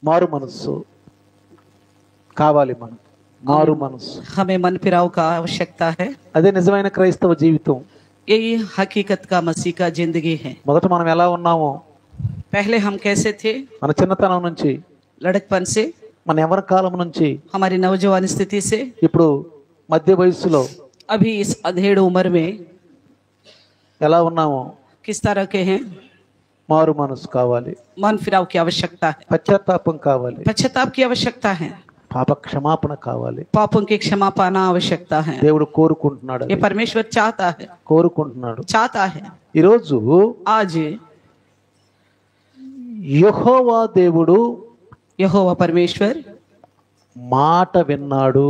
మారు మనస్సు కావాలి మనం. మారు మనస్సు. हमें मन फिराव का आवश्यकता है. అదే నిజమైన క్రైస్తవ జీవితం. यही हकीकत का मसीह का जिंदगी है. మొదట మనం ఎలా ఉన్నామో, पहले हम कैसे थे, మన చిన్నతనం నుంచి, लड़कपन से, మన యవ్వన కాలం నుంచి, हमारी नौजवान स्थिति से, ఇప్పుడు మధ్య వయస్సులో अभी इस अधेड़ उम्र में ఎలా ఉన్నామో किस तरह के हैं. మారు మనసు కావాలి. मन फिराव की आवश्यकता है. పశ్చాత్తాపం కావాలి. पश्चाताप की आवश्यकता है. పాప క్షమాపణ కావాలి. पापों की क्षमा पाना आवश्यकता है. దేవుడు కోరుకుంటున్నాడు. ये परमेश्वर चाहता है. కోరుకుంటున్నాడు. चाहता है. ఈరోజు आज యెహోవా దేవుడు यहोवा परमेश्वर మాట విన్నాడు.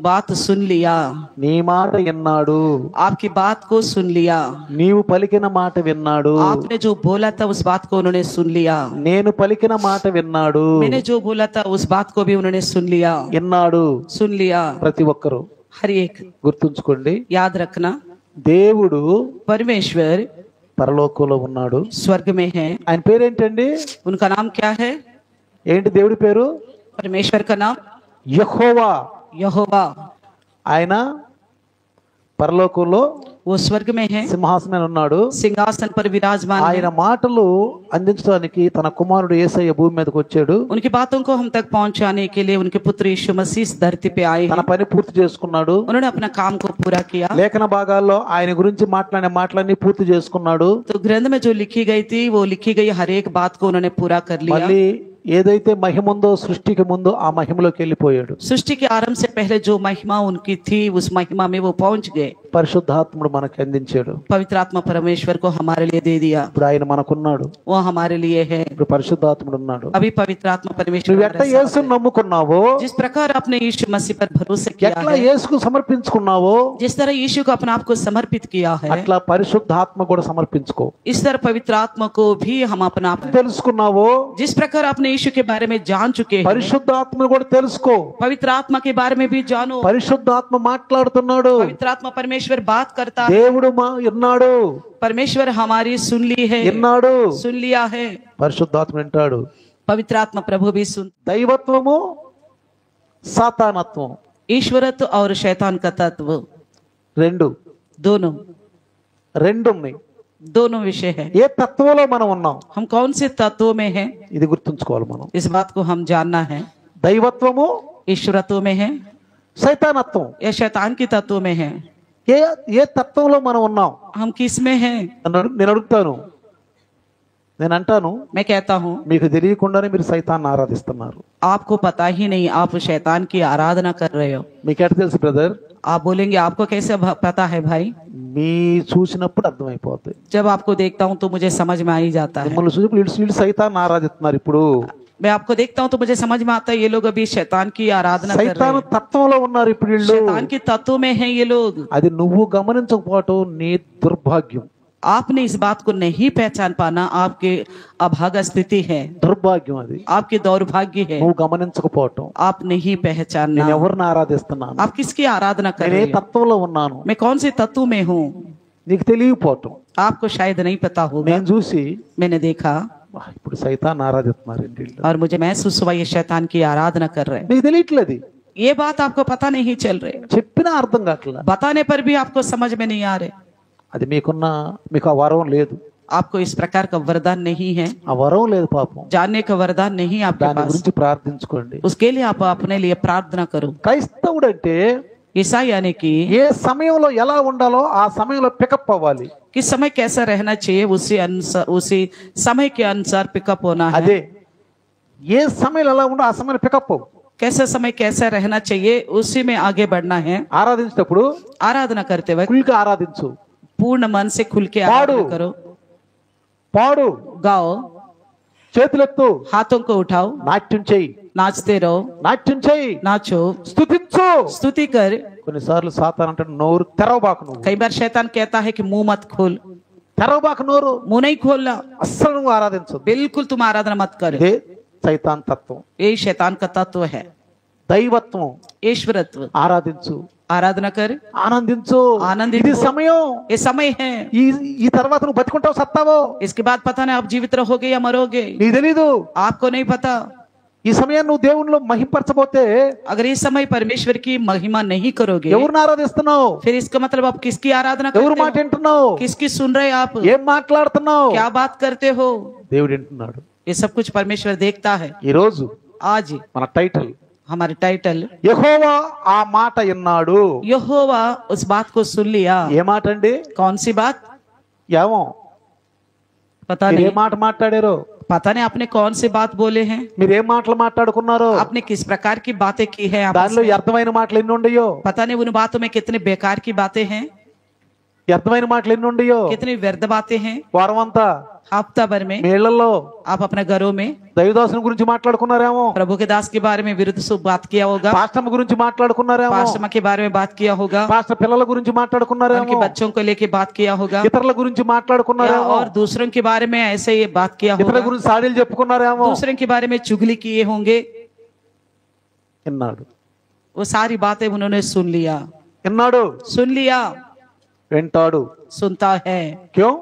बात सुन लिया. నీ మాట విన్నాడు. आपकी बात को सुन लिया. నీవు పలికిన మాట విన్నాడు. आपने जो बोला था उस बात को उन्होंने सुन लिया. నేను పలికిన మాట విన్నాడు. मैंने जो बोला था उस बात को भी उन्होंने सुन लिया. విన్నాడు. सुन लिया. ప్రతి ఒక్కరు हर एक గుర్తుంచుకోండి, याद रखना, దేవుడు परमेश्वर పరలోకంలో ఉన్నాడు. स्वर्ग में है. ఆయన పేరేంటండి? उनका नाम क्या है? ఏంటి దేవుడి పేరు? परमेश्वर का नाम యెహోవా. यहोवा. ఆయన పరలోకంలో वो स्वर्ग में है, సింహాసనం ఉన్నాడు. सिंहासन पर विराजमान ఆయన है. మాటలు అందించడానికి తన కుమారుడు యేసయ్య భూమి మీదకి వచ్చాడు. उनकी बातों को हम तक पहुंचाने के लिए उनके पुत्र यीशु मसीह इस धरती पे आए తన हैं. పని పూర్తి చేసుకున్నాడు. उन्होंने अपना काम को पूरा किया. లేఖన భాగాల్లో ఆయన గురించి మాట్లాడే మాటలన్నీ పూర్తి చేసుకున్నాడు. तो ग्रंथ में जो लिखी गई थी वो लिखी गई हर एक बात को उन्होंने पूरा कर लिया. మళ్ళీ ఏదైతే మహిమ ఉందో సృష్టికి ముందు ఆ మహిమలోకి వెళ్ళిపోయాడు. सृष्टि के आरंभ से पहले जो महिमा उनकी थी उस महिमा में वो पहुंच गए. పరిశుద్ధాత్ముడు మనకు అందించాడు. पवित्र आत्मा परमेश्वर को हमारे लिए दे दिया. ఇప్పుడు ఆయన మనకున్నాడు. वो हमारे लिए है. ఇప్పుడు పరిశుద్ధాత్ముడు ఉన్నాడు. अभी पवित्र आत्मा परमेश्वर నువ్వు ఎట్లా हमारे साथ యేసుని है. నమ్ముకున్నావో, जिस प्रकार आपने यीशु मसीह पर भरोसा किया ఎట్లా है, యేసుకు సమర్పించుకున్నావో, जिस तरह यीशु को अपने आप को समर्पित किया है, అట్లా పరిశుద్ధాత్మ కూడా సమర్పించుకో. इस तरह पवित्र आत्मा को भी हम अपना आप, తెలుసుకున్నావో, जिस प्रकार आपने यीशु के बारे में जान चुके हैं, పరిశుద్ధాత్మ కూడా తెలుసుకో. पवित्र आत्मा के बारे में भी जानो. పరిశుద్ధాత్మ మాట్లాడుతున్నాడు. पवित्र आत्मा परमेश्वर बात करता है. దేవుడు విన్నాడు. परमेश्वर हमारी सुन ली है, విన్నాడు. सुन लिया है. పరిశుద్ధాత్మ వింటాడు. पवित्र आत्मा प्रभु भी सुन. దైవత్వము సాతానత్వం ईश्वरत्व और शैतान का तत्व రెండు दोनों ఉన్నాయి. दोनों विषय है. ఏ తత్వంలో మనం ఉన్నాం हम कौन से तत्वों में हैं, ఇది గుర్తుంచుకోవాలి మనం. इस बात को हम जानना है. దైవత్వము ईश्वरत्व में है సైతానత్వం. या शैतान की तत्व में है. ఏ ఏ తత్వంలో మనం ఉన్నాం? हम किस में हैं? నేను అడుగుతాను, నేను అంటాను, मैं कहता हूँ మీకు తెలియకుండానే మీరు సైతాన్ని ఆరాధిస్తున్నారు. आपको पता ही नहीं आप शैतान की आराधना कर रहे हो. మీకు ఎట్లా తెలుసు బ్రదర్? आप बोलेंगे आपको कैसे पता है भाई? మీ చూసినప్పుడు అర్థమైపోతుంది. जब आपको देखता हूँ तो मुझे समझ में आ ही जाता है. మిమ్మల్ని చూసి వీళ్ళు సైతాన్ని ఆరాధిస్తున్నారు. ఇప్పుడు मैं आपको देखता हूँ तो मुझे समझ में आता है ये लोग अभी शैतान की आराधना कर रहे సైతాను हैं. తత్వంలో ఉన్నారు ఇప్పుడు వీళ్ళు. शैतान के तत्व में हैं ये लोग. అది నువ్వు గమనించకపోవటం నీ దుర్భాగ్యం. आपने इस बात को नहीं पहचान पाना आपके अभागा स्थिति है, దుర్భాగ్యం అది. आपके दौर्भाग्य है. నువ్వు గమనించకపోవటం. आप नहीं पहचानना నేను ఎవరిని ఆరాధిస్తున్నాను, आप किसकी आराधना कर నేను ఏ रहे हो, తత్వంలో ఉన్నాను, मैं कौन से तत्व में हूँ, నీకు తెలియకపోవటం. आपको शायद नहीं पता होगा. నేను చూసి मैंने देखा ఇప్పుడు సైతాన్ని ఆరాధిస్తున్నారు వీళ్ళు. और मुझे महसूस हुआ ये शैतान की आराधना कर रहे हैं. నీకు తెలియట్లేదు. ये बात आपको पता नहीं चल रहे, చెప్పినా అర్థం కావట్లా. बताने पर भी आपको समझ में नहीं आ रहे. అది మీకు ఆ వరం లేదు. आपको इस प्रकार का वरदान नहीं है, ఆ వరం లేదు పాపం. जानने का वरदान नहीं आपके దాని पास. గురించి ప్రార్థించుకోండి. उसके लिए आप अपने लिए प्रार्थना करो. క్రైస్తవుడు అంటే ईसाई यानी कि ఏ సమయంలో ఎలా ఉండాలో ఆ సమయంలో పికప్ అవ్వాలి. किस समय कैसा रहना चाहिए उसी समय के अनुसार पिकअप होना है. అదే ఏ సమయంలో ఎలా ఉందో ఆ సమయంలో పికప్ అవ్వు. कैसा समय कैसा रहना चाहिए उसी में आगे बढ़ना है. ఆరాధించేటప్పుడు आराधना करते वक्त ఫుల్గా ఆరాధించు. पूर्ण मन से खुल के पाड़ो। आराधना करो. పాడు, गाओ, చేతులెత్తు, हाथों को उठाओ, నాట్యం చెయ్యి. नाचते रहो, నాట్యం చెయ్యి, नाचो, స్తుతించు. स्तुति कर. కొన్నిసార్లు సాతాను అంటే నోరు తెరవబాకు. నువ్వు कई बार शैतान कहता है कि मुंह मत खोल, తెరవబాకు నోరు. मुंह नहीं खोलना, అస్సలు నువ్వు ఆరాధించు. बिल्कुल तुम आराधना मत कर. ఇదే సైతాన్ తత్వం. यही शैतान का तत्व है. దైవత్వం ईश्वरत्व ఆరాధించు. आराधना कर, ఆనందించు. ఆనందించు. ఇది సమయం. ये समय है. ఈ తర్వాత నువ్వు బతుకుంటావు, సత్తావో. इसके बाद पता नहीं आप जीवित रहोगे या मरोगे, నీకు తెలీదు. आपको नहीं पता. ఈ సమయాన్ని నువ్వు దేవునిలో మహింపరచబోతే अगर इस समय परमेश्वर की महिमा नहीं करोगे, ఎవరిని ఆరాధిస్తున్నావు? फिर इसका मतलब आप किसकी आराधना ఎవరు करते మాట हो, వింటున్నావు? किसकी सुन रहे आप, ఏం మాట్లాడుతున్నావు? क्या बात करते हो. దేవుడు వింటున్నాడు. ये सब कुछ परमेश्वर देखता है. ఈ రోజు आज మన టైటిల్ हमारे टाइटल, యెహోవా ఆ మాట విన్నాడు. यहोवा उस बात को सुन लिया. ఏ మాట అండి? कौन सी बात? ఏమో पता మీరు ఏ नहीं. మాట మాట్లాడారో, पता नहीं आपने कौन सी बात बोले हैं, మీరు ఏ మాటలు మాట్లాడుకున్నారో, आपने किस प्रकार की बातें की है आपस దానిలో में. వ్యర్థమైన మాటలు ఎన్ని ఉండయో, पता नहीं उन बातों में कितने बेकार की बातें हैं, వ్యర్థమైన మాటలు ఎన్ని ఉండయో. कितनी व्यर्थ बातें हैं. వారం అంతా हफ्ता भर में మీ ఇళ్లలో आप अपने घरों में దైవదాసుని గురించి మాట్లాడుకున్నారేమో, प्रभु के दास के बारे में विरुद्ध से बात किया होगा, పాస్టమ్ గురించి మాట్లాడుకున్నారేమో, पास्टर के बारे में बात किया होगा, పాస్టర్ పిల్లల గురించి उनके మాట్లాడుకున్నారేమో, बच्चों को लेके बात किया होगा, ఇతరుల గురించి या మాట్లాడుకున్నారేమో, और दूसरों के बारे में ऐसे ये बात किया ఇతరుల होगा, గురించి సాడీలు చెప్పుకున్నారేమో. दूसरों के बारे में चुगली किए होंगे. విన్నాడు, वो सारी बातें उन्होंने सुन लिया. విన్నాడు, सुन लिया, వింటాడు. सुनता है. క్యోं?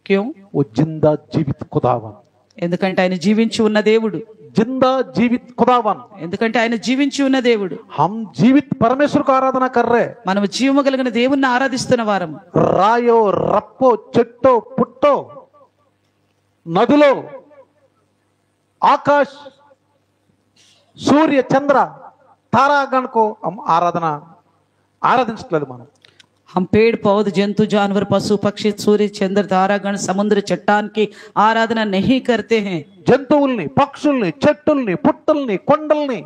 क्यों? ఓ జిందా జీవిత్ ఖుదావన్. ఎందుకంటే ఆయన జీవించి ఉన్న దేవుడు. जिंदा जीवित खुदावन. ఎందుకంటే ఆయన జీవించి ఉన్న దేవుడు. हम जीवित परमेश्वर को आराधना कर रहे. మనం జీవము కలిగిన దేవుణ్ణి ఆరాధిస్తున్న వారం. రాయో రప్పో చెట్టో పుట్టో నదులో आकाश सूर्य चंद्र तारागण को हम आराधिंచట్లేదు మనం. हम पेड़ पौधे जंतु जानवर पशु पक्षी सूर्य चंद्र तारागण समुद्र चट्टान की आराधना नहीं करते हैं. జంతువుల్ని పక్షుల్ని చెట్టుల్ని పుట్టల్ని కొండల్ని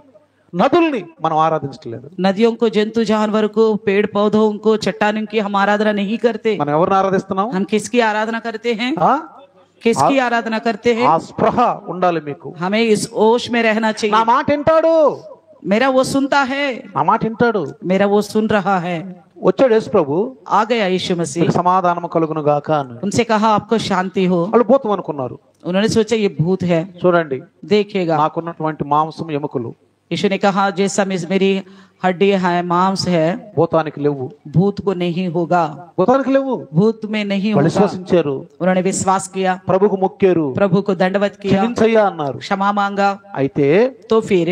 నదుల్ని మనం ఆరాధించట్లేదు. नदियों को जंतु जानवर को पेड़ पौधों को चट्टानों की हम आराधना नहीं करते. మనం ఎవరిని ఆరాధిస్తున్నాం? हम किसकी आराधना करते हैं? ఆ किसकी आराधना करते हैं? ఆ స్పృహ ఉండాలి మీకు. हमें इस होश में रहना నా चाहिए. మాట వింటాడు, मेरा वो सुनता है, నా మాట వింటాడు. मेरा वो सुन रहा है. వచ్చాడు యేసు ప్రభు, आ गया यीशु मसीह, మీకు సమాధానం కలుగును గాక అన్నాడు. उनसे कहा आपको शांति हो. వాళ్ళు భూతం అనుకున్నారు. उन्होंने सोचा ये भूत है. చూడండి, देखिएगा, నాకున్నటువంటి మాంసం ఎముకలు यीशु ने कहा जैसा मेरी हड्डी है मांस है, భూతానికి లేవు. भूत को नहीं होगा. భూతానికి లేవు. भूत में नहीं వాళ్ళు होगा. విశ్వసించారు, उन्होंने विश्वास किया, ప్రభుకు మొక్కారు, प्रभु को दंडवत किया, క్షమించయ్యా అన్నారు. क्षमा मांगा. అయితే तो फिर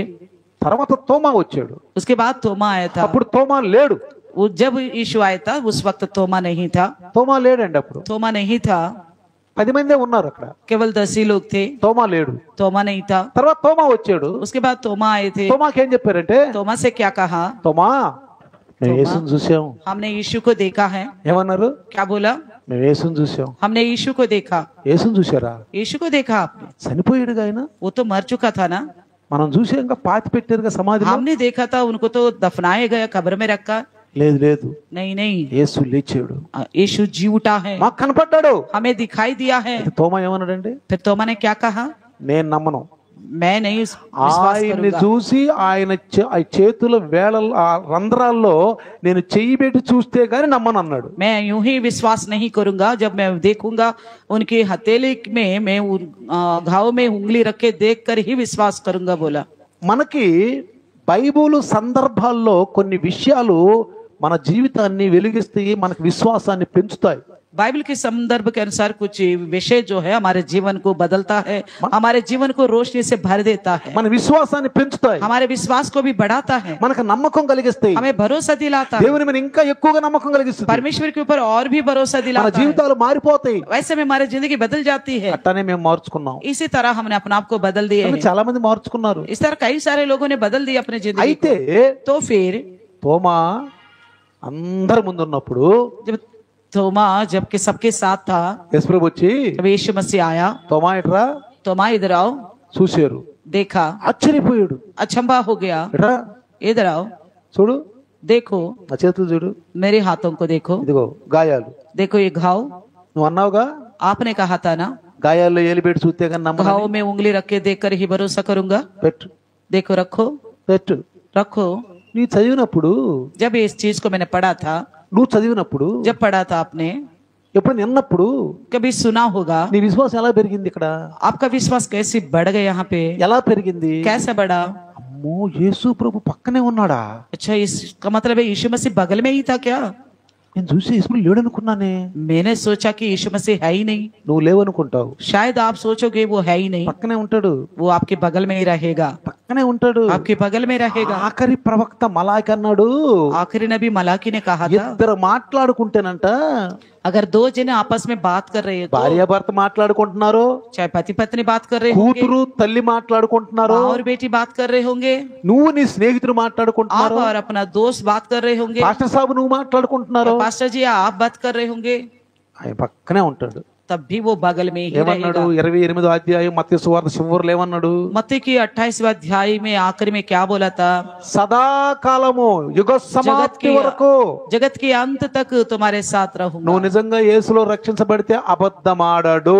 తర్వాత తోమా వచ్చాడు. उसके बाद तोमा आया था. అప్పుడు తోమా లేడు. वो जब यीशु आया था उस वक्त तोमा नहीं था. తోమా లేడండి. అప్పుడు तोमा नहीं था, 10 మందే ఉన్నారు అక్కడ. केवल 10 ही लोग थे. తోమా లేడు. तोमा नहीं था. తర్వాత తోమా వచ్చాడు. उसके बाद तोमा आए थे. తోమాకి ఏం చెప్పారంటే, तोमा से क्या कहा? తోమా మేము తోమా, యేసుని చూసాం. हमने यीशु को देखा है. ఏమన్నారు? क्या बोला? మేము యేసుని చూసాం. हमने यीशु को देखा. యేసుని చూసారా? यीशु को देखा आपने? చనిపోయాడుగా ఆయన. वो तो मर चुका था ना. మనం చూసి ఇంకా పాతి పెట్టారుగా సమాధిలో. हमने देखा था, उनको तो दफनाया गया, कब्र में रखा. లేదు లేదు, नहीं नहीं, యేసు లేచాడు, यीशु जी उठा है, మాకు కనపడ్డాడు. हमें दिखाई दिया है. తోమా ఏమన్నాడండి? फिर तोमा ने क्या कहा? నేను నమ్మను. मैं नहीं विश्वास ఆయన్ని करूंगा. చూసి ఆయన చేతుల వేళ ఆ రంధ్రాల్లో నేను చెయ్యి పెట్టి చూస్తే గాని నమ్మను అన్నాడు. मैं यूं ही विश्वास नहीं करूंगा, जब मैं देखूंगा उनकी हथेली में मैं घाव में उंगली रख के देख कर ही विश्वास करूंगा बोला. మనకి బైబిల్ సందర్భాల్లో కొన్ని విషయాలు మన జీవితాన్ని వెలిగిస్తాయి, మనకి విశ్వాసాన్ని పెంచుతాయి. बाइबल के संदर्भ के अनुसार कुछ विषय जो है हमारे जीवन को बदलता है, हमारे जीवन को रोशनी से भर देता है, మన విశ్వాసాన్ని పెంచుతాయి, हमारे विश्वास को भी बढ़ाता है, మనకు నమ్మకం కలిగిస్తాయి, हमें भरोसा दिलाता है, దేవుని మీద ఇంకా ఎక్కువగా నమ్మకం కలిగిస్తుంది, परमेश्वर के ऊपर और भी भरोसा మన दिलाता है. జీవితాలు మారిపోతాయి. वैसे में हमारी जिंदगी बदल जाती है. అట్టనే మేము మార్చుకున్నాం. इसी तरह हमने अपने आप को बदल दिए हैं. చాలా మంది మార్చుకున్నారు. इस तरह कई सारे लोगों ने बदल दिया अपने जिंदगी అయితే को. तो फिर తోమా అందరి ముందు ఉన్నప్పుడు जब तोमा जबकि सबके साथ था, యేసు ప్రభు వచ్చి जब यीशु मसीह आया, తోమా ఇట్రా तोमा इधर आओ, చూశారు, देखा, ఆశ్చర్యపోయాడు. अचंभा हो गया, ఇట్రా इधर आओ, చూడు, देखो నా చేతులు చూడు, मेरे हाथों को, देखो ఇదిగో గాయాలు. देखो ये घाव. నువ్వు అన్నావుగా आपने कहा था ना, గాయాల్లో ఏలిపెట్టి చూస్తే కానీ నమ్మను. घाव में उंगली रख के देख कर ही भरोसा करूंगा. పెట్టు देखो, रखो పెట్టు. रखो. నీ చదివినప్పుడు, जब इस चीज को मैंने पढ़ा था, నువ్వు చదివినప్పుడు, जब पढ़ा था आपने, ఎప్పుడు నిన్నప్పుడు कभी सुना होगा, నీ విశ్వాసం ఎలా పెరిగింది? ఇక్కడ आपका विश्वास कैसे बढ़ गया? यहाँ पे ఎలా పెరిగింది? कैसे बढ़ा? అమ్మో యేసు ప్రభు పక్కనే ఉన్నాడా? अच्छा, इसका मतलब है यीशु मसीह बगल में ही था क्या? నేను చూసి యేసు ప్రభు లేడు అనుకున్నానే. मैंने सोचा कि यीशु मसीह है ही नहीं। నువ్వు లేవనుకుంటావు, शायद आप सोचोगे वो है ही नहीं, పక్కనే ఉంటాడు, वो आपके बगल में ही रहेगा, పక్కనే ఉంటాడు. आपके बगल में रहेगा। ఆఖరి ప్రవక్త మలాకి అన్నాడు, आखिरी नबी मलाकी ने कहा था, ఇద్దరు మాట్లాడుకుంటేనంట, अगर दो जने आपस में बात कर रहे हैं तो, భార్యాభర్త మాట్లాడుకుంటున్నారు, चाहे पति पत्नी बात कर रहे होंगे, కూతురు తల్లి మాట్లాడుకుంటున్నారు, माँ और बेटी बात कर रहे होंगे, నువ్వు నీ స్నేహితుడు आप మాట్లాడుకుంటున్నారు, और अपना दोस्त बात कर रहे होंगे, పాస్టర్ సాబు నువ్వు మాట్లాడుకుంటున్నారు, पास्टर जी आप बात कर रहे होंगे, ఆయన పక్కనే ఉంటాడు. तब भी वो बगल में ही ఏమన్నాడు? रहेगा। 28వ అధ్యాయం మత్తయి సువార్త చివరిలో ఏమన్నాడు? मत्ती की 28वें अध्याय में आखिर में क्या बोला था? సదాకాలము యుగ సమాప్తి వరకు जगत के अंत तक तुम्हारे साथ रहूंगा। నువ్వు నిజంగా యేసులో రక్షించబడితే అబద్ధమాడడు.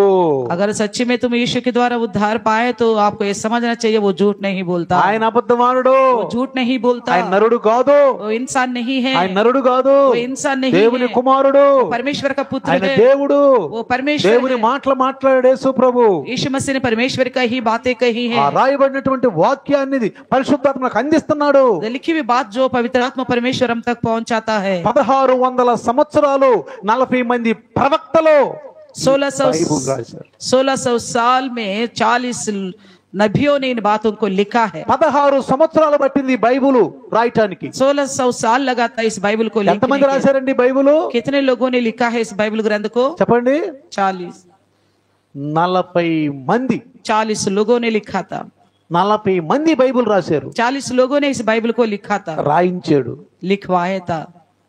अगर सच्ची में तुम यीशु के द्वारा उद्धार पाए तो आपको ये समझना चाहिए वो झूठ नहीं बोलता, ఆయన అబద్ధమాడడు, वो झूठ नहीं बोलता, ఆయన నరుడు కాదు, वो इंसान नहीं है, ఆయన నరుడు కాదు, वो इंसान नहीं దేవుని है, కుమారుడు, वो परमेश्वर का पुत्र ఆయన है, దేవుడు, वो परमेश्वर దేవుని है। మాటలు మాట్లాడాడు యేసు ప్రభు. यीशु मसीह ने परमेश्वर का ही बातें कही ఆ है। రాయబడినటువంటి వాక్యాన్ని పరిశుద్ధాత్మ నాకు అందిస్తున్నాడు. लिखी हुई बात जो पवित्र आत्मा परमेश्वर हम तक पहुंचाता है। 1600 సంవత్సరాలు 40 మంది ప్రవక్తలు 1600 साल में 40 नबियों ने इन बातों को लिखा है। 16 సంవత్సరాలు పట్టింది బైబిల్ రాయటానికి. 1600 साल लगा था इस बाइबल को लिखने ఎంతమంది के। రాశారండి బైబిల్? कितने लोगों ने लिखा है इस बाइबल ग्रंथ को? చెప్పండి. 40 మంది 40 लोगों ने लिखा था। 40 మంది బైబిల్ రాశారు. 40 लोगों ने इस बाइबल को लिखा था, రాయించాడు, लिखवाया था,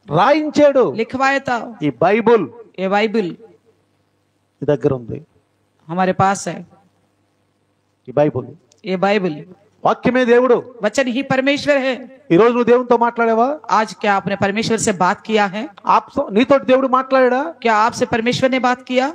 రాయించాడు. लिखवाया था। ఈ బైబిల్ ये बाइबल ఈ దగ్గర ఉంది. हमारे पास है। ఈ బైబిల్ ये बाइबल వాక్యమే దేవుడు. वचन ही परमेश्वर है। ఈ రోజు నువ్వు దేవునితో మాట్లాడావా? आज क्या आपने परमेश्वर से बात किया है? నీతో దేవుడు మాట్లాడా? क्या आपसे परमेश्वर ने बात किया?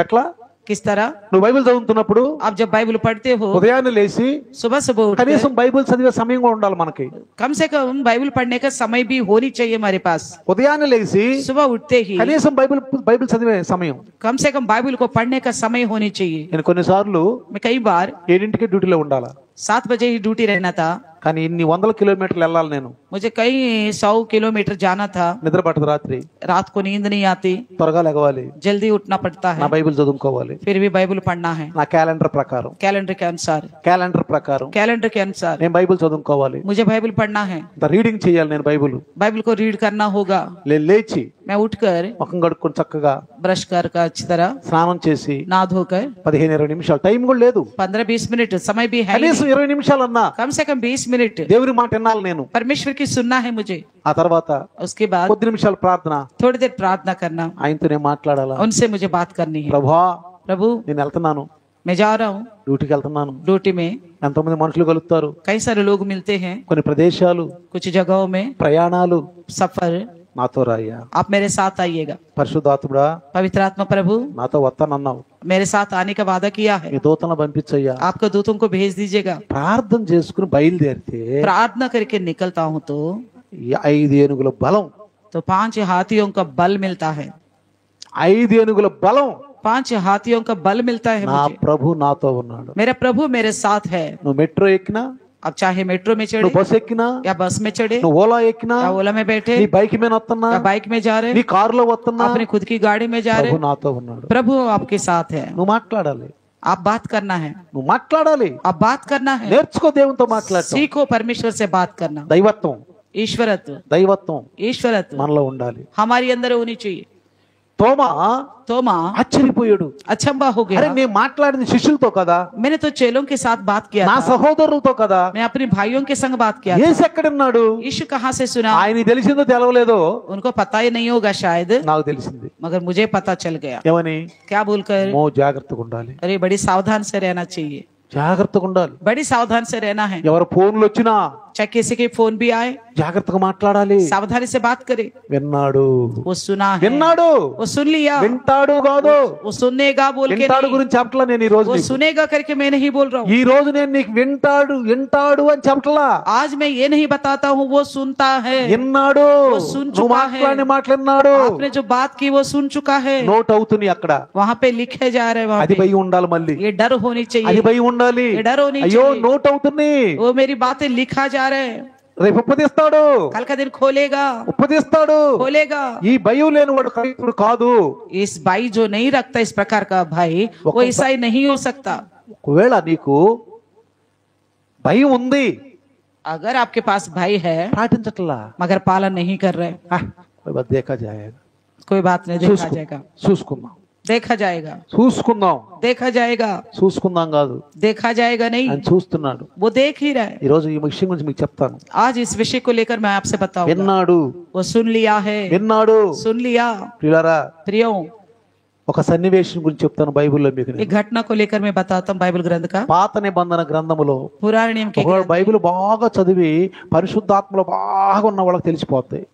ఎట్లా? किस तरह? నువ్వు బైబిల్ చదువుతున్నప్పుడు आप जब बाइबल पढ़ते हो, ఉదయాన్నే లేచి सुबह सुबह उठकर, కనీసం బైబిల్ చదివే సమయం కూడా ఉండాలి మనకి. कम से कम बाइबल पढ़ने का समय भी होनी चाहिए हमारे पास। ఉదయాన్నే లేచి सुबह उठते ही కనీసం బైబిల్ చదివే సమయం. कम से कम बाइबल को पढ़ने का समय होनी चाहिए। నేను కొన్నిసార్లు मैं कई बार 7ంటికి డ్యూటీలో ఉండాలా, 7 बजे ही ड्यूटी रहना था, కానీ ఇన్ని 100 కిలోమీటర్లు వెళ్ళాలి. నేను मुझे कई 100 किलोमीटर जाना था, నిద్ర పట్టదు రాత్రి, रात को नींद नहीं आती, త్వరగా లెగవాలి, जल्दी उठना पड़ता నా है, బైబిల్ చదువుకోవాలి. फिर भी बाइबल पढ़ना है నా క్యాలెండర్ ప్రకారం कैलेंडर के अनुसार। कैलेंडर के अनुसार నేను బైబిల్ చదువుకోవాలి. मुझे बाइबल पढ़ना है, రీడింగ్ చేయాలి. నేను బైబిల్ बाइबल को रीड करना होगा। లేచి मैं उठकर ముఖం కడుక్కొని చక్కగా ब्रश कर अच्छी तरह స్నానం చేసి नहा धोकर 15-20 నిమిషాలు, టైం కూడా లేదు, 15-20 मिनट समय भी है ही కనీసం नहीं, 20 నిమిషాలన్నా कम से कम 20 मिनट దేవుని మాట వినాలి నేను. परमेश्वर की सुनना है मुझे। ఆ తర్వాత उसके बाद కొద్ది నిమిషాలు ప్రార్థన, थोड़ी देर प्रार्थना करना, ఆయనతో నేను మాట్లాడాలా. उनसे मुझे बात करनी है। ప్రభువా प्रभु నేను వెళ్తున్నాను, मैं जा रहा हूँ డ్యూటీకి వెళ్తున్నాను. ड्यूटी में, ఎంతమంది మనుషులు కలుగుతారు, कई सारे लोग मिलते हैं, కొన్ని ప్రదేశాలు, कुछ जगहों में ప్రయాణాలు. सफर, నాతో రాయ్యా. आप मेरे साथ आइएगा। పరిశుద్ధాత్ముడా पवित्र आत्मा प्रभु నాతో వస్తానన్నావు, मेरे साथ आने का वादा किया है, నీ దూతలను పంపించయ్యా. आपको दूतों को भेज दीजिएगा। ప్రార్థన చేసుకుని బయలుదేరితే प्रार्थना करके निकलता हूँ तो ఈ 5 ఏనుగుల బలం, 5 हाथियों का बल मिलता है। 5 ఏనుగుల బలం, 5 हाथियों का बल मिलता है నా मुझे। ప్రభు నాతో ఉన్నాడు. मेरा प्रभु मेरे साथ है। నువ్వు మెట్రో ఎక్కినా, अब चाहे मेट्रो में चढ़े నువ్వు బస్ ఎక్కినా, या बस में चढ़े నువ్వు ఓలా ఎక్కినా, या ओला में बैठे నీ బైక్ మీద వస్తున్నా, या बाइक में जा నీ रहे, కారులో వస్తున్నా, अपनी खुद की गाड़ी में जा ప్రభు रहे, నాతో ఉన్నాడు. प्रभु आपके साथ है। నువ్వు మాట్లాడాలి, आप बात करना है, నువ్వు మాట్లాడాలి. आप बात करना है, నేర్చుకో దేవునితో మాట్లాడటం. सीखो परमेश्वर से बात करना। దైవత్వం ईश्वरत्व మనలో ఉండాలి. हमारी अंदर होनी चाहिए। తోమా ఆశ్చర్యపోయాడు. अचंबा हो అరే गया, నేను మాట్లాడింది శిష్యులతో కదా, मैंने तो चेलों के साथ बात किया నా था, సహోదరులతో కదా, मैं अपने भाइयों के संग बात किया था। యేసు ఎక్కడున్నాడు? यीशु कहाँ से सुना? ఆయన తెలిసిందో తెలవలేదో, उनको पता ही नहीं होगा शायद, నాకు తెలిసింది. मगर मुझे पता चल गया। ఏమని? क्या बोलकर? జాగ్రత్తగా ఉండాలి, अरे बड़ी सावधान से रहना चाहिए, జాగ్రత్తగా ఉండాలి. बड़ी सावधान से रहना है। ఎవరు ఫోన్లు వచ్చినా चाहे किसी के फोन भी आए, జాగ్రత్తగా మాట్లాడాలి. सावधानी से बात करे। విన్నాడు, वो सुना है, విన్నాడు, वो सुन लिया, వింటాడు కాదు, वो सुनेगा बोल के వింటాడు नहीं, గురించి చెప్పట్లా నేను ఈ రోజు वो నీకు. सुनेगा करके मैं नहीं बोल रहा हूँ। ఈ రోజు నేను నీకు వింటాడు అని చెప్పట్లా. आज मैं ये नहीं बताता हूँ वो सुनता है, విన్నాడు, वो सुन నువ్వు चुका है, మాట్లాడిన మాట్లాడినాడు. आपने जो बात की वो सुन चुका है, నోట్ అవుతుంది అక్కడ. वहाँ पे लिखे जा रहे हैं, वहाँ అది पे భయం ఉండాలి. మళ్ళీ ये डर होनी అది चाहिए, భయం ఉండాలి. ये डर होनी అయ్యో चाहिए, నోట్ అవుతుంది, वो मेरी बातें लिखा जा रहे हैं, రేపు ఉపదేస్తాడు, कल का दिन खोलेगा, ఉపదేస్తాడు. खोलेगा। ఈ భయం లేని వాడు క్రైస్తవుడు కాదు. इस भाई जो नहीं रखता इस प्रकार का भाई, वो ईसाई नहीं हो सकता। ఒకవేళ నీకు భయం ఉంది, अगर आपके पास भाई है పాటించట్లా, मगर पालन नहीं कर रहे, कोई बात देखा जाएगा, कोई बात नहीं, देखा जाएगा, చూసుకుందాం, देखा जाएगा, చూసుకుందాం, देखा जाएगा, చూసుకుందాం కాదు, देखा जाएगा नहीं, ఆయన చూస్తున్నాడు. वो देख ही रहा है। ఈ రోజు ఈ విషయం గురించి మీకు చెప్తాను. आज इस विषय को लेकर मैं आपसे बताऊंगा। విన్నాడు, वो सुन लिया है, విన్నాడు. सुन लिया। ప్రియులారా, प्रियो, ఒక సన్నివేశం గురించి చెప్తాను బైబిల్లో మీకు. एक घटना को लेकर मैं बताता हूँ बाइबल ग्रंथ का। పాత నిబంధన గ్రంథములో पुराने नियम के ఒకవేళ బైబిల్ బాగా చదివి పరిశుద్ధాత్మలో బాగా ఉన్న వాళ్ళకి తెలిసిపోతాయి.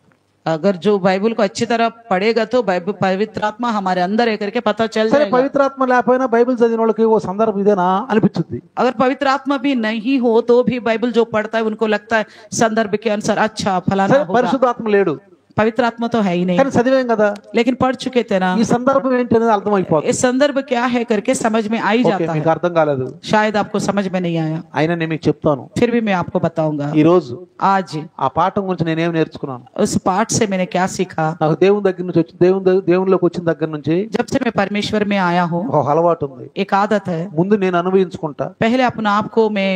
अगर जो बाइबल को अच्छी तरह पढ़ेगा तो बाइबल पवित्र आत्मा हमारे अंदर है करके पता चल సరే, जाएगा। పవిత్రాత్మ లేకపోయినా బైబిల్ చదివిన వాళ్ళకి ఓ సందర్భం ఇదేనా అనిపించుద్ది. अगर पवित्र आत्मा भी नहीं हो तो भी बाइबल जो पढ़ता है उनको लगता है संदर्भ के अनुसार अच्छा फलाना సరే, होगा। పరిశుద్ధాత్మ లేడు पवित्र आत्मा तो है ही नहीं, కానీ చదివేం కదా, लेकिन पढ़ चुके थे ना, ఈ సందర్భం ఏంటి అనేది అర్థమైపోతుంది. ये संदर्भ क्या है करके समझ में आ ही ఓకే, जाता మీకు है। అర్థం కాలేదు, शायद आपको समझ में नहीं आया, అయినా నేను మీకు చెప్తాను. फिर भी मैं आपको बताऊंगा। ఈ రోజు आज ఆ పాఠం గురించి నేనేం నేర్చుకున్నాను. उस पाठ से मैंने क्या सीखा। నాకు దేవుని దగ్గర నుంచి వచ్చి దేవునిలోకి వచ్చిన దగ్గర నుంచి जब से मैं परमेश्वर में आया हूँ, ఒక అలవాటు ఉంది. एक आदत है, ముందు నేను అనుభవించుకుంటా, पहले अपने आप को मैं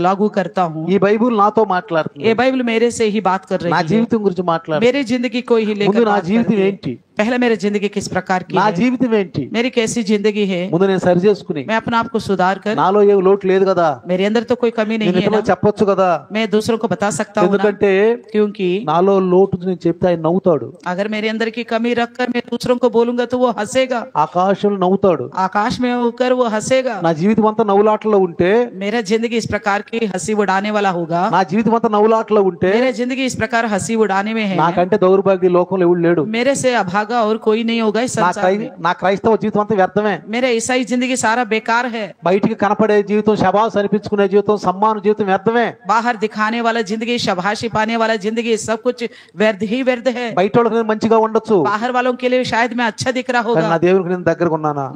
लागू करता हूँ। ఈ బైబిల్ నాతో మాట్లాడుతుంది, ये बाइबल मेरे से ही बात कर నా रही है, జీవితం గురించి మాట్లాడు. मेरी जिंदगी को ही ముందు लेकर నా बात జీవితం करती है। ఏంటి, पहले मेरी जिंदगी किस प्रकार की నా है, జీవితం ఏంటి, मेरी कैसी जिंदगी है, ముందు నేను సరి చేసుకుని, मैं अपने आप को सुधार कर, నాలో ఏ లోటు లేదు కదా, मेरे अंदर तो कोई कमी नहीं నేను है ఇతరులకు ना, చెప్పొచ్చు కదా. मैं दूसरों को बता सकता हूँ ना, ఎందుకంటే क्योंकि నాలో లోటు నేను చెప్తే ఆయన నవ్వుతాడు, अगर मेरे अंदर की कमी रखकर मैं दूसरों को बोलूंगा तो वो हंसेगा, ఆకాశంలో నవ్వుతాడు. आकाश में होकर वो हंसेगा। నా జీవితం అంతా నవ్వులాటలో ఉంటే, मेरा जिंदगी इस प्रकार की हंसी उड़ाने वाला होगा, నా జీవితం అంతా నవ్వులాటలో ఉంటే, मेरा जिंदगी इस प्रकार हंसी उड़ाने में है, నాకంటే దౌర్భాగ్య లోకంలో ఎవడు లేడు. मेरे से अभागा और कोई नहीं होगा इस संसार में। నా క్రైస్తవ జీవితం అంతా వ్యర్థమే. मेरा ईसाई जिंदगी सारा बेकार है, బయటికి కనపడే జీవితం, శబాస్ అనిపించుకునే జీవితం, సమ్మాన జీవితం వ్యర్థమే. बाहर दिखाने वाला जिंदगी, शाबाशी पाने वाला जिंदगी, सब कुछ व्यर्थ ही व्यर्थ है। బయట వాళ్ళకి నేను మంచిగా ఉండొచ్చు, बाहर वालों के लिए शायद मैं अच्छा दिख रहा కానీ నా होगा, దేవునికి నేను దగ్గరగా ఉన్నానా?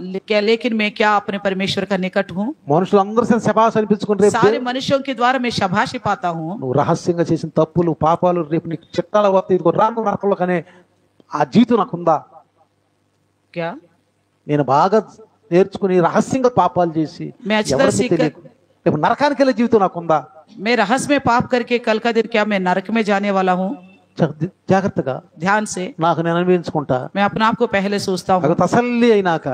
लेकिन मैं क्या अपने परमेश्वर का निकट हूँ? మనుషులు అందరూ శబాస్ అనిపించుకుని రేపు सारे मनुष्यों के द्वारा मैं शाबाशी पाता हूँ, నువ్వు రహస్యంగా చేసిన తప్పులు పాపాలు రేపు నీకు చిట్టాల వస్తాయి, ఇదిగో రాను నరకంలో కానీ ఆ జీవితం నాకుందా? क्या నేను బాగా నేర్చుకుని రహస్యంగా పాపాలు చేసి मैं अच्छी तरह ఎవరికీ सीख कर, తెలియకు రేపు నరకానికి వెళ్ళే జీవితం నాకుందా? मैं रहस्य में पाप करके कल का दिन क्या मैं नरक में जाने वाला हूँ? జాగ్రత్తగా ध्यान से నాకు నేను అనుభవించుకుంటా. मैं अपने आप को पहले सोचता నాకు हूँ, తసల్లి అయినాక,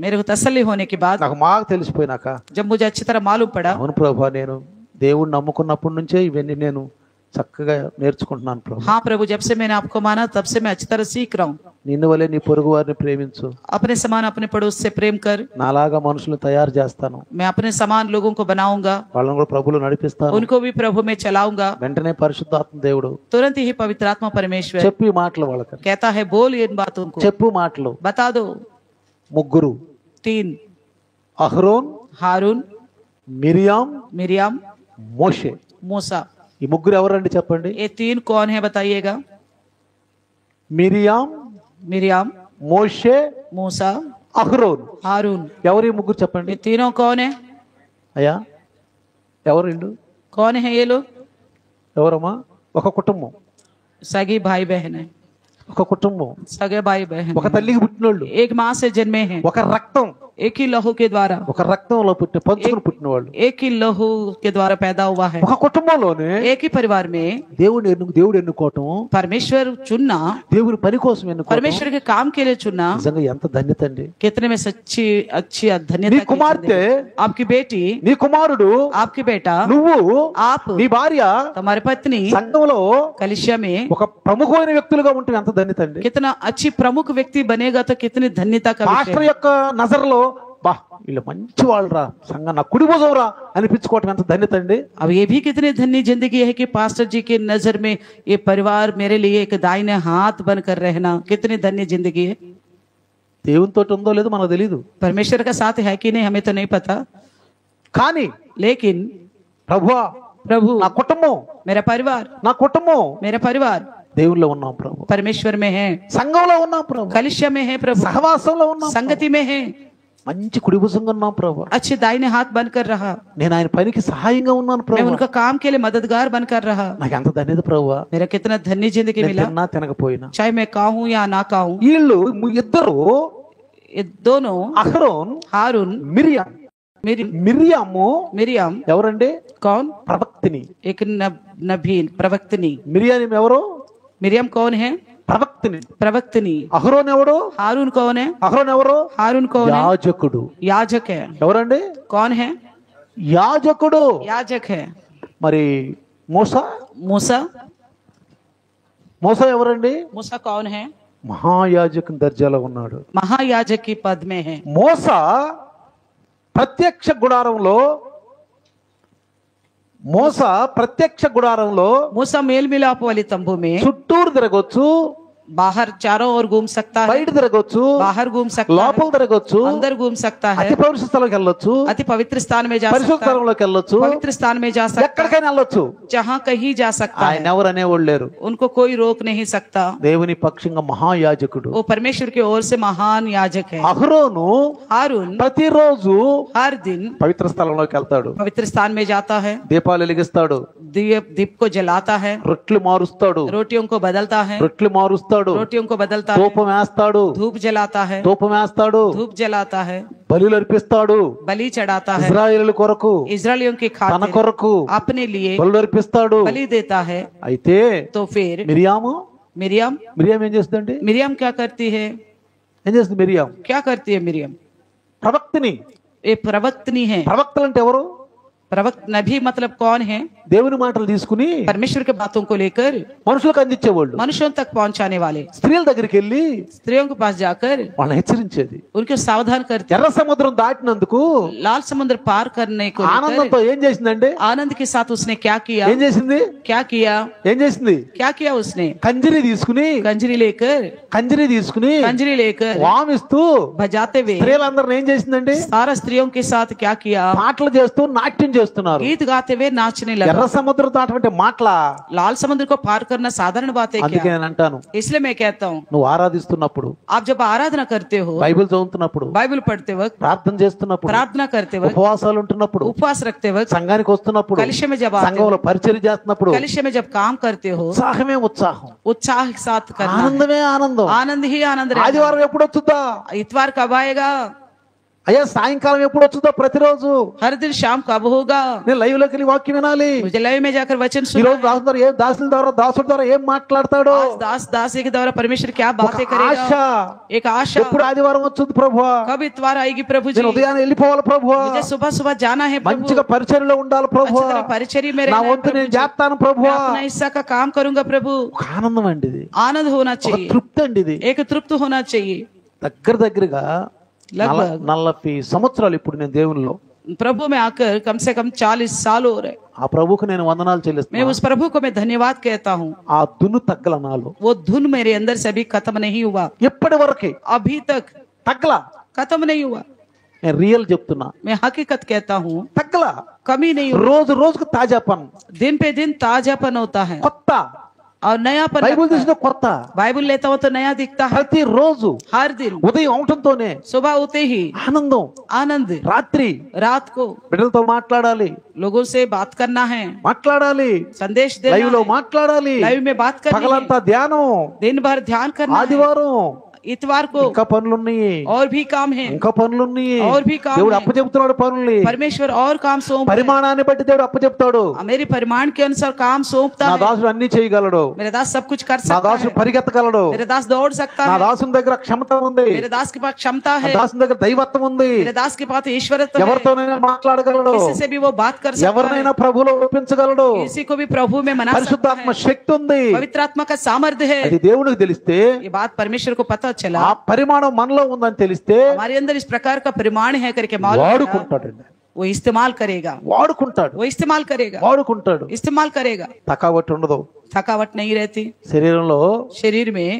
मेरे को तसल्ली होने के बाद, నాకు బాగా తెలిసిపోయినాక, जब मुझे अच्छी तरह मालूम पड़ा, అవును ప్రభా, నేను దేవుణ్ణి నమ్ముకున్నప్పటి నుంచే ఇవన్నీ నేను చక్కగా నేర్చుకుంటున్నాను ప్రభు. हाँ प्रभु, जब से मैंने आपको माना तब से मैं अच्छी तरह सीख रहा हूँ। నిన్ను వలె నీ పొరుగు వారిని ప్రేమించు, अपने समान अपने पड़ोस से प्रेम कर, నాలాగా మనుషులను తయారు చేస్తాను, मैं अपने समान लोगों को बनाऊंगा, వాళ్ళని కూడా ప్రభువులో నడిపిస్తాను. उनको भी प्रभु में चलाऊंगा। వెంటనే పరిశుద్ధాత్మ దేవుడు तुरंत ही पवित्र आत्मा परमेश्वर చెప్పు ఈ మాటలు వాళ్ళకి, कहता है बोल इन बातों को, చెప్పు మాటలు. बता दो। ముగ్గురు, 3 అహరోన్, हारून, మిరియాం, मिरियाम, మోషే. मूसा। ఈ ముగ్గురు ఎవరండి చెప్పండి? ये 3 कौन है बताइएगा? మిరియాం, मिरियाम, మోషే, मूसा, అహరోన్. हारून, ఎవరు ఈ ముగ్గురు చెప్పండి? ये तीनों कौन है? అయ్యా ఎవరు వీళ్ళు? कौन है ये लोग? ఎవరమ్మా? ఒక కుటుంబం, सगी भाई बहन है, ఒక కుటుంబం, सगे भाई बहन ఒక తల్లికి పుట్టినోళ్ళు, एक माँ से जन्मे हैं, ఒక రక్తం, एक ही लहू के द्वारा, ఒక రక్తంలో పుట్టిన పంచుకుని పుట్టిన వాళ్ళు. एक ही लहू के द्वारा पैदा हुआ है। ఒక కుటుంబంలోనే एक ही परिवार में దేవుడు ఎన్నుకోవటం, परमेश्वर चुनना, దేవుని పని కోసం ఎన్నుకోవటం परमेश्वर के काम के लिए चुनना, నిజంగా ఎంత ధన్యత అండి. कितने में सच्ची अच्छी నీ धन्यता की కుమార్తె, जिंदगी। आपकी बेटी, నీ కుమారుడు, आपकी बेटा, నువ్వు, आप, నీ భార్య तुम्हारी पत्नी సంఘంలో कलिसिया में ఒక ప్రముఖమైన వ్యక్తులుగా ఉంటే ఎంత ధన్యత అండి. कितना अच्छी प्रमुख व्यक्ति बनेगा तो कितनी धन्यता का विषय పాస్టర్ है। యొక్క నజర్లో బా వీళ్ళు మంచి వాళ్ళరా, సంఘం నా కుడి భుజంరా అనిపించుకోవటం ఎంత ధన్యత అండి. अब ये भी कितनी धन्य जिंदगी है कि पास्टर जी की नजर में ये परिवार मेरे लिए एक दाहिने हाथ बनकर रहना, कितनी धन्य जिंदगी है। దేవునితో ఉందో లేదో మనకు తెలియదు, परमेश्वर का साथ है कि नहीं हमें तो नहीं पता, కానీ लेकिन ప్రభువా प्रभु నా కుటుంబం, मेरा परिवार, నా కుటుంబం मेरा परिवार దేవుల్లో ఉన్నాం ప్రభు, परमेश्वर में है, సంఘంలో ఉన్నాం ప్రభు, कलिशा में है प्रभु, సహవాసంలో ఉన్నాం, संगति में है, మంచి కుడి భుజంగా ఉన్నాం ప్రభు. अच्छे दाहिने हाथ बनकर रहा, నేను ఆయన పనికి సహాయంగా ఉన్నాను मैं ప్రభు. उनका काम के लिए मददगार बनकर रहा। నాకు ఎంత ధన్యత ప్రభు. मेरा कितना धन्य जिंदगी నేను मिला, తిన్నా తినకపోయినా. चाहे मैं खाऊं या ना खाऊं। వీళ్ళు ఇద్దరు ये दोनों అహరోన్ हारून మిరియాం. మిరియాము मिरियम ఎవరండి? कौन? ప్రవక్తిని. एक नबी प्रवक्तनी। మిరియాం ఎవరు? मिरियम कौन है? ప్రవక్తిని. प्रवक्तनी। అహరోన్ ఎవడు? हारून कौन है? అహరోన్ ఎవరు? हारून कौन है? యాజకుడు. याजक है। ఎవరండి? कौन है? యాజకుడు. याजक है। మరి మూసా? मूसा। మూసా ఎవరండి? मूसा कौन है? మహాయాజకుని దర్జాలో ఉన్నాడు. महायाजक की पद में है। మోసా ప్రత్యక్ష గుడారంలో, మోసా ప్రత్యక్ష గుడారంలో मूसा मेल मिलाप वाली तंबू में చుట్టూరు తిరగొచ్చు, बाहर चारों ओर घूम सकता है, బయట తిరగొచ్చు, बाहर घूम सकता లోపల है, తిరగొచ్చు, अंदर घूम सकता है, అతి పవిత్ర స్థలంకి వెళ్ళొచ్చు, अति पवित्र स्थान में जा పరిశుద్ధ सकता है, స్థలంలోకి వెళ్ళొచ్చు, पवित्र स्थान में जा सकता है, ఎక్కడికైనా వెళ్ళొచ్చు. जहाँ कहीं जा सकता ఆయన है, ఎవరు అనేవాళ్ళు లేరు. उनको कोई रोक नहीं सकता। దేవుని పక్షంగా మహాయాజకుడు. वो परमेश्वर की ओर से महान याजक है। అహరోను हारून ప్రతిరోజు हर दिन పవిత్ర స్థలంలోకి వెళ్తాడు, पवित्र स्थान में जाता है, దీపాలు వెలిగిస్తాడు, दीप को जलाता है, రొట్లు మారుస్తాడు, रोटियों को बदलता है, రొట్లు మారుస్తాడు, रोटियों को बदलता है, ధూపం వేస్తాడు, धूप जलाता है, ధూపం వేస్తాడు, धूप जलाता है, బలులు అర్పిస్తాడు, बलि चढ़ाता है, ఇశ్రాయేలు కొరకు इजरायलियों की తన खातिर కొరకు अपने लिए బలులు అర్పిస్తాడు. बलि देता है। అయితే तो फिर మిరియాము, मिरियम మిరియాం ఏం చేస్తుందండి? मिरियम क्या करती है? ఏం చేస్తుంది మిరియాం? क्या करती है मिरियम? ప్రవక్తిని. ये प्रवक्तनी है। ప్రవక్తలు అంటే ఎవరు? प्रवक्त नबी मतलब कौन है? దేవుని మాటలు తీసుకుని परमेश्वर के बातों को लेकर మనుషులకు అందించేవాళ్ళు. मनुष्यों तक पहुंचाने वाले, స్త్రీల దగ్గరికి వెళ్ళి स्त्रियों के पास जाकर వాళ్ళని హెచ్చరించేది. उनको सावधान करते। ఎర్ర సముద్రం దాటినందుకు लाल समुद्र पार करने को लेकर ఆనందంతో ఏం చేసిందండి? आनंद के साथ उसने क्या किया? ఏం చేసింది? क्या किया? ఏం చేసింది? क्या किया उसने? కంజిరి తీసుకుని, कंजरी लेकर వామిస్తూ बजाते हुए స్త్రీలందరిని ఏం చేసిందండి? सारा स्त्रियों के साथ क्या किया? పాటలు చేస్తూ నాట్యం చేస్తున్నారు. गीत गाते हुए नाचने ఎర్ర लगा। సముద్రం దాటమంటే మాటలా? लाल समुद्र को पार करना साधारण बात है అందుకే क्या? నేను అంటాను, इसलिए मैं कहता हूँ, నువ్వు ఆరాధిస్తున్నప్పుడు, आप जब आराधना करते हो, బైబిల్ చదువుతున్నప్పుడు, बाइबल पढ़ते वक्त, ప్రార్థన చేస్తున్నప్పుడు, प्रार्थना करते वक्त, ఉపవాసాలు ఉంటున్నప్పుడు, उपवास रखते वक्त, సంఘానికి వస్తున్నప్పుడు, कलिशे में जब आते సంఘంలో हो, పరిచర్య చేస్తున్నప్పుడు कलिशे में जब काम करते हो, ఉత్సాహమే ఉత్సాహం, उत्साह के साथ करना है। ఆనందమే ఆనందం. आनंद ही आनंद रहना। ఆదివారం ఎప్పుడు వచ్చుద్దా? इतवार कब आएगा? అయ్యా సాయంకాలం ఎప్పుడు వచ్చుద్దా? ప్రతిరోజు हर दिन शाम कब होगा? నేను లైవ్ లోకి వెళ్ళి వాక్యం వినాలి. मुझे लाइव में जाकर वचन ఈ सुनना రోజు దాసుల ద్వారా దాసుడి ద్వారా ఏం మాట్లాడతాడో है। आज दास दासी के द्वारा परमेश्वर क्या ఒక बातें ఆశ. करेगा? एक आशा। ఎప్పుడు ఆదివారం వచ్చుద్ది ప్రభువా? कब इतवार आएगी प्रभु जी? నేను ఉదయాన్నే వెళ్ళిపోవాలి ప్రభువా, मुझे सुबह सुबह जाना है प्रभु, మంచిగా పరిచర్యలో ఉండాలి ప్రభువా, अच्छी तरह परिचर्या में నా रहना है వంతు प्रभु నేను जी। చేస్తాను मैं ప్రభువా. अपना हिस्सा का काम करूंगा प्रभु। ఒక ఆనందం అండి ఇది, आनंद होना ఒక चाहिए, తృప్తి అండి ఇది. एक तृप्त होना चाहिए। దగ్గరగా लगभग 40 సంవత్సరాలు ఇప్పుడు నేను దేవునిలో. प्रभु में आकर कम से कम 40 साल हो रहे। ఆ ప్రభుకు నేను వందనాలు मैं చెల్లిస్తున్నాను. उस प्रभु को मैं धन्यवाद कहता हूँ। ఆ దున్ను తగ్గల నాలో वो धुन मेरे अंदर से अभी खत्म नहीं हुआ, ఎప్పటి వరకే अभी तक తగ్గల. खत्म नहीं हुआ। నేను రియల్ చెప్తున్నా, मैं हकीकत कहता हूँ, తగ్గల. कमी नहीं हुआ। రోజు రోజుకు తాజా పని, दिन पे दिन ताजापन होता है కొత్త. और नयापन బైబుల్ लगता है। తీసిన కొత్త. बाइबल लेता हो तो नया दिखता है ప్రతి రోజు हर दिन। ఉదయం అవటంతోనే सुबह होते ही ఆనందం. आनंद, రాత్రి रात को బిడ్డలతో మాట్లాడాలి, लोगों से बात करना है, మాట్లాడాలి, संदेश లైవ్ देना లో है, మాట్లాడాలి, लाइव में बात करनी है, పగలంతా ధ్యానం, दिन भर ध्यान करना है, ఆదివారం इतवार को ఇంకా పనులున్నాయి, और भी काम है, ఇంకా పనులున్నాయి. और भी काम దేవుడు है। అప్పచెప్తున్నాడు పనుల్ని. परमेश्वर और काम सौंप పరిమాణాన్ని బట్టి దేవుడు అప్పచెప్తాడు. मेरे परिमाण के अनुसार काम सौंपता నా है। దాసుడు అన్ని చేయగలడు, मेरे दास सब कुछ कर నా सकता దాసుడు है, పరిగెత్తగలడు, मेरे दास दौड़ सकता నా है, దాసుని దగ్గర క్షమత ఉంది, मेरे दास के पास क्षमता నా है, దాసుని దగ్గర దైవత్వం ఉంది, मेरे दास के पास ईश्वरत्व है, ఎవరితోనైనా మాట్లాడగలడు, किसी से भी वो बात कर सकता है, ఎవరినైనా ప్రభువులో ఒప్పించగలడు, किसी को भी प्रभु में मना सकता పరిశుద్ధాత్మ है, శక్తి ఉంది. पवित्र आत्मा का सामर्थ्य है। అది దేవునికి తెలిస్తే ये बात परमेश्वर को पता चला ఆ పరిమాణం మనలో ఉందని తెలిస్తే हमारे अंदर इस प्रकार का परिमाण है करके मालूम पड़ा, వాడుకుంటాడండి, वो इस्तेमाल करेगा, వాడుకుంటాడు, वो इस्तेमाल करेगा, వాడుకుంటాడు. इस्तेमाल करेगा। తకావట్టు ఉండదు, थकावट नहीं रहती, శరీరంలో शरीर में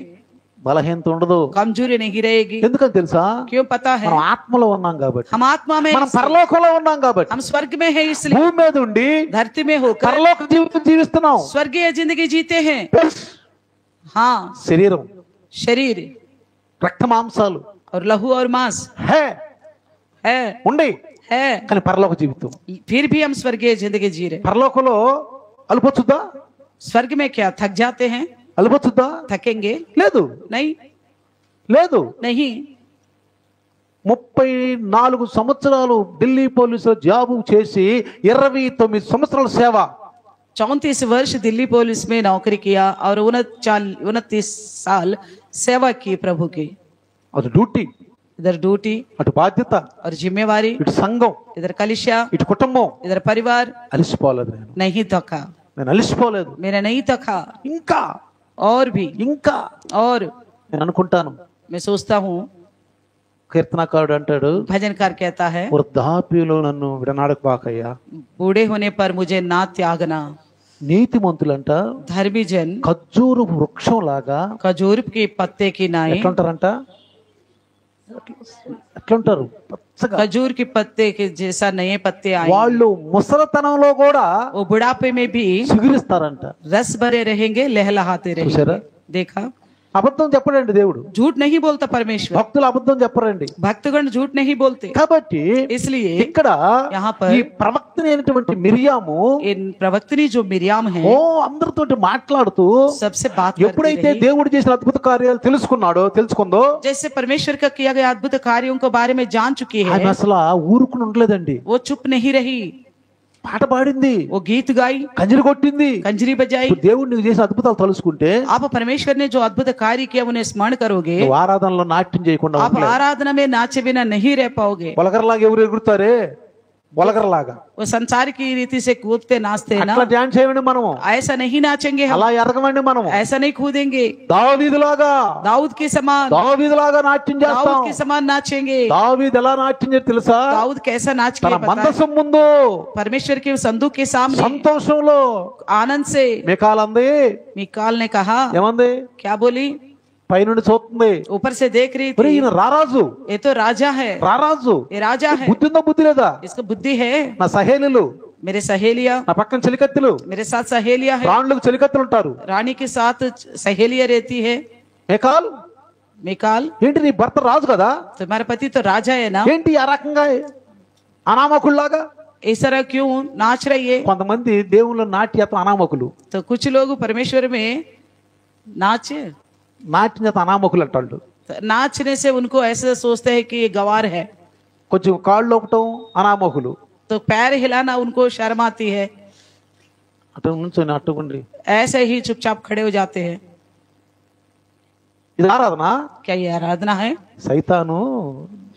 బలహీనత ఉండదు. कमजोरी नहीं रहेगी। ఎందుకని తెలుసా? क्यों पता है? మనం ఆత్మలో ఉన్నాం కాబట్టి, हम आत्मा में, మనం పరలోకంలో ఉన్నాం కాబట్టి, हम स्वर्ग में है, इसलिए భూమి మీద ఉండి धरती में होकर పరలోక జీవితం జీవిస్తున్నాం. स्वर्गीय जिंदगी जीते हैं। हाँ, శరీరం, शरीर రక్త మాంసాలు और लहू और मांस హే है ఉండి, కానీ పరలోక జీవితం. फिर भी हम स्वर्गीय जिंदगी जी रहे। పరలోకంలో అలుపొచ్చుద్దా? स्वर्ग में क्या थक जाते हैं? అలుపొచ్చుద్దా? थकेंगे లేదు, नहीं, లేదు. नहीं। 34 సంవత్సరాలు ఢిల్లీ పోలీసులో జాబు చేసి 29 సంవత్సరాల సేవ, 34 वर्ष दिल्ली पुलिस में नौकरी किया और 29 साल सेवा की प्रभु की। అటు డ్యూటీ, इधर ड्यूटी అటు బాధ్యత, और जिम्मेवारी, ఇటు సంఘం, इधर कलिशा, ఇటు కుటుంబం. इधर परिवार। అలిసిపోలేదు, नहीं थका, నేను అలిసిపోలేదు. मेरा नहीं थका, ఇంకా और भी ఇంకా और నేను అనుకుంటాను. मैं सोचता हूँ, కీర్తనకారుడు అంటాడు, भजनकार कहता है, వృద్ధాప్యలో నన్ను విడనాడకబాకయ్యా. बूढ़े होने पर मुझे ना त्यागना। నీతిమంతులంట धर्मी जन ఖర్జూరు వృక్షం లాగా खजूर के पत्ते की नाई, ఎట్లుంటారంట? ఎట్లుంటారు? పచ్చగా. खजूर के पत्ते के जैसा नए पत्ते आए, వాళ్ళు ముసలతనంలో కూడా वो बुढ़ापे में भी చిగురిస్తారంట. रस भरे रहेंगे, लहलहाते చూసారా? रहेंगे। देखा, అబద్ధం చెప్పడండి దేవుడు. झूठ नहीं बोलता परमेश्वर, భక్తులు అబద్ధం చెప్పరండి. भक्तगण झूठ नहीं बोलते। కాబట్టి इसलिए ఇక్కడ यहाँ पर ఈ ప్రవక్తని అయినటువంటి మిరియాము इन प्रवक्तनी जो मिरियाम है, ఓ అందరితోటి మాట్లాడుతూ सबसे बात करती ఎప్పుడైతే रही। దేవుడు చేసిన అద్భుత కార్యాలు తెలుసుకుందో जैसे परमेश्वर का किया गया अद्भुत कार्यों के बारे में जान चुकी है, ఆమె అసలు ఊరుకుని ఉండలేదండి. वो चुप नहीं रही, పాట పాడింది, वो गीत गाई, కంజరి కొట్టింది. कंजरी बजाई। ఇప్పుడు దేవుడు నీకు చేసిన అద్భుతాలు తలుసుకుంటే आप परमेश्वर ने जो अद्भुत कार्य किया उन्हें स्मरण करोगे, నువ్వు ఆరాధనలో నాట్యం చేయకుండా आप आराधना में नाचे बिना नहीं रह पाओगे। బొలగరలాగా ఎవరు ఎగురుతారే, బొలగరలాగా वो संसार की रीति से कूदते नाचते हैं ना, అట్లా డాన్స్ చేయమండి మనము, ऐसा नहीं नाचेंगे हम, అలా ఎరగమండి మనము. ऐसा नहीं कूदेंगे। దావీదులాగా दाऊद के समान, దావీదులాగా నాట్యం చేస్తాం. दाऊद के समान नाचेंगे। దావీదు ఎలా నాట్యం చేసి తెలుసా? दाऊद कैसा नाच తన के बताए, మందసం ముందు परमेश्वर के संदूक के सामने సంతోషంలో आनंद से। మికాలంది मिकाल ने कहा, ఏమంది? क्या बोली? పైనుండి చూస్తుంది, ऊपर से देख रही ఒరే थी, ఈయన రారాజు, ये तो राजा है, రారాజు. ये राजा है, బుద్ధి ఉందా బుద్ధి లేదా? इसको बुद्धि है। నా సహేలీలు, मेरे सहेलिया, నా పక్కన చెలికత్తులు, मेरे साथ सहेलिया है, రాణులకు చెలికత్తులు ఉంటారు. रानी के साथ सहेलिया रहती है। మికాల్, मिकाल, ఏంటి నీ భర్త రాజు కదా, तुम्हारा पति तो राजा है ना, ఏంటి ఆ రకంగా అనామకుల్లాగా? इस तरह क्यों नाच रही है? కొంతమంది దేవుళ్ళ నాట్యత అనామకులు, तो कुछ लोग परमेश्वर में नाचे, నాట్యత అనామకులు అంటాడు. तो नाचने से उनको ऐसा सोचते हैं कि ये गवार है, కొంచెం కాళ్ళు ఒకటం అనామకులు. तो पैर हिलाना उनको शर्म आती है, అటు నుంచి అట్టుకుండి. ऐसे ही चुपचाप खड़े हो जाते हैं। ఇది ఆరాధన. क्या ये आराधना है? సైతాను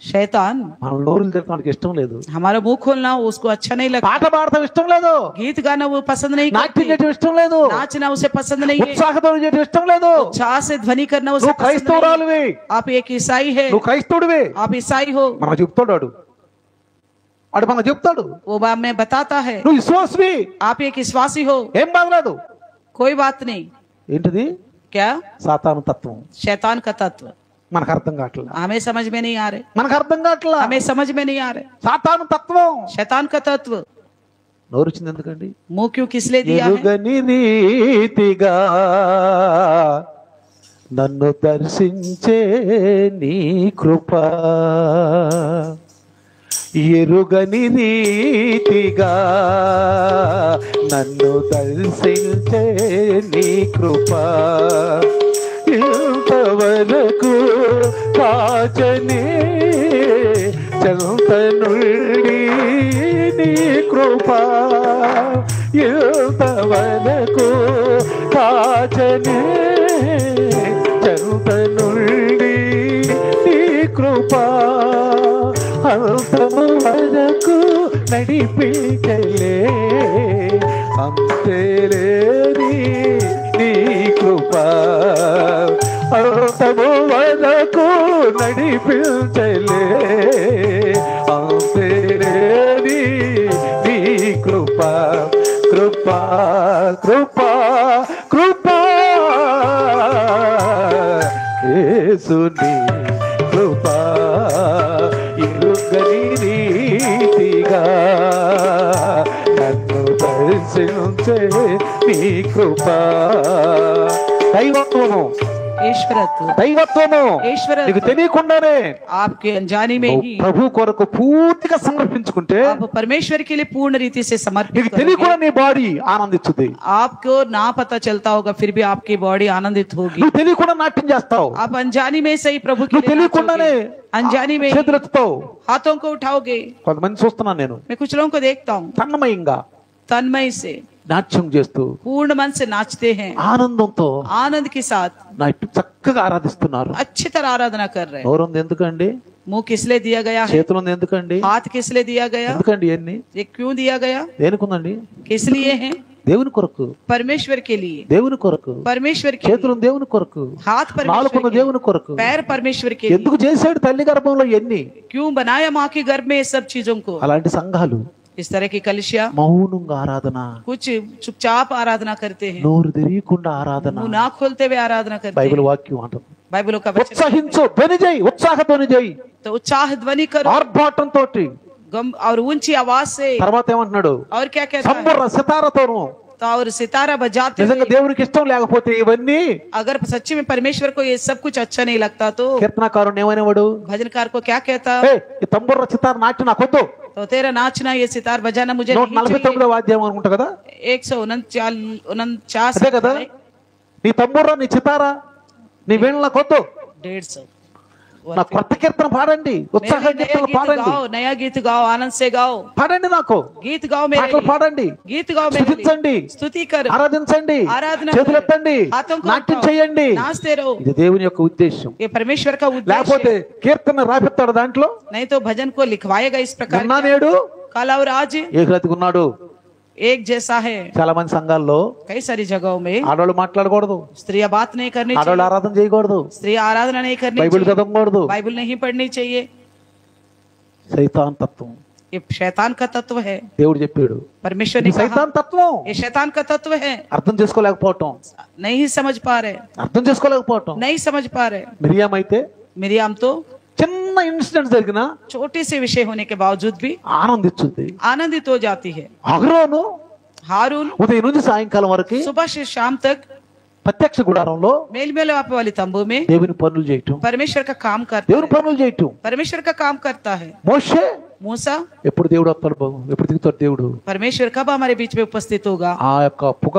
शैतान మన నోరులు తెరచడానికి ఇష్టం లేదు, हमारा मुंह खोलना उसको अच्छा नहीं लगता, పాట పాడటం ఇష్టం లేదు, गीत गाना वो पसंद नहीं నాట్యం करती, చేయడం ఇష్టం లేదు, नाचना उसे पसंद नहीं है, ఉత్సాహంతో చేయడం ఇష్టం లేదు. उत्साह से ध्वनि करना उसे నువ్వు पसंद नहीं है। క్రైస్తవురాలివి, आप एक ईसाई है, నువ్వు క్రైస్తవుడివి, आप ईसाई हो, మనకు చెప్తాడు వాడు, వాడు మనకు చెప్తాడు. वो बात में बताता है। నువ్వు విశ్వాసవి, आप एक विश्वासी हो, ఏం బాగలేదు. कोई बात नहीं। ఏంటిది? क्या? సాతాను తత్వం. शैतान का तत्व మనకు అర్థం కావట్లా, हमें समझ में नहीं आ रहे, మనకు అర్థం కావట్లా. हमें समझ में नहीं आ रहे। సాతాను తత్వం. शैतान का तत्व నోరుచింది ఎందుకండి? मुंह क्यों किस लिए दिया है? ఎరుగని రీతిగా నన్ను దర్శించే నీ కృప, ఎరుగని రీతిగా నన్ను దర్శించే నీ కృప, ఇంతవరకు కాచని చెంత నుండి నీ కృప, ఇంతవరకు కాచని చెంత నుండి నీ కృప, అంతము వరకు నడిపించలే, అంతేలేని నీ కృప, అంతము వరకు నడిపించలే అంతేలే నీ కృప కృప కృప కృప యేసుని కృప ఇరుగని రీతిగా నన్ను దర్శించే నీ కృప దైవత్వము ईश्वरत्व దైవత్వము ईश्वरत्व నీకు తెలియకుండానే आपके अनजाने में ही ప్రభు కొరకు పూర్తిగా సమర్పించుకుంటే आप परमेश्वर के लिए पूर्ण रीति से समर्पित నీకు తెలియకుండా నీ బాడీ ఆనందిస్తుంది आपको ना पता चलता होगा फिर भी आपकी बॉडी आनंदित होगी నువ్వు తెలియకుండా నాట్యం చేస్తావు आप अनजानी में से ही प्रभु के నువ్వు लिए తెలియకుండానే नाचोगे। अनजानी में ही చేతులు ఎత్తుతావు हाथों को उठाओगे కొంతమంది చూస్తున్నాను నేను मैं कुछ लोगों को देखता हूँ తన్మయంగా तन्मय से నాట్యం చేస్తూ पूर्ण मन से नाचते हैं ఆనందంతో आनंद के साथ నా ఇటు చక్కగా ఆరాధిస్తున్నారు अच्छी तरह आराधना कर रहे हैं నోరుంది ఎందుకండి मुंह किस लिए दिया गया है చేతులు ఉంది ఎందుకండి हाथ किस लिए दिया गया ఎందుకండి ఇవన్నీ ये क्यों दिया गया దేనికుందండి किस लिए है దేవుని కొరకు परमेश्वर के लिए దేవుని కొరకు परमेश्वर के చేతులు దేవుని కొరకు हाथ నాలుకను परमेश्वर के దేవుని కొరకు पैर परमेश्वर के लिए ఎందుకు చేశాడు తల్లి గర్భంలో ఎన్ని क्यों बनाया माँ के गर्भ में ये सब चीजों को అలాంటి సంఘాలు इस तरह की कलिसिया మౌనంగా ఆరాధన कुछ चुपचाप आराधना करते हैं నోరు తెరియకుండా ఆరాధన मुंह ना खोलते हुए आराधना करते బైబిల్ हैं వాక్యం అంటుంది बाइबलों का वचन ఉత్సాహించు ధ్వని చేయి ఉత్సాహ ధ్వని చేయి तो उत्साह ध्वनि करो ఆర్భాటం తోటి गम और ऊंची आवाज से తర్వాత ఏమంటున్నాడు और क्या कहता है సంబుర్ర సితారతోను तो और सितारा बजाते నిజంగా हुए దేవునికి ఇష్టం లేకపోతే ఇవన్నీ अगर सच्ची में परमेश्वर को ये सब कुछ अच्छा नहीं लगता तो కీర్తనకారుడు ఏమనేవాడు भजनकार को क्या कहता ఈ తంబుర్ర సితార నాట్యం నాకొద్దు तो तेरा नाचना ये सितार बजाना मुझे नहीं 149 వాద్యం అనుకుంటా కదా चाहिए 149 అదే కదా నీ తంబుర్ర నీ సితార నీ వీణ నాకొద్దు 150 నా కొత్త కీర్తన పాడండి ఉత్సాహ नया కీర్తన गीत పాడండి गाओ नया गीत गाओ आनंद से गाओ పాడండి నాకు गीत गाओ मेरे పాటలు लिए పాడండి गीत गाओ मेरे స్తుతించండి लिए स्तुति कर ఆరాధించండి ఆరాధన చేతులు ఎత్తండి हाथों को నాట్యం उठाओ, చేయండి नाचते रहो ఇది దేవుని యొక్క ఉద్దేశం ये परमेश्वर का లేకపోతే उद्देश्य కీర్తన రాపిస్తాడు దాంట్లో नहीं तो भजन को लिखवाएगा इस प्रकार నిన్న నేడు कल और आज ఏకరీతిగా ఉన్నాడు एक जैसा है చాలా మంది సంఘాల్లో कई सारी जगहों में ఆడవాళ్ళు మాట్లాడకూడదు स्त्रियां बात नहीं करनी ఆడవాళ్ళు चाहिए ఆరాధన చేయకూడదు स्त्री आराधना नहीं करनी బైబిల్ चाहिए చదవకూడదు बाइबल नहीं पढ़नी चाहिए సైతాన్ తత్వం ये शैतान का तत्व है దేవుడు చెప్పాడు परमेश्वर ఇది ने कहा సైతాన్ తత్వం ये शैतान का तत्व है అర్థం చేసుకోలేకపోవటం नहीं समझ पा रहे అర్థం చేసుకోలేకపోవటం नहीं समझ पा रहे మిరియాం అయితే मिरियाम तो చిన్న ఇన్సిడెంట్ జరిగినా छोटे से विषय होने के बावजूद भी ఆనందించుద్ది आनंदित हो जाती है అహరోను हारून ఉదయం నుంచి సాయంకాలం వరకు सुबह से शाम तक ప్రత్యక్ష గుడారంలో मेल मिलाप वाली तंबू में దేవుని పనులు చేయటం परमेश्वर का काम करता దేవుని है పనులు చేయటం परमेश्वर का काम करता है మోషే मूसा ఎప్పుడు దేవుడు వస్తాడు బాబు ఎప్పుడు దిగుతాడు దేవుడు परमेश्वर कब हमारे बीच में उपस्थित होगा ఆ యొక్క పొగ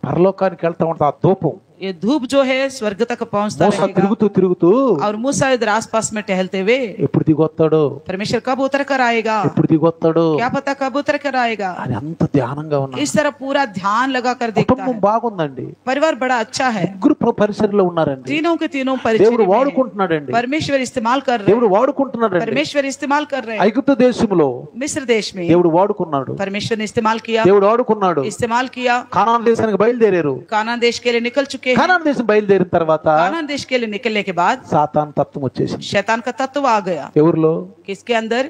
పరలోకానికి వెళ్తా ఉంటుంది ఆ ధూపం ये धूप जो है स्वर्ग तक पहुंचता మోస रहेगा తిరుగుతూ తిరుగుతూ और मूसा इधर आसपास में टहलते हुए ఎప్పుడు దిగొస్తాడు परमेश्वर कब उतर कर आएगा ఎప్పుడు దిగొస్తాడు क्या पता कब उतर कर आएगा అది అంత ధ్యానంగా ఉన్నా इस तरह पूरा ध्यान लगा कर देखता కుటుంబం है బాగుందండి परिवार बड़ा अच्छा है ముగ్గురు పరిసరలో ఉన్నారండి तीनों के तीनों దేవుడు परिचय में है। వాడుకుంటున్నాడండి परमेश्वर इस्तेमाल कर रहे దేవుడు వాడుకుంటున్నాడండి परमेश्वर इस्तेमाल कर रहे हैं ఐగుప్తు దేశంలో मिस्र देश में దేవుడు వాడుకున్నాడు परमेश्वर ने इस्तेमाल किया దేవుడు వాడుకున్నాడు इस्तेमाल किया కానాన్ దేశానికి బయలుదేరారు कानान देश के लिए निकल चुके हैं కానాన్ దేశం బయలుదేరిన తర్వాత कानान देश के लिए निकलने के बाद సాతాన్ తత్వం వచ్చేసింది शैतान का तत्व आ गया ఎవరిలో किसके अंदर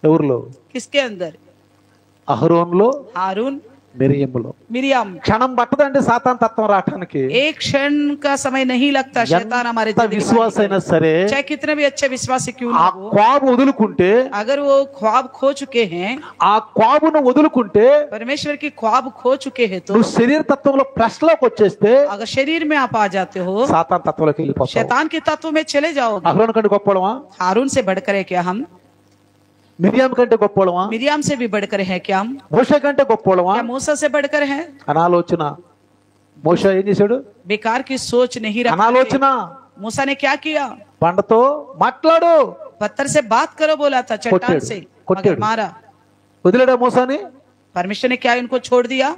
ఎవరిలో किसके अंदर అహరోన్లో हारून మిరియంలో मिरियाम క్షణం పట్టదండి సాతాన్ తత్వం రావటానికి एक क्षण का समय नहीं लगता शैतान हमारे ఎంత जिंदगी में విశ్వాస అయినా సరే चाहे कितने भी अच्छे विश्वासी क्यों ఆ ना हो క్వాబు వదులుకుంటే अगर वो ख्वाब खो चुके हैं ఆ క్వాబును వదులుకుంటే परमेश्वर की ख्वाब खो चुके हैं तो నువ్వు శరీర తత్వంలో ప్రశ్నలోకి వచ్చేస్తే अगर शरीर में आप आ जाते हो సాతాన్ తత్వంలోకి వెళ్ళిపోతావు शैतान के तत्व में चले जाओगे అహరోన్ కంటే గొప్పవాళ్ళమా हारून से बढ़कर है क्या हम మిరియాం కంటే గొప్పవాళ్ళమా मिरियाम से भी बढ़कर है क्या हम మోషే కంటే గొప్పవాళ్ళమా क्या मूसा से बढ़कर है అనాలోచన మోషే ఏం చేశాడు बेकार की सोच नहीं रखा అనాలోచన मूसा ने क्या किया బండతో మాట్లాడు पत्थर से बात करो बोला था चट्टान कोट्टेड़, से कोट्टेड़। मगर मारा వదిలేడా మోసాని परमेश्वर ने क्या इनको छोड़ दिया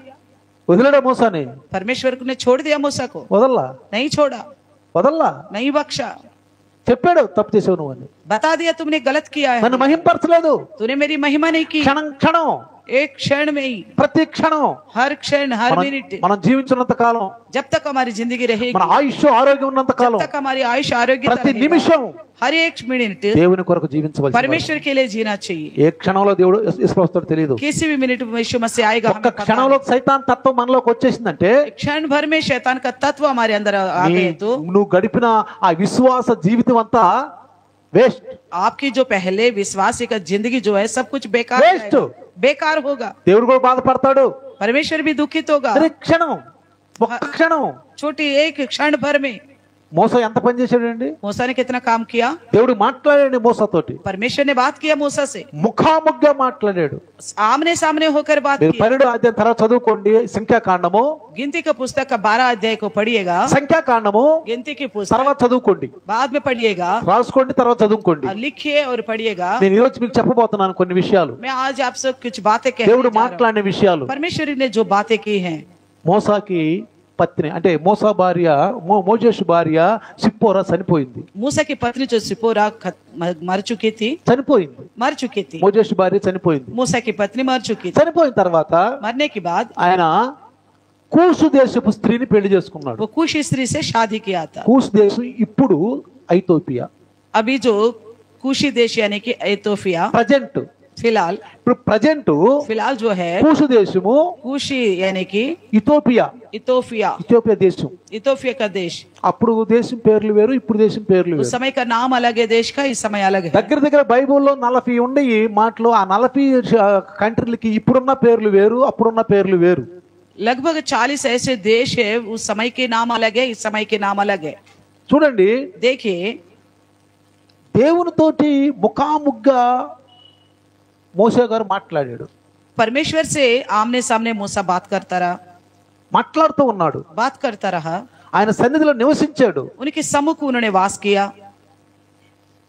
వదిలేడా మోసాని परमेश्वर ने छोड़ दिया मूसा को వదల్లా नहीं छोड़ा వదల్లా नहीं बख्शा చెప్పాడు తప్పు చేసావు నువ్వు అని बता दिया तुमने गलत किया है నన్ను మహింపరచలేదు तूने मेरी महिमा नहीं की క్షణం క్షణం एक क्षण में ही, ప్రతి క్షణం हर क्षण, हर मिनट, మనం జీవించినంత కాలం, जब तक हमारी जिंदगी रहेगी, మన ఆయుష్ ఆరోగ్యం ఉన్నంత जब కాలం, तक हमारी आयुष आरोग्य ప్రతి నిమిషం हर एक मिनट దేవుని కొరకు జీవించవలసి. परमेश्वर के लिए जीना चाहिए. ఏ క్షణంలో దేవుడు విశ్వాసతో తెలియదు. किसी भी मिनट में यीशु मसीह आएगा, ఒక్క క్షణంలో సైతాన్ తత్వం మనలోకి వచ్చేసిందంటే, क्षण भर में शैतान का तत्व हमारे अंदर आ गए तो నువ్వు గడిపిన ఆ విశ్వాస జీవితం అంతా వేస్ట్. आपकी जो पहले विश्वासी का जिंदगी जो है सब कुछ बेकार Waste. जाएगा, बेकार होगा. దేవుడు కూడా బాధపడతాడు. परमेश्वर भी दुखित होगा. ప్రతి క్షణం, ఒక్క క్షణం. छोटी एक क्षण भर में మోస ఎంత పని చేశాడండి? मूसा ने कितना काम किया. దేవుడు మాట్లాడాడు మోసతోటి, परमेश्वर ने बात किया मूसा से, ముఖాముఖిగా మాట్లాడాడు. आमने सामने होकर बात మీరు की. 12వ అధ్యాయం తర్వాత చదువుకోండి. సంఖ్యాకాండము, गिनती का पुस्तक का 12 अध्याय को पढ़िएगा. సంఖ్యాకాండము गिनती की पुस्तक తర్వాత చదువుకోండి, बाद में पढ़िएगा రాసుకోండి, తర్వాత చదువుకోండి. और लिखिए और पढ़िएगा. నేను ఈరోజు మీకు చెప్పబోతున్నాను కొన్ని విషయాలు, मैं आज आपसे कुछ बातें कहने దేవుడు जा रहा हूं. మాట్లాడిన విషయాలు. परमेश्वर ने जो बातें की हैं, మోసాకి పత్ని అంటే మోసా భార్య, మోజేషు భార్య సిప్పోరా చనిపోయింది. मूसा की पत्नी जो सिपोरा मर चुकी थी, మోజేషు భార్య చనిపోయింది. मूसा की पत्नी मर चुकी थी. చనిపోయిన తర్వాత मरने के बाद ఆయన కూసు దేశపు స్త్రీని పెళ్లి చేసుకున్నాడు. वो कुश स्त्री से शादी किया था. కూసు దేశం ఇప్పుడు ఐథోపియా. अभी जो कुशी देश यानी कि एथोपिया ప్రజెంట్, फिलहाल ఇప్పుడు ప్రజెంట్ जो है కూసు దేశము कुशी यानी कि ఇథోపియా, इथोपिया, ఇథోపియా దేశం. इथोपिया का देश. అప్పుడు దేశం పేర్లు వేరు, ఇప్పుడు దేశం పేర్లు उस వేరు. समय का नाम अलग है, देश का इस समय अलग है. దగ్గర దగ్గర బైబిల్లో 40 ఉండయి మాటలు. ఆ 40 కంట్రీలకి ఇప్పుడున్న పేర్లు వేరు, అప్పుడున్న పేర్లు వేరు. लगभग 40 ऐसे देश है, उस समय के नाम अलग है, इस समय के नाम अलग है. చూడండి, देखिए దేవునితోటి ముఖాముగ్గా మోసే గారు మాట్లాడాడు. परमेश्वर से आमने सामने मूसा बात करता रहा, మాట్లాడుతూ ఉన్నాడు. बात करता रहा. ఆయన సన్నిధిలో నివసించాడు. उनके सम्मुख उन्होंने वास किया.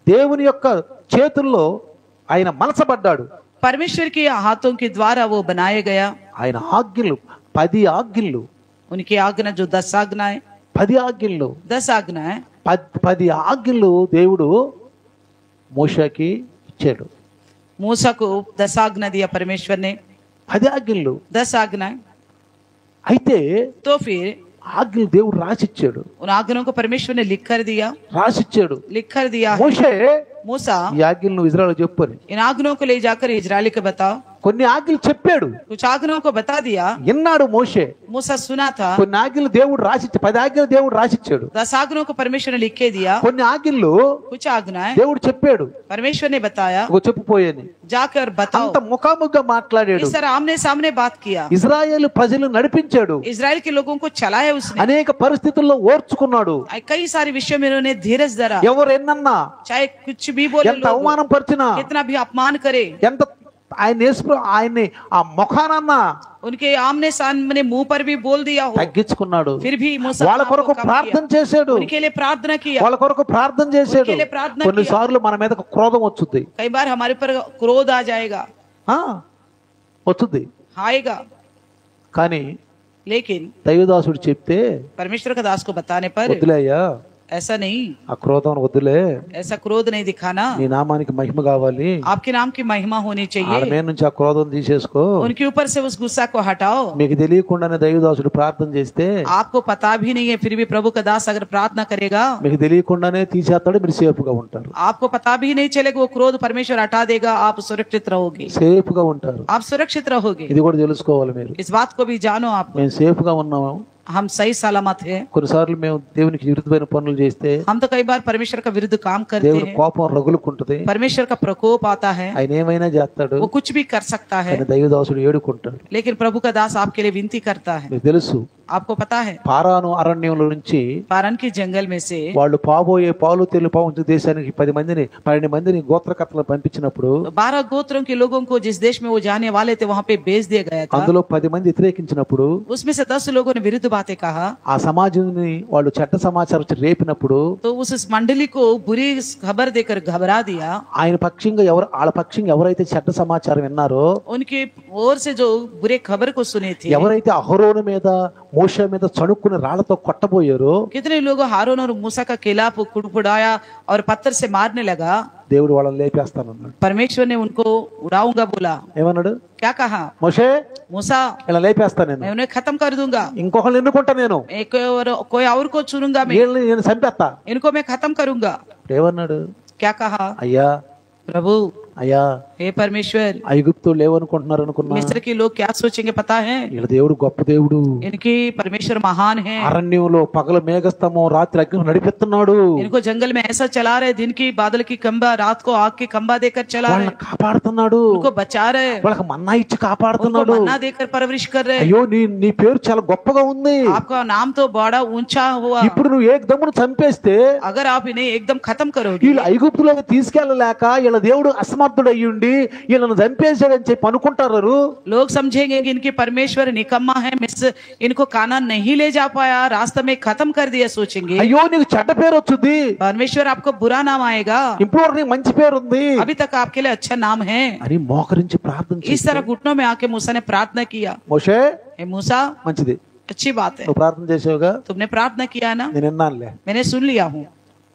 దేవుని యొక్క చేతుల్లో ఆయన మలసబడ్డాడు. परमेश्वर के हाथों के द्वारा वो बनाया गया. ఆయన ఆజ్ఞలు 10 ఆజ్ఞలు, उनकी आज्ञा जो 10 आज्ञाएं, 10 ఆజ్ఞలు, 10 आज्ञाएं 10 ఆజ్ఞలు దేవుడు మోషేకి ఇచ్చాడు. मूसा को 10 आज्ञा दिया परमेश्वर ने, 10 ఆజ్ఞలు. 10 आज्ञाएं. అయితే तो फिर ఆజ్ఞలు దేవుడు రాసిచ్చాడు. उन आज्ञाओं को परमेश्वर ने लिख कर दिया, రాసిచ్చాడు. लिख कर दिया. మోషే मूसा ఈ ఆజ్ఞలు నువ్వు ఇజ్రాయెల్ చెప్పని इन आज्ञाओं को ले जाकर इजरायली को बताओ. కొన్ని ఆజ్ఞలు చెప్పాడు, कुछ आज्ञाओं को बता दिया. విన్నాడు మోషే. मूसा सुना था. కొన్ని ఆజ్ఞలు దేవుడు రాసిచ్చాడు, 10 ఆజ్ఞలు దేవుడు రాసిచ్చాడు. 10 आज्ञाओं को परमेश्वर ने लिख के दिया. కొన్ని ఆజ్ఞలు कुछ आज्ञाएं దేవుడు చెప్పాడు, परमेश्वर ने बताया, ఒక చెప్పిపోయాని. जाकर बताओ. అంత ముఖాముఖిగా మాట్లాడాడు. इस तरह आमने सामने बात किया. ఇజ్రాయేల్ ప్రజలు నడిపించాడు. इजराइल के लोगों को चलाया उसने. అనేక పరిస్థితుల్లో ఓర్చుకున్నాడు. कई सारे विषयों में उन्होंने धीरज धरा. ఎవరు ఎన్నన్నా, चाहे कुछ भी बोले ఎంత लोग, అవమానం పరిచినా, कितना भी अपमान करे, ఎంత ఆయన్ని ఆ ముఖానన్నా उनके आमने सामने मुंह पर भी बोल दिया हो, తగ్గించుకున్నాడు. फिर भी मूसा వాళ్ళ కొరకు ప్రార్థన చేశాడు. उनके लिए प्रार्थना किया. వాళ్ళ కొరకు ప్రార్థన చేశాడు. उनके लिए प्रार्थना కొన్నిసార్లు మన మీద క్రోధం వచ్చుద్ది, कई बार हमारे पर क्रोध आ जाएगा, వచ్చుద్ది. आएगा. కానీ लेकिन దైవదాసుడు చెప్తే, परमेश्वर का दास को बताने पर వద్దులేయ్యా, ऐसा नहीं, ఆ క్రోధం వద్దులే, ऐसा क्रोध नहीं दिखाना. నీ నామానికి మహిమ కావాలి, आपके नाम की महिमा होनी ఆడ चाहिए. మీద నుంచి ఆ క్రోధం తీసేసుకో. उनके ऊपर से उस गुस्सा को हटाओ. మీకు తెలియకుండానే దైవదాసుడు ప్రార్థన చేస్తే, आपको पता भी नहीं है, फिर भी प्रभु का दास अगर प्रार्थना करेगा, మీకు తెలియకుండానే తీసేస్తాడు, మీరు సేఫ్ గా ఉంటారు. आपको पता भी नहीं चलेगा, वो क्रोध परमेश्वर हटा देगा, आप सुरक्षित रहोगे. సేఫ్ గా ఉంటారు. आप सुरक्षित रहोगे. ఇది కూడా తెలుసుకోవాలి మీరు. इस बात को भी जानो आप. మేము సేఫ్ గా ఉన్నాము. हम सही सलामत है. కొన్నిసార్లు మేము దేవునికి విరుద్ధమైన పనులు చేస్తే हम तो कई बार परमेश्वर का विरुद्ध काम करते దేవుని हैं. కోపం రగులుకుంటది. परमेश्वर का प्रकोप आता है. ఆయన ఏమైనా చేస్తాడు. वो कुछ भी कर सकता है, ఆయన దైవదాసుడు ఏడుకుంటాడు. लेकिन प्रभु का दास आपके लिए विनती करता है. మీకు తెలుసు, आपको पता है, పారాను అరణ్యంలో నుంచి पारन के जंगल में से వాళ్ళు పాబోయే పాలు తెలు పావు దేశానికి 12 మందిని గోత్రకర్తలు పంపించినప్పుడు 12 गोत्रों के लोगों को जिस देश में वो जाने वाले थे वहां पे भेज दिया गया था. అందులో 10 మంది వ్యతిరేకించినప్పుడు, उसमें से 10 लोगों ने विरुद्ध बातें कहा. ఆ సమాజాన్ని వాళ్ళు చెడ్డ సమాచారం రేపినప్పుడు तो उस मंडली को बुरी खबर देकर घबरा दिया. ఆయన పక్షంగా వాళ్ళ పక్షంగా ఎవరైతే చెడ్డ సమాచారం విన్నారో, उनके ओर से जो बुरे खबर को सुने थे, ఎవరైతే అహరోను మీద మోషే మీద చణుక్కుని రాళ్లతో కొట్టబోయారు. कितने लोग हारून और मूसा का खिलाफ कुड़कुड़ाया और पत्थर से मारने लगा. దేవుడు వాళ్ళని లేపేస్తానన్నాడు. परमेश्वर ने उनको उड़ाऊंगा बोला. ఏమన్నాడు? क्या कहा? మోషే मूसा ఇలా లేపేస్తా నేను, मैं उन्हें खत्म कर दूंगा. ఇంకొకళ్ళు ఎన్నుకుంటా నేను, कोई और को चुनूंगा मैं, వీళ్ళని నేను చంపేస్తా. इनको मैं खत्म करूंगा. ఏమన్నాడు? क्या कहा? అయ్యా प्रभु, అయ్యా हे परमेश्वर, ఐగుప్తు లేవనుకుంటున్నారు అనుకున్నా, मिस्र के लोग क्या सोचेंगे पता है? వీళ్ళ దేవుడు గొప్ప దేవుడు, इनकी परमेश्वर महान है. అరణ్యంలో పగలు మేఘస్తంభం రాత్రి అగ్ని నడిపిస్తున్నాడు, इनको जंगल में ऐसा चला रहे, दिन की बादल की खंबा, रात को आग की खंबा देकर चला रहे, వాళ్ళని కాపాడుతున్నాడు, उनको बचा रहे, వాళ్ళకి మన్నా ఇచ్చి उनको కాపాడుతున్నాడు. मन्ना देकर परवरिश कर रहे. అయ్యో నీ పేరు చాలా గొప్పగా ఉంది, आपका नाम तो बड़ा ऊंचा हुआ. ఇప్పుడు నువ్వు ఏకదమ్మును చంపేస్తే अगर आप इन्हें एकदम खत्म करोगे, వీళ్ళు ఐగుప్తులోకి తీసుకెళ్ళలేక వీళ్ళ దేవుడు అసమర్థుడు అయ్యుండి వీళ్ళను చంపేశాడని చెప్పి అనుకుంటారు. लोग समझेंगे कि इनके परमेश्वर निकम्मा है, इनको कानान नहीं ले जा पाया, रास्ते में खत्म कर दिया, सोचेंगे. అయ్యో నీకు చెడ్డ పేరు వచ్చింది, परमेश्वर आपको बुरा नाम आएगा, ఇప్పుడు వరకు నీకు మంచి పేరు ఉంది अभी तक आपके लिए अच्छा नाम है. అని మోకరించి ప్రార్థన इस చేసి, तरह घुटनों में आके मूसा ने प्रार्थना किया. మోషే हे मूसा, మంచిది, अच्छी बात है, నువ్వు ప్రార్థన చేసావుగా, तुमने प्रार्थना किया ना, నేను విన్నానులే. मैंने सुन लिया हूँ.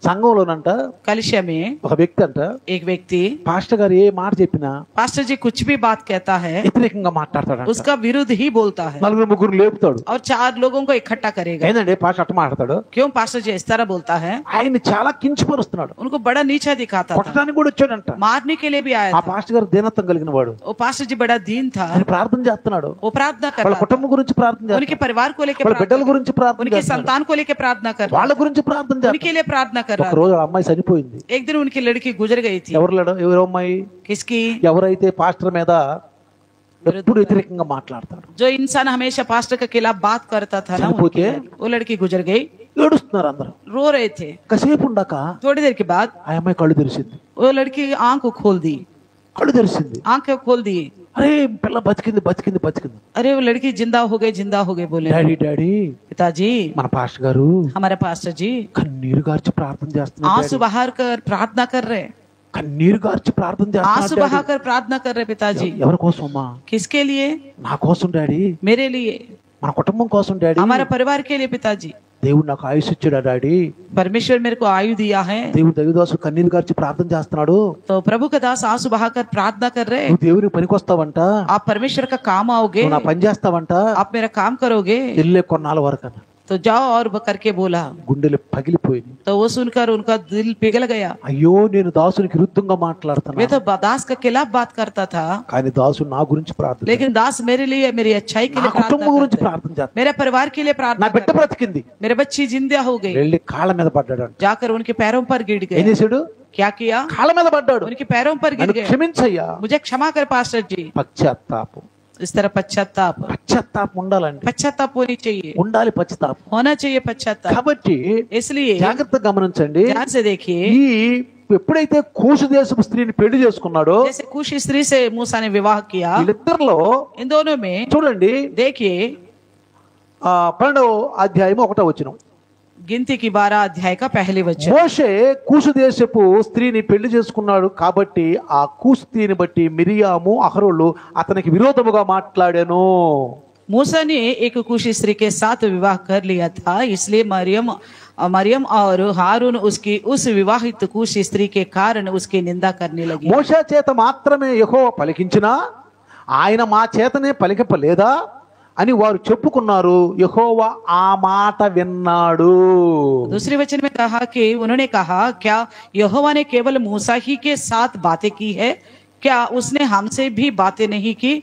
సంఘంలోనంట कलिशा में ఒక వ్యక్తి అంట, एक व्यक्ति, పాస్టర్ గారు ఏ మాట చెప్పినా पास्टर जी कुछ भी बात कहता है, వ్యతిరేకంగా మాట్లాడతాడు, उसका विरुद्ध ही बोलता है నలుగురు ముగ్గురు లేపుతాడు. और 4 लोगों को इकट्ठा करेगा. ఏంటంటే పాస్టర్ అట్ట మాట్లాడతాడు, क्यों पास्टर जी इस तरह बोलता है? ఆయన చాలా కించపరుస్తున్నాడు, उनको बड़ा नीचा दिखाता था, కొట్టడానికి కూడా వచ్చాడంట. मारने के लिए भी आया ఆ था. పాస్టర్ గారు దీనత్వం కలిగిన వాడు, वो पास्टर जी बड़ा दीन था, ఆయన ప్రార్థన చేస్తున్నాడు, वो प्रार्थना कर వాళ్ళ रहा था, కుటుంబం గురించి ప్రార్థన उनके చేస్తున్నాడు, परिवार को लेकर వాళ్ళ బిడ్డల గురించి ప్రార్థన उनके చేస్తున్నాడు, संतान को लेकर प्रार्थना कर रहा వాళ్ళ గురించి ప్రార్థన था, చేస్తున్నాడు. उनके लिए प्रार्थना कर ఒక रहा రోజు ఆ అమ్మాయి చనిపోయింది. था. एक दिन उनकी लड़की गुजर गई थी. ఎవరు అమ్మాయి? किसकी? ఎవరైతే పాస్టర్ మీద ఎప్పుడు వ్యతిరేకంగా మాట్లాడతాడు, जो इंसान हमेशा पास्टर के खिलाफ बात करता था ना, చనిపోతే वो लड़की गुजर गई. ఏడుస్తున్నారు అందరూ. रो रहे थे. కాసేపు ఉండక थोड़ी देर के बाद ఆ అమ్మాయి కళ్ళు తెరిచింది, वो लड़की आंख खोल दी, కళ్ళు తెరిచింది. आंखें खोल दी. అరే పిల్ల బతికింది బతికింది బతికింది. अरे वो लड़की जिंदा हो गई बोले. డాడీ డాడీ, पिताजी, మన పాస్టర్ గారు हमारे पास्टर जी కన్నీరు గార్చి ప్రార్థన చేస్తున్నారు, आंसू बहाकर प्रार्थना कर रहे, కన్నీరు గార్చి ప్రార్థన आंसू చేస్తున్నారు. बहाकर प्रार्थना कर रहे. पिताजी, ఎవరి కోసం అమ్మా? किसके लिए? నా కోసం డాడీ, मेरे लिए, మన కుటుంబం కోసం డాడీ. हमारे परिवार के लिए. पिताजी, దేవుడు నాకు ఆయుష్ ఇచ్చాడా డాడీ? परमेश्वर मेरे को आयु दिया है. దేవుడు దైవదాసు కన్నీరు గార్చి ప్రార్థన చేస్తున్నాడు, तो प्रभु का दास आंसू बहाकर प्रार्थना कर रहे. నువ్వు దేవుని పనికొస్తావంట, आप परमेश्वर का काम आओगे, నువ్వు నా పని చేస్తావంట, आप मेरा काम करोगे, వెళ్ళే కొన్నాళ్ళ వరకు అన్న. तो जाओ और करके बोला. గుండెలు పగిలిపోయింది. तो वो सुनकर उनका दिल पिघल गया. అయ్యో నేను దాసునికి విరుద్ధంగా మాట్లాడుతున్నా, मैं तो दास के खिलाफ बात करता था, కానీ దాసు నా గురించి ప్రార్థన, लेकिन दास मेरे लिए, मेरी अच्छाई के నా लिए కుటుంబం प्रार्थना గురించి करते, ప్రార్థన చేస్తా. मेरे परिवार के लिए నా प्रार्थना బిడ్డ करते. బ్రతికింది, मेरे बच्ची जिंदा हो गई. వెళ్ళి కాళ్ళ మీద పడ్డాడు. जाकर उनके पैरों पर गिर ఏం गए. చేశాడు? क्या किया? కాళ్ళ మీద పడ్డాడు. उनके पैरों पर गिर నన్ను गए. క్షమించయ్యా. मुझे क्षमा कर पास्टर जी. పశ్చాత్తాపం, इस तरह पश्चाताप, పశ్చాత్తాపం ఉండాలండి, पश्चाताप होनी चाहिए, ఉండాలి పశ్చాత్తాపం. होना चाहिए पश्चाताप. కాబట్టి इसलिए జాగ్రత్తగా గమనించండి, ध्यान से देखिए. ఈ ఎప్పుడైతే కూషు దేశపు స్త్రీని పెళ్లి చేసుకున్నాడో, जैसे कुश स्त्री से मूसा ने विवाह किया, వీళ్ళిద్దరిలో इन दोनों में చూడండి देखिए 12వ అధ్యాయం 1వ వచనం, गिनती की 12 अध्याय का पहले वचन. మోషే కూషు దేశపు స్త్రీని పెళ్లి చేసుకున్నాడు కాబట్టి ఆ కూషు స్త్రీని బట్టి మిరియాము అహరోలు అతనికి విరోధముగా మాట్లాడాను. मूसा ने एक कुशी स्त्री के साथ विवाह कर लिया था, इसलिए मरियम और हारून उसकी उस विवाहित कुशी स्त्री के कारण उसकी निंदा करने लगी. మోషే చేత మాత్రమే యెహోవా పలికించినా ఆయన మా చేతనే పలికింపలేదా అని వారు చెప్పుకున్నారు. యెహోవా ఆ మాట విన్నాడు. दूसरे वचन में कहा कि उन्होंने कहा, क्या यहोवा ने केवल मूसा ही के साथ बातें की है, क्या उसने हमसे भी बातें नहीं की?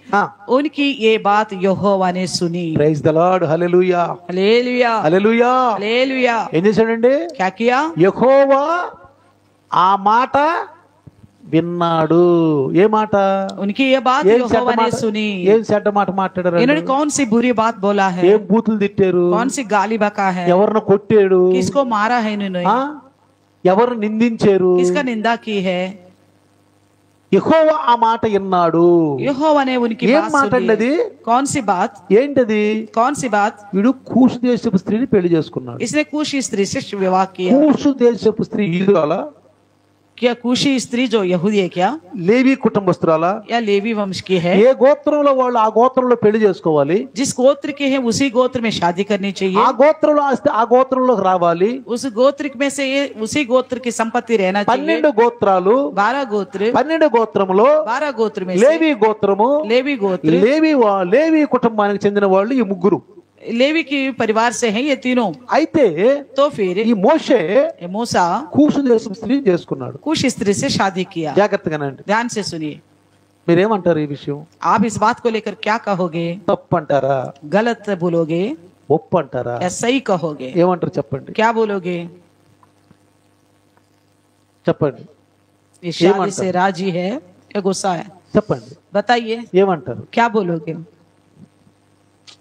उनकी ये बात यहोवा ने सुनी. Praise the Lord, hallelujah hallelujah, hallelujah. Hallelujah. ఏం చేశాడండి? क्या किया? యెహోవా ఆ మాట విన్నాడు. ఏ మాట? उनकी ये बात यहोवा ने सुनी. ఏం చెడ్డ మాట మాట్లాడారు? इन्होंने कौन सी बुरी बात बोला है, ఏం బూతులు తిట్టారు? कौन सी गाली बका है, ఎవరిని కొట్టాడు? किसको मारा है इन्होंने, ఎవరు నిందించారు? किसका निंदा की है? యెహోవా ఆ మాట విన్నాడు. यहोवा ने उनकी ఏం बात మాట అండి అది? सुनी. कौन सी बात? ఏంటది? कौन सी बात? వీడు కూషు దేశపు స్త్రీని పెళ్లి చేసుకున్నాడు. इसने कुश स्त्री से विवाह किया. కూషు దేశపు స్త్రీ ఇజ్రాయేలా? क्या कूशी स्त्री जो यहूदी है क्या లేవి కుటుంబస్తురాలా? या लेवी वंश की है? ఏ గోత్రంలో వాళ్ళు ఆ గోత్రంలో పెళ్లి చేసుకోవాలి, जिस गोत्र के हैं उसी गोत्र में शादी करनी चाहिए, ఆ గోత్రంలో ఆస్తి ఆ గోత్రంలోకి రావాలి. उस गोत्र में से ये उसी गोत्र की संपत्ति रहना चाहिए. 12 గోత్రాలు, 12 गोत्र, 12 గోత్రములో 12 गोत्र में से లేవి గోత్రము, लेवी गोत्र, లేవి కుటుంబానికి చెందిన వాళ్ళు ఈ ముగ్గురు. लेवी की परिवार से हैं ये तीनों. అయితే तो फिर ఈ మోషే ये मूसा కూషు దేశం స్త్రీ చేసుకున్నాడు. कुछ स्त्री से शादी किया. జాగ్రత్తగానండి. ध्यान से सुनिए. మీరేమంటారు ఈ విషయం? आप इस बात को लेकर क्या कहोगे? తప్పు అంటారా, गलत बोलोगे ఒప్పు అంటారా, या सही कहोगे? ఏమంటారు చెప్పండి, क्या बोलोगे? చెప్పండి, ये शादी से राजी है या गुस्सा है? చెప్పండి, बताइए ఏమంటారు? क्या बोलोगे?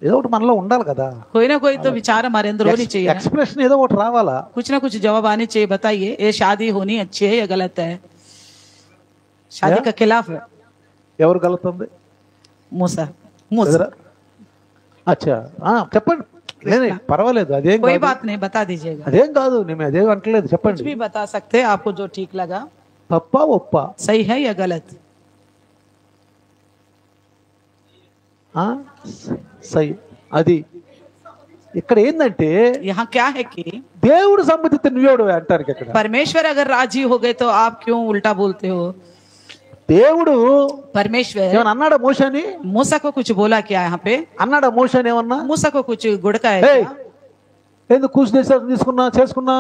ఏదో ఒకటి మనలో ఉండాలి కదా, कोई ना कोई तो विचार हमारे अंदर होनी चाहिए ना? ఎక్స్ప్రెషన్ ఏదో ఒకటి రావాలా. कुछ ना कुछ जवाब आने चाहिए. बताइए ये शादी होनी अच्छी है या गलत है? शादी क्या? का खिलाफ है ఎవరు కలుగుతుంది? मूसा. मूसा అచ్చా, చెప్పండి, లేదే పర్వాలేదు, అదేం कोई కాదు, बात नहीं, बता दीजिएगा. అదేం కాదు, నేను అదేం అంటలేదు, कुछ చెప్పండి. भी बता सकते हैं आपको जो ठीक लगा. తప్పా ఒప్పా? सही है या गलत? సై అది ఇక్కడ ఏంటంటే यहाँ क्या है कि దేవుడు సమ్మతితో నువ్వేడు అంటారు ఇక్కడ. परमेश्वर अगर राजी हो गए तो आप क्यों उल्टा बोलते हो? దేవుడు परमेश्वर ఏమన్నా అన్నాడా మోషని? मूसा को कुछ बोला क्या यहाँ पे? అన్నాడా మోషని ఏమన్నా? मूसा को कुछ गुड़का है ఏయ్, क्या? ఎందుకు కూసు దేశం తీసుకున్నా చేసుకున్నా?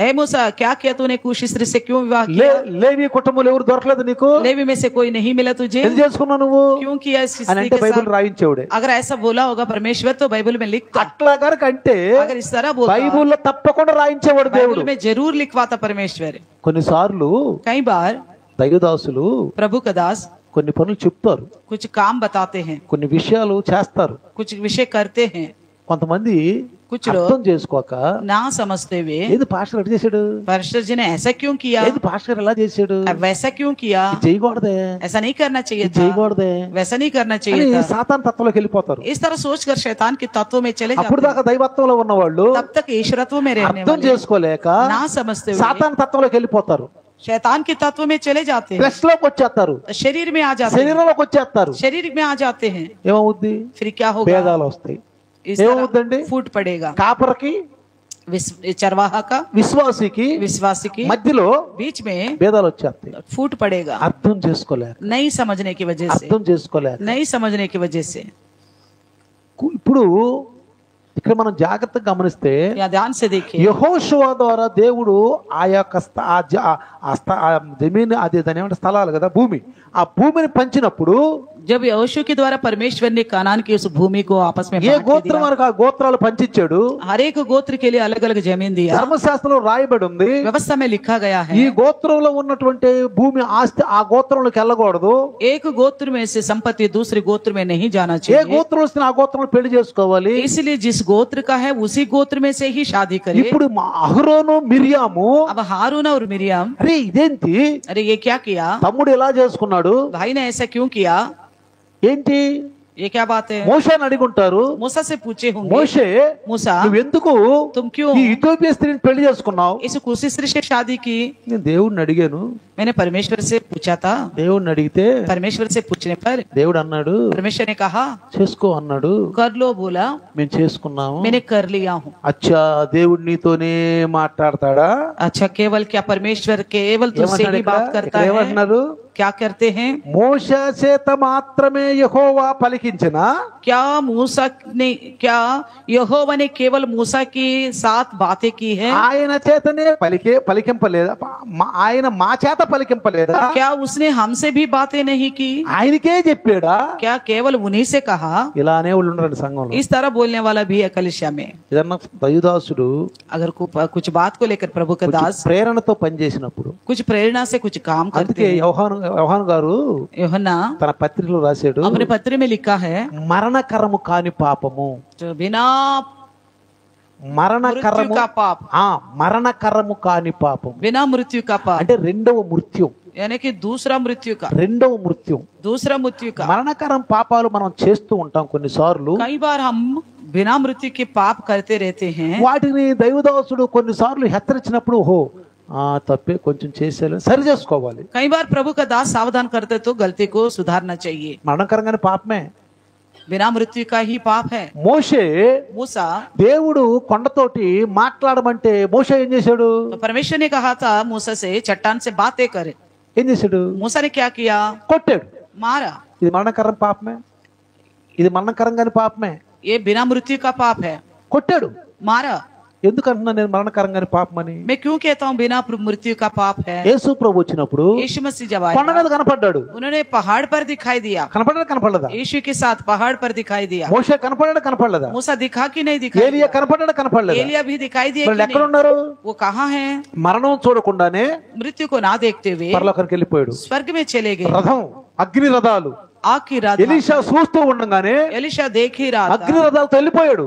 ए मूसा क्या किया तूने कुछ स्त्री से क्यों विवाह किया? లేవి కుటుంబంలో ఎవరు దొరకలేదు నీకు? लेवी में से कोई नहीं मिला तुझे? ఎందుకు చేసుకున్నావు నువ్వు क्यों किया इस అని स्त्री అంటే के బైబిల్ साथ? రాయించేవాడే. अगर ऐसा बोला होगा परमेश्वर तो बाइबल में लिखता. అట్లా కనుక అంటే अगर इस तरह बोलता బైబిల్లో తప్పకుండా రాయించేవాడు దేవుడు. बाइबल में जरूर लिखवाता परमेश्वर. కొన్నిసార్లు कई बार దైవదాసులు प्रभु का दास కొన్ని పనులు చెప్తారు, कुछ काम बताते हैं, కొన్ని విషయాలు చేస్తారు. कुछ विषय करते हैं. కొంతమంది कुछ అర్థం लोग చేసుకోక ना समझते हुए ఏది పాస్టర్ ఎట్లా చేశాడు, पास्टर जी ने ऐसा क्यों किया, ఏది పాస్టర్ ఎలా చేశాడు, अब वैसा क्यों किया, ఇది చేయకూడదే, ऐसा नहीं करना चाहिए ఇది था, చేయకూడదే वैसा नहीं करना అని चाहिए था. సాతాన్ తత్వంలోకి వెళ్ళిపోతారు. इस तरह सोचकर शैतान के तत्वों में चले అప్పుడు जाते దాకా దైవత్వంలో ఉన్న వాళ్ళు हैं. तब तक ईश्वरत्व में रहने అర్థం वाले చేసుకోలేక ना समझते हुए సాతాన్ తత్వంలోకి వెళ్ళిపోతారు. शैतान के तत्व में चले जाते हैं, ఫ్లెష్ లోకి వచ్చేస్తారు, शरीर में आ जाते हैं, శరీరంలోకి వచ్చేస్తారు. शरीर में आ जाते हैं. ఏమవుద్ది? फिर क्या होगा? భేదాలు వస్తాయి. इस ఏమవుద్దండి? तरह फूट पड़ेगा. కాపరికి चरवाहा का విశ్వాసికి विश्वासी की మధ్యలో बीच में భేదాలు వచ్చేస్తాయి. फूट पड़ेगा. అర్థం చేసుకోలేక, नहीं समझने की वजह से, అర్థం చేసుకోలేక. नहीं समझने की वजह से. ఇప్పుడు ఇక్కడ మనం జాగ్రత్తగా గమనిస్తే या ध्यान से देखिए, యెహోషువ ద్వారా దేవుడు ఆ యొక్క జమీన్, అది దాని ఏమంటే స్థలాలు కదా, భూమి, ఆ భూమిని పంచినప్పుడు जब यहोशू के द्वारा परमेश्वर ने कानान की उस भूमि को आपस में ఏ बांट के గోత్రం दिया. వరకు ఆ గోత్రాలు పంచిచ్చాడు. हर एक गोत्र के लिए अलग अलग जमीन दिया. ధర్మశాస్త్రంలో రాయబడి ఉంది, व्यवस्था में लिखा गया ఈ है గోత్రంలో ఉన్నటువంటి భూమి ఆస్తి ఆ గోత్రంలోకి వెళ్ళకూడదు. एक गोत्र में से संपत्ति दूसरे गोत्र में नहीं जाना ఏ चाहिए. గోత్రం వస్తే ఆ గోత్రంలో పెళ్లి చేసుకోవాలి. इसलिए जिस गोत्र का है उसी गोत्र में से ही शादी करे. ఇప్పుడు మా అహరోను మిరియాము, अब हारून और मिरियम, అరే ఇదేంటి अरे ये क्या किया, తమ్ముడు ఎలా చేసుకున్నాడు, भाई ने ऐसा क्यों किया, ఏంటి ये क्या बात है? మోషేని అడిగుంటారు. मूसा से पूछे होंगे, మోషే मूसा నువ్వెందుకు तुम क्यों ఈ ఇథియోపియా స్త్రీని పెళ్లి చేసుకున్నావు? इस कुशी स्त्री से शादी की? నేను దేవుడిని అడిగాను. मैंने परमेश्वर से पूछा था. దేవుడిని అడిగితే परमेश्वर से पूछने पर దేవుడు అన్నాడు, परमेश्वर ने कहा చేసుకో అన్నాడు. कर लो. बोला మేము చేసుకున్నాము. मैंने कर लिया हूँ. అచ్చా, దేవుడు నీతోనే మాట్లాడతాడా? अच्छा, केवल क्या परमेश्वर केवल तुझसे ఏమన్నాడు ही ఇక్కడ? बात करता ఇక్కడ है? ఏమంటున్నారు? क्या करते हैं? మోషే చేత మాత్రమే యెహోవా పలికించిన, क्या मूसा ने, क्या यहोवा ने केवल मूसा के साथ बातें की है? ఆయన చేతనే పలికింపలేదా? ఆయన మా చేత పలికింపలేదా? क्या उसने हमसे भी बातें नहीं की? ఆయనకే చెప్పాడా? क्या केवल उन्हीं से कहा? ఇలానే వాళ్ళు ఉండరండి సంఘంలో. इस तरह बोलने वाला भी है कलिसिया में. ఏదన్నా దైవదాసుడు अगर कुछ बात को लेकर प्रभु का दास ప్రేరణతో పనిచేసినప్పుడు, कुछ प्रेरणा से कुछ काम करते అందుకే हैं. యోహాను గారు यूहन्ना తన పత్రికలో రాశాడు, अपने पत्र में लिखा है మరణకరము కాని పాపము, जो बिना మరణకరము, मृत्यु का पाप, మరణకరము కాని పాపం बिना मृत्यु का पाप, అంటే రెండవ మృత్యం, यानी कि दूसरा मृत्यु का, రెండవ మృత్యం. दूसरा मृत्यु का. మరణకరం పాపాలు మనం చేస్తూ ఉంటాం కొన్నిసార్లు. कई बार हम बिना मृत्यु के पाप करते रहते हैं. వాటిని దైవదాసుడు కొన్నిసార్లు హెచ్చరించినప్పుడు, ఓహో తప్పే కొంచెం చేసేయాలి, సరి చేసుకోవాలి. कई बार प्रभु का दास सावधान करते तो गलती को सुधारना चाहिए. మరణకరంగానే పాపమే. बिना मृत्यु का ही पाप है. మోషే मूसा, దేవుడు కొండతోటి మాట్లాడమంటే మోషే ఏం చేశాడు? तो परमेश्वर ने कहा था मूसा से चट्टान से बातें करे. ఏం చేశాడు? मूसा ने क्या किया? కొట్టాడు. मारा. ఇది మరణకరం పాపమే, ఇది మరణకరంగానే పాపమే. ये बिना मृत्यु का पाप है. కొట్టాడు. मारा. ఎందుకంటున్నా నేను మరణకరంగానే పాపమని? मैं क्यों कहता हूँ बिना मृत्यु का पाप है? యేసు ప్రభు వచ్చినప్పుడు यीशु मसीह जब కొండ आया, మీద కనపడ్డాడు. उन्होंने पहाड़ पर दिखाई दिया. కనపడలేదా? यीशु के साथ पहाड़ पर दिखाई दिया. మోషే కనపడలేదా? मूसा दिखा कि नहीं दिखाई ఏలియా दिया? కనపడలేదా? एलिया भी दिखाई दिया వాళ్ళు कि ఎక్కడ नहीं? ఉన్నారు? वो कहाँ है? మరణం చూడకుండానే मृत्यु को ना देखते हुए పరలోకానికి వెళ్ళిపోయాడు. स्वर्ग में चले गए. రథం, అగ్ని రథాలు. आग की रथ. ఎలీషా చూస్తూ ఉండగానే एलिशा देख ही रहा అగ్ని था. రథాలతో వెళ్ళిపోయాడు.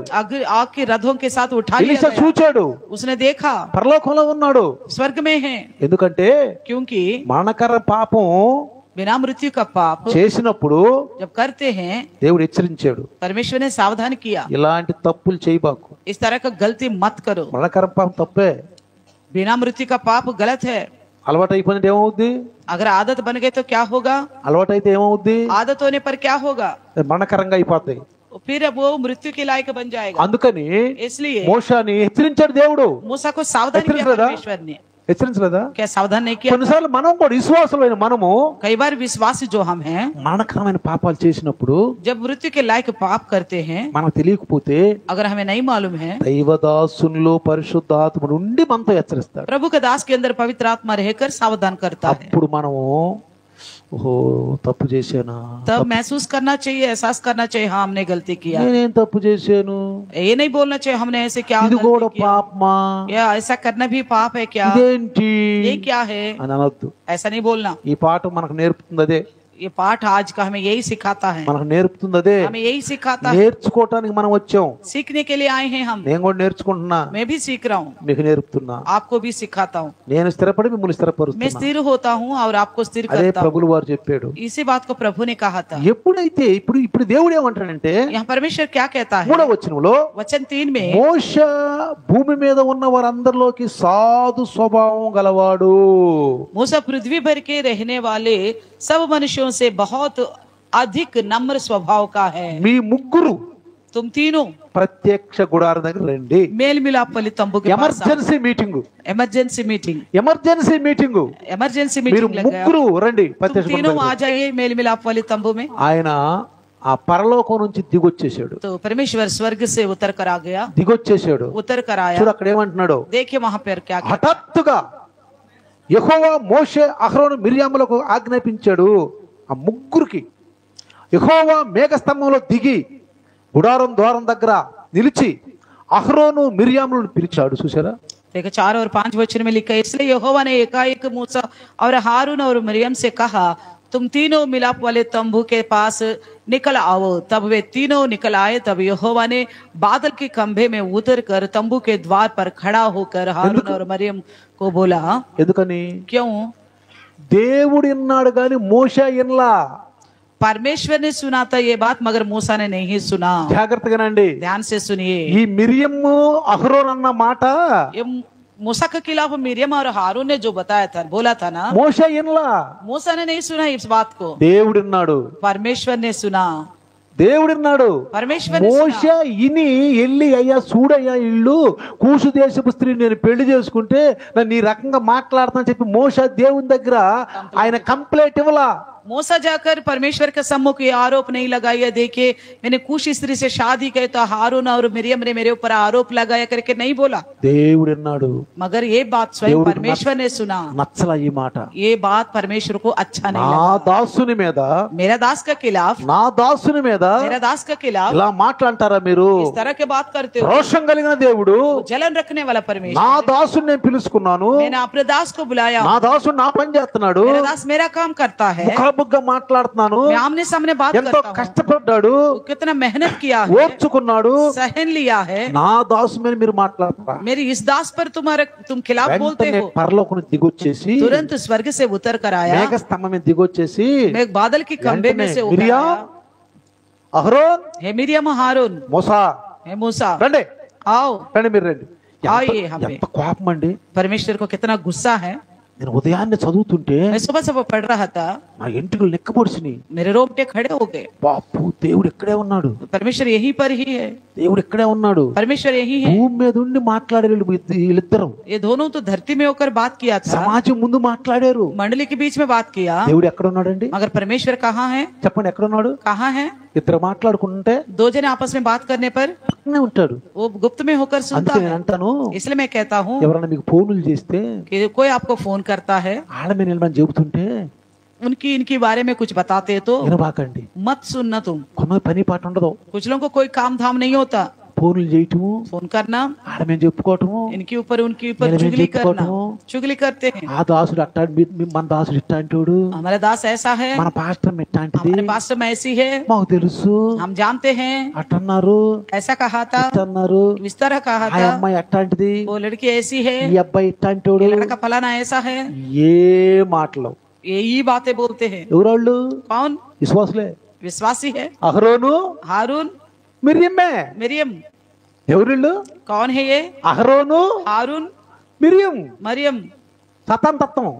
आग के रथों के साथ उठा लिया ఎలీషా गया. చూచాడు, उसने देखा పరలోకంలో ఉన్నాడు. स्वर्ग में है. ఎందుకంటే क्योंकि మరణకర పాపం बिना मृत्यु का पाप చేసినప్పుడు जब करते हैं దేవుడు హెచ్చరించాడు, परमेश्वर ने सावधान किया, ఇలాంటి తప్పులు చేయబాకు. इस तरह का गलती मत करो. మరణకర పాపం తప్పే. बिना मृत्यु का पाप गलत है. అలవాటు అయిపోయిందంటే ఏమవుద్ది? अगर आदत बन गई तो क्या होगा? అలవాటు అయితే ఏమవుద్ది? आदत होने पर क्या होगा? మరణకరంగా అయిపోతాయి. फिर वो मृत्यु के लायक बन जाएगा. అందుకని इसलिए మోషాని హెచ్చరించాడు దేవుడు. मूसा को सावधान किया హెచ్చరించలేదా? परमेश्वर ने. హెచ్చరించలేదా? क्या सावधान नहीं किया? కొన్నిసార్లు మనం కూడా విశ్వాసులైన మనము कई बार विश्वासी जो हम हैं, మరణకరమైన పాపాలు చేసినప్పుడు जब मृत्यु के लायक पाप करते हैं, మనకు తెలియకపోతే अगर हमें नहीं मालूम है, దైవదాసునిలో పరిశుద్ధాత్మ నుండి మనతో హెచ్చరిస్తాడు. प्रभु का दास के अंदर पवित्र आत्मा रहकर सावधान करता है. అప్పుడు మనము ఓహో తప్పు చేశానా, तब महसूस करना चाहिए, एहसास करना चाहिए, हाँ हमने गलती किया. నేనేం తప్పు చేశాను, ये नहीं बोलना चाहिए हमने ऐसे क्या ఇది కూడా गलती किया, పాపమా, या ऐसा करना भी पाप है क्या, ఇదేంటి ये क्या है, అని అనొద్దు. ऐसा नहीं बोलना. ఈ పాఠం మనకు నేర్పుతుంది అదే, ये पाठ आज का हमें यही सिखाता है, మనకు నేర్పుతుంది అదే. हमें यही सिखाता है. నేర్చుకోవటానికి మనం వచ్చాం. सीखने के लिए आए हैं हम. నేను కూడా నేర్చుకుంటున్నా, मैं भी सीख रहा हूँ, మీకు నేర్పుతున్నా. आपको भी सिखाता हूँ. నేను స్థిరపడి మిమ్మల్ని मैं స్థిరపరుస్తున్నా. स्थिर होता हूँ और आपको स्थिर అదే करता हूँ. ప్రభులు వారు చెప్పాడు. इसी बात को प्रभु ने कहा था. ఎప్పుడైతే ఇప్పుడు దేవుడు ఏమంటాడంటే यहाँ परमेश्वर क्या कहता है? 3వ వచనంలో वचन 3 में మోషే భూమి మీద ఉన్న వారందరిలోకి సాధు స్వభావం గలవాడు. मूसा पृथ्वी भर के रहने वाले सब मनुष्यों से बहुत अधिक नम्र स्वभाव का है. మీ ముగ్గురు तुम तीनों ప్రత్యక్ష గుడారం దగ్గర రండి. मेल मिलाप वाली तंबू के पास आओ. Emergency meeting, emergency meeting, emergency meeting. Emergency మీరు मीटिंग लग गया. ముగ్గురు రండి तुम ప్రత్యక్ష గుడారం तीनों आ దగ్గరికి. जाइए मेल मिलाप वाली तंबू में. ఆయన ఆ పరలోకం నుంచి దిగొచ్చేసాడు. तो परमेश्वर स्वर्ग से उतर कर आ गया, దిగొచ్చేసాడు. उतर कर आया. చూడు అక్కడ ఏమంటున్నాడు, देखिए वहां पर क्या किया. హఠాత్తుగా యెహోవా మోషే అహరోను మిర్యాములకు ఆజ్ఞాపించాడు. ఆ ముగ్గురికి యెహోవా మేఘస్తంభంలో దిగి గుడారం ద్వారం దగ్గర నిలిచి అహరోను మిర్యాములను పిలిచాడు. చూసారా? देखो 4 और 5 वचन में लिखा है, इसलिए यहोवा ने एकाएक मूसा और हारून और मरियम से कहा, तुम तीनों मिलाप वाले तंबू के पास निकल आओ. तब वे तीनों निकल आए. तब यहोवा ने बादल के खंभे में उतर कर तंबू के द्वार पर खड़ा होकर हारून और मरियम को बोला. ఎందుకని? क्यों? దేవుడు విన్నాడు గాని మోషే వినలా. परमेश्वर ने सुना था ये बात, मगर मूसा ने नहीं सुना. జాగ్రత్తగానండి. ध्यान से सुनिए. ఈ మిరియము అహరోన్ అన్న మాట ये मूसा के खिलाफ मिरियम और हारून ने जो बताया था, बोला था ना, మోషే వినలా. मूसा ने नहीं सुना इस बात को, దేవుడు విన్నాడు. परमेश्वर ने सुना. దేవుడు విన్నాడు. परमेश्वर ने सुना. మోషే ఇని ఎల్లి అయ్యా చూడయ్యా ఇల్లు కూసు దేశపు స్త్రీ నేను పెళ్లి చేసుకుంటే నన్ను ఈ రకంగా మాట్లాడుతానని చెప్పి మోషే దేవుని దగ్గర ఆయన కంప్లైంట్ ఇవ్వలా. मूसा जाकर परमेश्वर के सम्मुख ये आरोप नहीं लगाया, देखिए मैंने कुछ स्त्री से शादी की तो हारून और मिरियम ने मेरे ऊपर आरोप लगाया करके नहीं बोला. దేవుడు విన్నాడు. मगर ये बात स्वयं దేవుడికి परमेश्वर ने सुना. నచ్చలా ఈ మాట. ये बात परमेश्वर को अच्छा नहीं నా लगा. దాసుని మీద, मेरा दास का खिलाफ, నా దాసుని మీద मेरा दास का खिलाफ ఇలా మాట్లాడతారా మీరు? इस तरह के बात करते हो. రోషం కలిగిన దేవుడు जलन रखने वाला నా परमेश्वर, దాసుని నేను పిలుచుకున్నాను, मैंने अपने दास को बुलाया. నా దాసుడు నా పని చేస్తున్నాడు, मेरा दास मेरा काम करता है. ముఖాముఖిగా మాట్లాడుతున్నాను, मैं आमने सामने बात ఎంతో करता हूँ. కష్టపడ్డాడు, कितना मेहनत किया है, ఓర్చుకున్నాడు. सहन लिया है. నా దాసు మీద మీరు మాట్లాడతారా? मेरी इस दास पर तुम खिलाफ बोलते వెంటనే हो. పరలోకం దిగొచ్చేసి तुरंत स्वर्ग से उतर कर आया. మేఘ స్తంభం మీద దిగొచ్చేసి मैं बादल की खंबे में से उतर మిరియాం, आया. అహరోన్, हे मिरियम, हारून, మోసా हे मूसा, రండి, आओ. రండి, మీరు రండి. आइए हमें। ఎంత కోపం అండి. परमेश्वर को कितना गुस्सा है। నేను ఉదయాన్నే చదువుతుంటే मैं सुबह सुबह पढ़ रहा था, నా ఎంటుకలు నిక్కబొడిసినాయి. मेरे रोंगटे खड़े हो गए। బాపు దేవుడు ఇక్కడే ఉన్నాడు, परमेश्वर यहीं पर ही है, దేవుడు ఇక్కడే ఉన్నాడు. परमेश्वर यही है। భూమి మీద ఉండి మాట్లాడారు వీళ్ళిద్దరు. ये दोनों तो धरती में होकर बात किया था, సమాజం ముందు మాట్లాడారు. मंडली के बीच में बात किया, దేవుడు ఎక్కడ ఉన్నాడండి? मगर परमेश्वर कहाँ है? చెప్పండి, ఎక్కడ ఉన్నాడు? कहाँ है? ఇద్దరు మాట్లాడుకుంటే दो जने आपस में बात करने पर పక్కనే ఉంటాడు. वो गुप्त में होकर सुनता అందుకే నేను है। అంటాను, इसलिए मैं कहता हूँ ఎవరైనా మీకు ఫోన్లు చేస్తే कि कोई आपको फोन करता है, ఆడ మీద నిలబడి చెబుతుంటే उनकी इनके बारे में कुछ बताते तो వినబాకండి. मत सुनना तुम। కొంత పని పాట ఉండదు. कुछ लोगों को कोई काम धाम नहीं होता, ఫోన్లు చేయటము, फोन करना, ఆడ మీద చెప్పుకోవటము. इनके ऊपर उनके ऊपर मेरे में चुगली जिद करना, करो। चुगली करते हैं। ఆ దాసుడు అట్టాంటి, మన దాసుడు ఇట్టాంటోడు, हमारा दास ऐसा है, మన పాస్టర్ ఇట్టాంటిది, हमारे पास्टर में ऐसी है, మాకు తెలుసు, हम जानते हैं, అట్టన్నారు, ऐसा कहा था, ఇట్టన్నారు, इस तरह कहा ఆ था, అమ్మాయి అట్టాంటిది, वो लड़की ऐसी है, ఈ అబ్బాయి ఇట్టాంటోడు. ये लड़का फलाना ऐसा है, ఏ మాటలు यही बातें बोलते हैं। ఎవరాళ్ళు? कौन? విశ్వాసులే. विश्वासी है। అహరోను, हारून, మిరియమ్మే. मरियम। ఎవరిళ్ళు? कौन है ये? అహరోను, हारून, మిరియం. मरियम। సతాన్ తత్వం,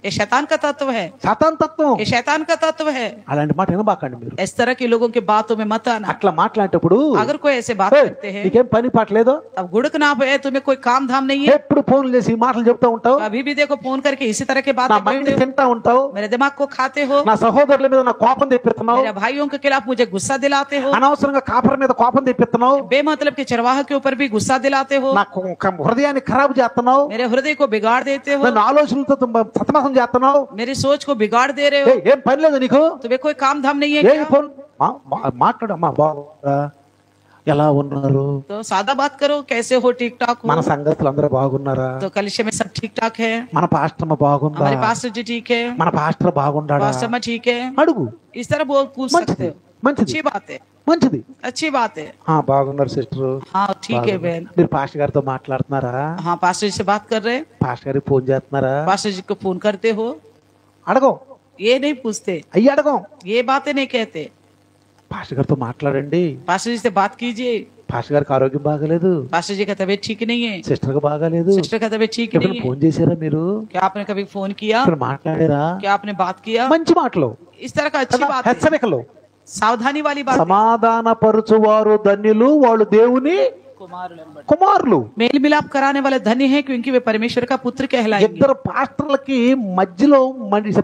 ये शैतान का तत्व है, సతాన్ తత్వం. ये शैतान का तत्व है। అలాంటి మాట వినబాకండి మీరు. इस तरह के लोगों की बातों में मत आना। అట్లా మాట్లాడేటప్పుడు अगर कोई ऐसे बात "ఏయ్, करते हैं, నీకేం పని పాట లేదు, तब गुड़क ना है, तुम्हें कोई काम धाम नहीं है, ఎప్పుడు ఫోన్లు చేసి ఈ మాటలు చెప్తా ఉంటావు, अभी भी देखो फोन करके इसी तरह के నా बातें మైండ్ बोलते हो, తింటా ఉంటావు, मेरे दिमाग को खाते हो, నా సహోదరుల మీద నా కోపం తెప్పిస్తున్నావు, मेरे भाइयों के खिलाफ मुझे गुस्सा दिलाते हो, అనవసరంగా కాపర్ మీద కోపం తెప్పిస్తున్నావు, बेमतलब के चरवाह के ऊपर भी गुस्सा दिलाते हो, నా హృదయాన్ని ఖరాబు చేస్తున్నావు, मेरे हृदय को बिगाड़ देते हो, నన్ను ఆలోచనలతో సతమతం చేస్తున్నావు. मेरी सोच को बिगाड़ दे रहे हो। ఏం పని లేదు నీకు? तुम्हें कोई काम धाम नहीं है ఏ क्या? ఫోన్ మాట్లాడమ్మా, బాగున్నారా, ఎలా ఉన్నారు, तो सादा बात करो, कैसे हो, ठीक ठाक మన हो, సంగతులు అందరూ బాగున్నారా, तो कलिशे में सब ठीक ठाक है, మన పాస్టర్ బాగుందా, हमारे पास्टर जी ठीक है, మన పాస్టర్ బాగుండాడా, पास्टर में ठीक है, అడుగు. इस तरह पूछ सकते మంచిది, हो। మంచిది, अच्छी बात है, మంచిది. अच्छी बात है। బాగున్నారు సిస్టర్, हाँ ठीक है बहन। మీరు పాస్టర్ గారితో మాట్లాడుతున్నారా, हाँ पास्टर जी से बात कर रहे हैं, పాస్టర్ గారికి ఫోన్ చేస్తున్నారా, पास्टर जी को फोन करते हो, అడగం, ये नहीं पूछते, అయ్యి అడగం. ये बातें नहीं कहते। పాస్టర్ గారితో మాట్లాడండి, पास्टर जी से बात कीजिए, పాస్టర్ గారికి ఆరోగ్యం బాగలేదు, पास्टर जी का तबीयत ठीक नहीं है, సిస్టర్ గా బాగాలేదు, सिस्टर का तबीयत ठीक ఎప్పుడు नहीं है, ఫోన్ చేశారా మీరు, क्या आपने कभी फोन किया, ఇప్పుడు మాట్లాడారా, क्या आपने बात किया, మంచి మాటలు, इस तरह का अच्छी बात है, హెచ్చరికలు. सावधानी वाली बात है। సమాధాన పరుచువారు ధన్యులు, వాళ్ళు దేవుని కుమారులు. मेल मिलाप कराने वाले धन्य है, क्योंकि वे परमेश्वर का पुत्र कहलाएंगे। ఇద్దరు పాస్టర్లకి మధ్యలో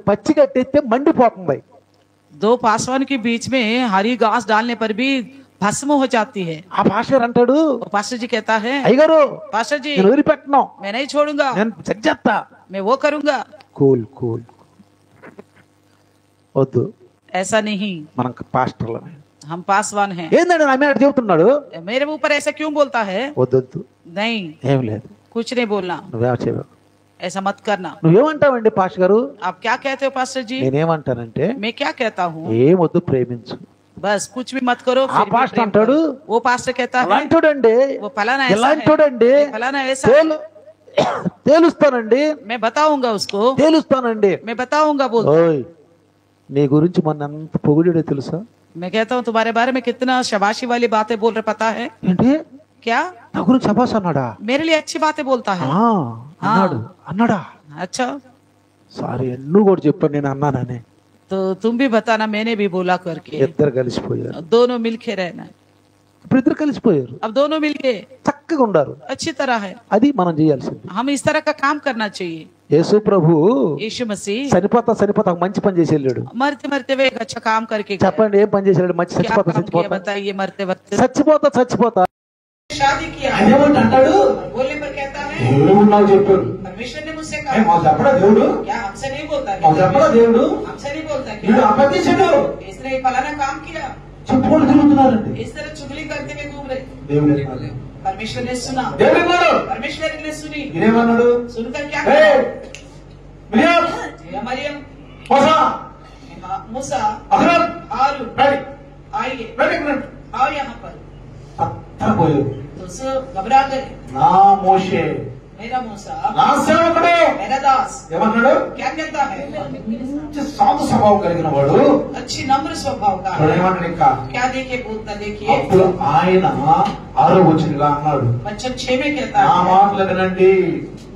పచ్చి కట్టేస్తే మండిపోతుంది. दो पासवान के बीच में हरी घास डालने पर भी भस्म हो जाती है। ఆ పాస్టర్ అంటాడు, पास्टर जी कहता है, అయ్యగారు पास्टर जी నేను వదిలిపెట్టను, मैं नहीं छोड़ूंगा, నేను సెట్ చేస్తా. मैं वो करूंगा। కూల్ కూల్, వద్దు, ऐसा नहीं, మనం పాస్టర్లమే. हम पासवान हैं। ఏంటంటే నా మీద చెబుతున్నాడు, मेरे ऊपर ऐसा क्यों बोलता है? వద్దొద్దు, नहीं, ఏం లేదు, कुछ नहीं बोलना, నువ్వేమో చేయవు. ऐसा मत करना। నువ్వేమంటావండి పాస్టర్ గారు? आप क्या कहते हो पास्टर जी? నేనేమంటానంటే, मैं क्या कहता हूँ? ఏమొద్దు, ప్రేమించు. बस कुछ भी मत करो, ఆ फिर भी పాస్టర్ प्रेम అంటాడు, करो। वो पास्टर कहता है, అలాంటోడండి, वो फलाना ऐसा है, ఎలాంటోడండి, फलाना ऐसा है, తేలుస్తానండి, मैं बताऊंगा उसको, తేలుస్తానండి. मैं बताऊंगा बोल। ఓయ్, నీ గురించి మొన్న ఎంత పొగిడాడో తెలుసా? मैं कहता हूँ तुम्हारे बारे में कितना शबाशी वाली बातें बोल रहे, पता है ఏంటి, क्या? నా గురించి శబాస్ అన్నాడా? मेरे लिए अच्छी बातें बोलता है। అన్నాడు, అన్నాడా? अच्छा, సారీ, నువ్వు కూడా చెప్పాను నేను అన్నానని. तो तुम भी बताना मैंने भी बोला करके। ఇద్దరు కలిసిపోయారు, दोनों मिलके रहना। ఇప్పుడు ఇద్దరు కలిసిపోయారు, अब दोनों मिलके చక్కగా ఉండారు. अच्छी तरह है, అది మనం చేయాల్సింది. हम इस तरह का काम करना चाहिए। యేసు ప్రభు यीशु मसीह చనిపోతా ఒక మంచి పని చేసి వెళ్ళాడు. मरते मरते हुए एक अच्छा काम करके गए। చెప్పండి, ఏం పని చేసి వెళ్ళాడు? మంచి क्या చచ్చిపోతా काम किया చచ్చిపోతా बताइए? मरते मरते చచ్చిపోతా शादी किया, అదేమంటే అంటాడు, बोलने पर कहता है, దేవుడు నాకు చెప్పాడు. परमेश्वर ने मुझसे ఏ, कहा। మాకు చెప్పడా దేవుడు? क्या हमसे नहीं बोलता మాకు क्या? చెప్పడా దేవుడు? हमसे नहीं बोलता వీడు क्या? అబద్ధించుడు, इसने एक फलाना काम किया, చెప్పుకొని తిరుగుతున్నారండి. इस तरह चुगली करते हुए घूम रहे। దేవుడు ఏమన్నాడు? परमेश्वर ने सुना, దేవుడు ఏమన్నాడు? परमेश्वर ने सुनी, ఈయనేమన్నాడు? सुनकर क्या ఏ, कहा? మిరియాం, या मरियम, మోసా, मूसा, అహరోన్, हारून, రండి, आइए, రండి ఇక్కడ రండి. आओ यहाँ पर। పక్కన పోయారు. तो सब घबरा गए। నా మోషే, मेरा मूसा నా సేవకుడు मेरा दास ఏమన్నాడు? क्या कहता है? మంచి సాధు స్వభావం కలిగిన వాడు. अच्छी नम्र स्वभाव का ఇప్పుడు है। ఏమన్నాడు ఇంకా? क्या देखिए बोलता देखिए అప్పుడు ఆయన 6వ వచనంలో అన్నాడు, वचन 6 में कहता నా है మాటలు వినండి,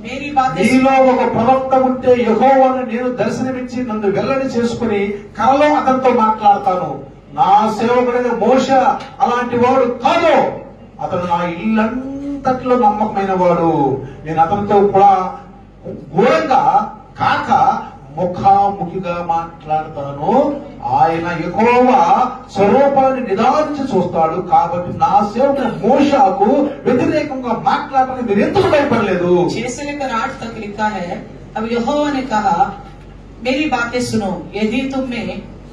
मेरी बातें మీలో ఒక ప్రవక్త ఉంటే యెహోవాను నేను దర్శనమిచ్చి నన్ను వెల్లడి చేసుకుని కలలో అతనితో మాట్లాడతాను. నా సేవకుడైన మోషే అలాంటి వాడు కాదు. అతను నా ఇల్లంతట్లో నమ్మకమైన వాడు. నేను అతనితో కూడా ఘోరంగా కాక ముఖాముఖిగా మాట్లాడతాను. ఆయన యెహోవా స్వరూపాన్ని నిదానించి చూస్తాడు. కాబట్టి నా సేవకుడు మోషేకు వ్యతిరేకంగా మాట్లాడటానికి మీరు ఎందుకు భయపడలేదు? 6 से लेकर 8 तक लिखा है। अब यहोवा ने कहा मेरी बातें सुनो, यदि तुम में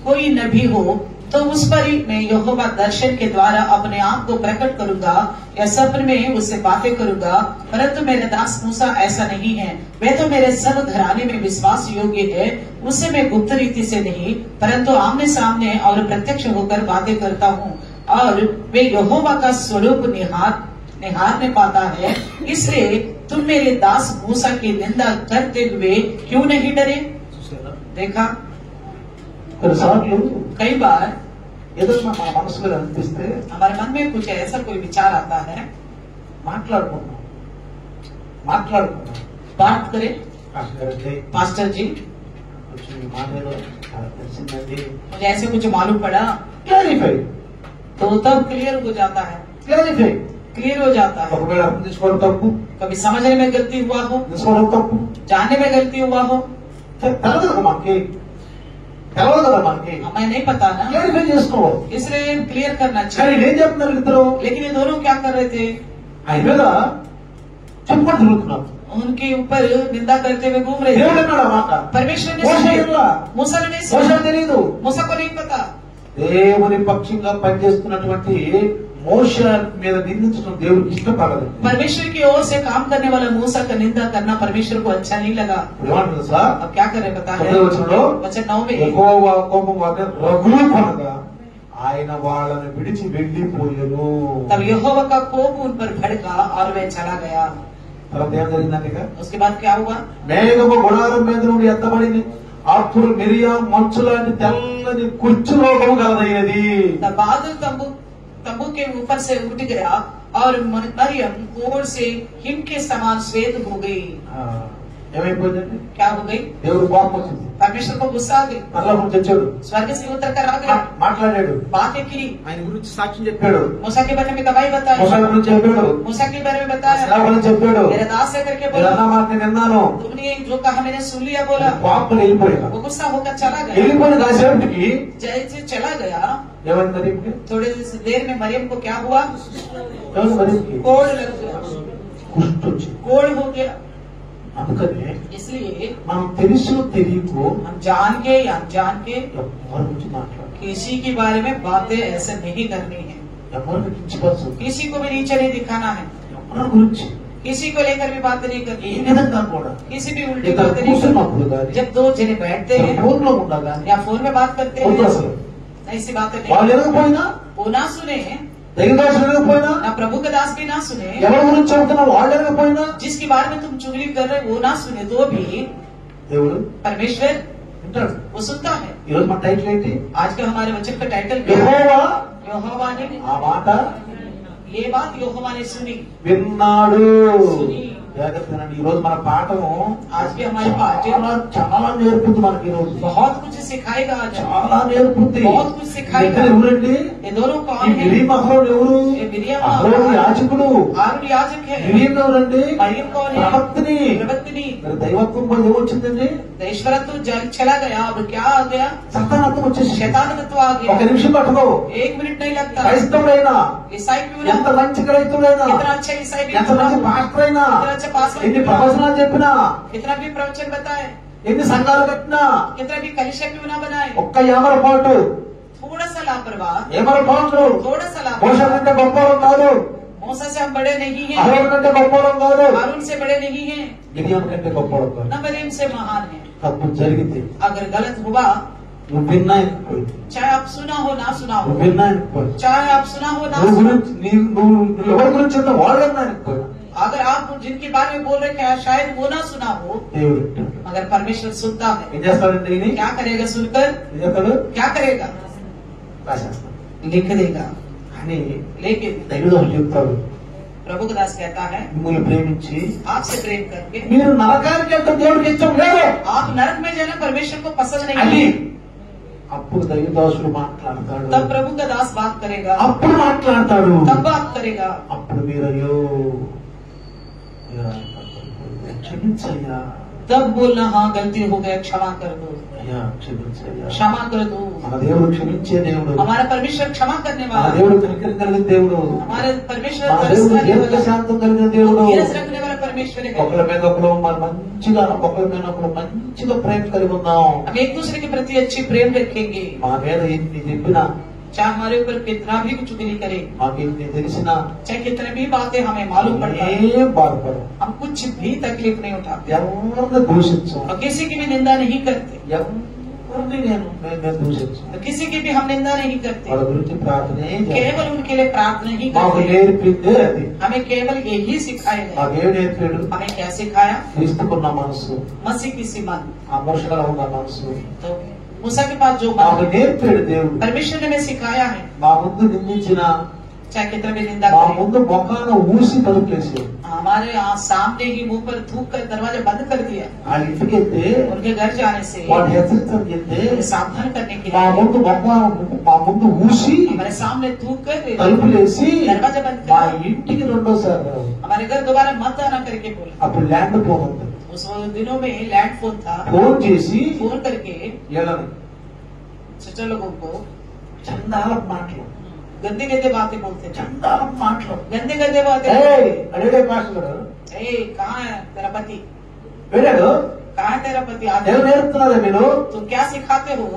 कोई नबी हो तो उस पर ही मैं यहोवा दर्शन के द्वारा अपने आप को प्रकट करूंगा या सपने में उससे बातें करूंगा। परंतु मेरे दास मूसा ऐसा नहीं है। वह तो मेरे सब घराने में विश्वास योग्य है। उससे मैं गुप्त रीति से नहीं परंतु आमने सामने और प्रत्यक्ष होकर बातें करता हूँ और वे यहोवा का स्वरूप निहारने पाता है। इसलिए तुम मेरे दास मूसा की निंदा करते हुए क्यों नहीं डरे? देखा కొన్నిసార్లు कई बार ఏదో మన మనసులో అనిపిస్తే हमारे मन में कुछ ऐसा कोई विचार आता है, మాట్లాడుకుంటాం. बात करें మాట్లాడితే पास्टर जी కొంచెం ఈ మాట ఏదో తెలిసిందండి, मुझे ऐसे कुछ मालूम पड़ा క్లారిఫై तो तब क्लियर हो जाता है, क्लियर हो जाता है। ఒకవేళ అర్థం తీసుకోవడం తప్పు, कभी समझने में गलती हुआ हो, తీసుకోవడం తప్పు, जानने में गलती हुआ हो, తెలవదు కదా మనకి, हमें नहीं पता ना, క్లారిఫై చేసుకోవాలి. इसलिए क्लियर करना కానీ चाहिए। ఏం చెప్తున్నారు ఇద్దరు? लेकिन ये दोनों क्या कर रहे थे? ఆయన మీద చెప్పుకొని తిరుగుతున్నారు. उनके ऊपर निंदा करते हुए घूम रहे దేవుడు थे। అన్నాడు ఆ మాట, परमेश्वर ने మోషే सुनी, ఎట్లా? मूसा ने नहीं మోషే सुना, తెలియదు. मूसा को नहीं पता। దేవుని పక్షంగా పనిచేస్తున్నటువంటి మోషే మీద నిందించడం దేవుడికి ఇష్టపడదు. परमेश्वर की ओर से काम करने वाला मूसा का निंदा करना परमेश्वर को अच्छा नहीं लगा। ఏమంటుంది సార్? अब क्या करे पता है? తొమ్మిదవ వచనంలో वचन 9 में యెహోవా కోపం వారిని రగులుకొనగా ఆయన వాళ్ళని విడిచి వెళ్లిపోయెను. तब यहोवा का कोप उन पर भड़का और वह चला गया। తర్వాత ఏం జరిగిందంటే ఇక? उसके बाद क्या हुआ? మేఘము గుడారం మీద నుండి ఎత్తబడింది. అప్పుడు మిరియాం మంచు లాంటి తెల్లని కుచ్చు రోగం కలదయ్యేది. तब बादल तंबू के ऊपर से उठ गया और मरियम कोर से हिम के समान श्वेत हो गई। ఏమైపోయిందండి? क्या हो गई? దేవుడు కోపం వచ్చింది. परमेश्वर को गुस्सा आ गई। అట్లా తెచ్చాడు, स्वर्ग से उतर कर आ गया, మాట్లాడాడు, बातें की, ఆయన గురించి సాక్ష్యం చెప్పాడు, मूसा के बारे में गवाही बताई, మోషే గురించి చెప్పాడు, मूसा के बारे में बताया, సేవ గురించి చెప్పాడు. मेरे दास से करके నేను बोला, అన్న మాట నేను విన్నాను. तुमने जो कहा मैंने सुन लिया बोला। కోపం వెళ్ళిపోయాడు. वो गुस्सा होकर चला गया। వెళ్ళిపోయిన కాసేపటికి जैसे चला गया ఏమైంది మరీంకి? थोड़ी देर में मरियम को क्या हुआ? ఏమైంది మరీంకి? कोड़ लग गया, కుష్టు వచ్చింది. कोड़ हो गया। అందుకని इसलिए మనం తెలుసు తెలియకో हम जान के या अनजान के ఎవరి గురించి మాట్లాడాలి, किसी के बारे में बातें ऐसे नहीं करनी है, ఎవరిని కించపరచు, किसी को भी नीचे नहीं दिखाना है, ఎవరి గురించి किसी को लेकर भी बातें नहीं करनी ఈ है, విధంగా కూడా किसी भी उल्टी ఇద్దరు बातें नहीं करनी। కూర్చున్నప్పుడు కానీ जब दो जने बैठते हैं ఫోన్ లో ఉండగా या फोन में बात करते వద్దు हैं, అసలు. ऐसी बातें వాళ్ళు नहीं, ఎరగపోయినా, वो ना सुने, దైవదాసులు ఎరగపోయినా, ना प्रभु का दास भी ना सुने, ఎవరి గురించి చెబుతున్నా వాళ్ళు ఎరగపోయినా जिसके बारे में तुम चुगली कर रहे वो ना सुने तो भी దేవుడు परमेश्वर వింటాడు. वो सुनता है। ఈ రోజు మన టైటిల్ ఏంటి? आज का हमारे वचन का टाइटल क्या है? యెహోవా यहोवा ने ఆ మాట ये बात यहोवा ने सुनी। విన్నాడు. సుని. జాగ్రత్తగానండి. ఈ రోజు మన పాఠము आज की हमारी पाठ చాలా చాలా నేర్పుద్ది మనకి. ఈ రోజు बहुत कुछ सिखाएगा, आज చాలా నేర్పుద్ది. बहुत कुछ सिखाएगा। ఇద్దరు ఎవరండి? ये दोनों ఈ कौन है? మిరియం అహరోను ఎవరు? ये मिरियम అహరోను యాజకుడు, हारून याजक है। మిరియం ఎవరండి? मरियम कौन है? ప్రవక్తని. प्रवक्तनी। మరి దైవత్వం కూడా ఏమొచ్చిందండి? ईश्वरत्व जल चला गया, अब क्या आ गया? సత్తానత్వం వచ్చేసి शैतान तत्व आ ఒక गया। నిమిషం పట్టదు. 1 मिनट नहीं लगता। క్రైస్తవుడైనా, ईसाई क्यों ఎంత ना, మంచి క్రైస్తవుడైనా, कितना अच्छा ईसाई भी ఎంత మంచి పాస్టర్ అయినా, कितना अच्छा पास्टर ఎన్ని भी बना, ప్రవచనాలు చెప్పినా, कितना भी प्रवचन बताए, ఎన్ని సంఘాలు కట్టినా, कितना भी कलिशा क्यों ना बनाए, ఒక్క ఏమరపాటు, थोड़ा सा लापरवाह, ఏమరపాటు थोड़ा सा మోషే लापरवाह। కంటే గొప్పవారం కాదు, मूसा से हम बड़े नहीं हैं, అహరోను కంటే గొప్పవారం కాదు, हारून से बड़े नहीं हैं, గిడియోను కంటే గొప్పవారం కాదు. न मरियम से महान है। తప్పు జరిగితే अगर गलत हुआ, నువ్వు విన్నా అనుకోయి, चाहे आप सुना हो ना सुना हो, నువ్వు విన్నా అనుకోయి, चाहे आप सुना हो ना నువ్వు सुना हो, గురించి నువ్వు ఎవరి గురించి ఉంటే వాళ్ళన్నా అనుకోయి, अगर आप जिनके बारे में बोल रहे हैं शायद वो ना सुना हो, దేవుడు వింటాడు. मगर परमेश्वर सुनता है। ఏం చేస్తాడంటే ఈయన? क्या करेगा सुनकर? ఏం చేస్తాడు? क्या करेगा? రాసేస్తాడు. लिख देगा। అని लेकिन దైవదాసుడు చెప్తాడు, प्रभु का दास कहता है, మిమ్మల్ని ప్రేమించి आपसे प्रेम करके మీరు నరకానికి వెళ్తే దేవుడికి ఇష్టం లేదు आप नरक में जाना परमेश्वर को पसंद नहीं అని है। అప్పుడు దైవదాసుడు మాట్లాడతాడు. तब प्रभु का दास बात करेगा, అప్పుడు మాట్లాడతాడు. तब बात करेगा। అప్పుడు మీరు అయ్యో క్షమించయ్యా, तब बोलना हाँ गलती हो गया, क्षमा कर दो, అయ్యా క్షమించయ్యా. क्षमा कर दो। మన దేవుడు క్షమించే దేవుడు, हमारा परमेश्वर क्षमा करने మన वाला, దేవుడు కనికరం కలిగిన దేవుడు, हमारे परमेश्वर మన तरस దేవుడు करने वाला, శాంతం కలిగిన దేవుడు. धीरज रखने वाला परमेश्वर है। ఒకరి మీద ఒకరు మనం మంచిగా ప్రేమ కలిగి ఉన్నాం. हम एक दूसरे के प्रति अच्छी प्रेम रखेंगे। మా మీద ఎన్ని చెప్పినా, चाहे हमारे ऊपर कितना भी चुगली करे, మాకు ఎన్ని తెలిసినా चाहे कितने भी बातें हमें मालूम पड़ता है, ఏం బాధపడం, हम कुछ भी तकलीफ नहीं उठाते ఎవరిని దూషించం, और किसी की भी निंदा नहीं करते, ఎవరిని నేను దూషించం. तो किसी की भी हम निंदा नहीं करते, వాళ్ళ గురించి ప్రార్థనే చేయం. केवल उनके लिए प्रार्थना ही మాకు करते। నేర్పిందే అది. हमें केवल यही सिखाया गया। మాకేం నేర్పాడు? हमें क्या सिखाया? క్రీస్తుకున్న మనసు, मसीह की सी मन, ఆ మనుషుల ఉన్న మనసు तो मूसा के पास जो మాకు मन నేర్పాడు దేవుడు. परमेश्वर ने हमें सिखाया है, మా ముందు నిందించిన, चाहे कितना भी निंदा మా करे, ముందు మొఖాన ఊసి తలుపులేసాడు. हमारे यहाँ सामने ही मुंह पर थूक कर दरवाजा बंद कर दिया। వాళ్ళ ఇంటికి వెళ్తే उनके घर जाने से వాడు హెచ్చరించడం చెప్తే हमें सावधान करने के మా लिए ముందు మా ముందు ఊసి हमारे सामने थूक कर తలుపులేసి दरवाजा बंद మా कर ఇంటికి రెండోసారి రావు. हमारे घर दोबारा मत आना करके बोला। అప్పుడు ల్యాండ్ ఫోన్ ఉంది. उस दिनों में लैंड फोन था, ఫోన్ చేసి फोन करके వీళ్ళని सिस्टर लोगों को చందాల మాటలు, गंदे गंदे बातें बोलते थे, చందాల మాటలు. गंदे गंदे बातें ఏయ్, बोलते थे। అడిగే మాస్టర్ ए कहाँ है तेरा पति, వెళ్ళాడు. कहाँ है तेरा पति, ఎవరు आदमी నేర్పుతున్నారా మీరు? तुम क्या सिखाते हो?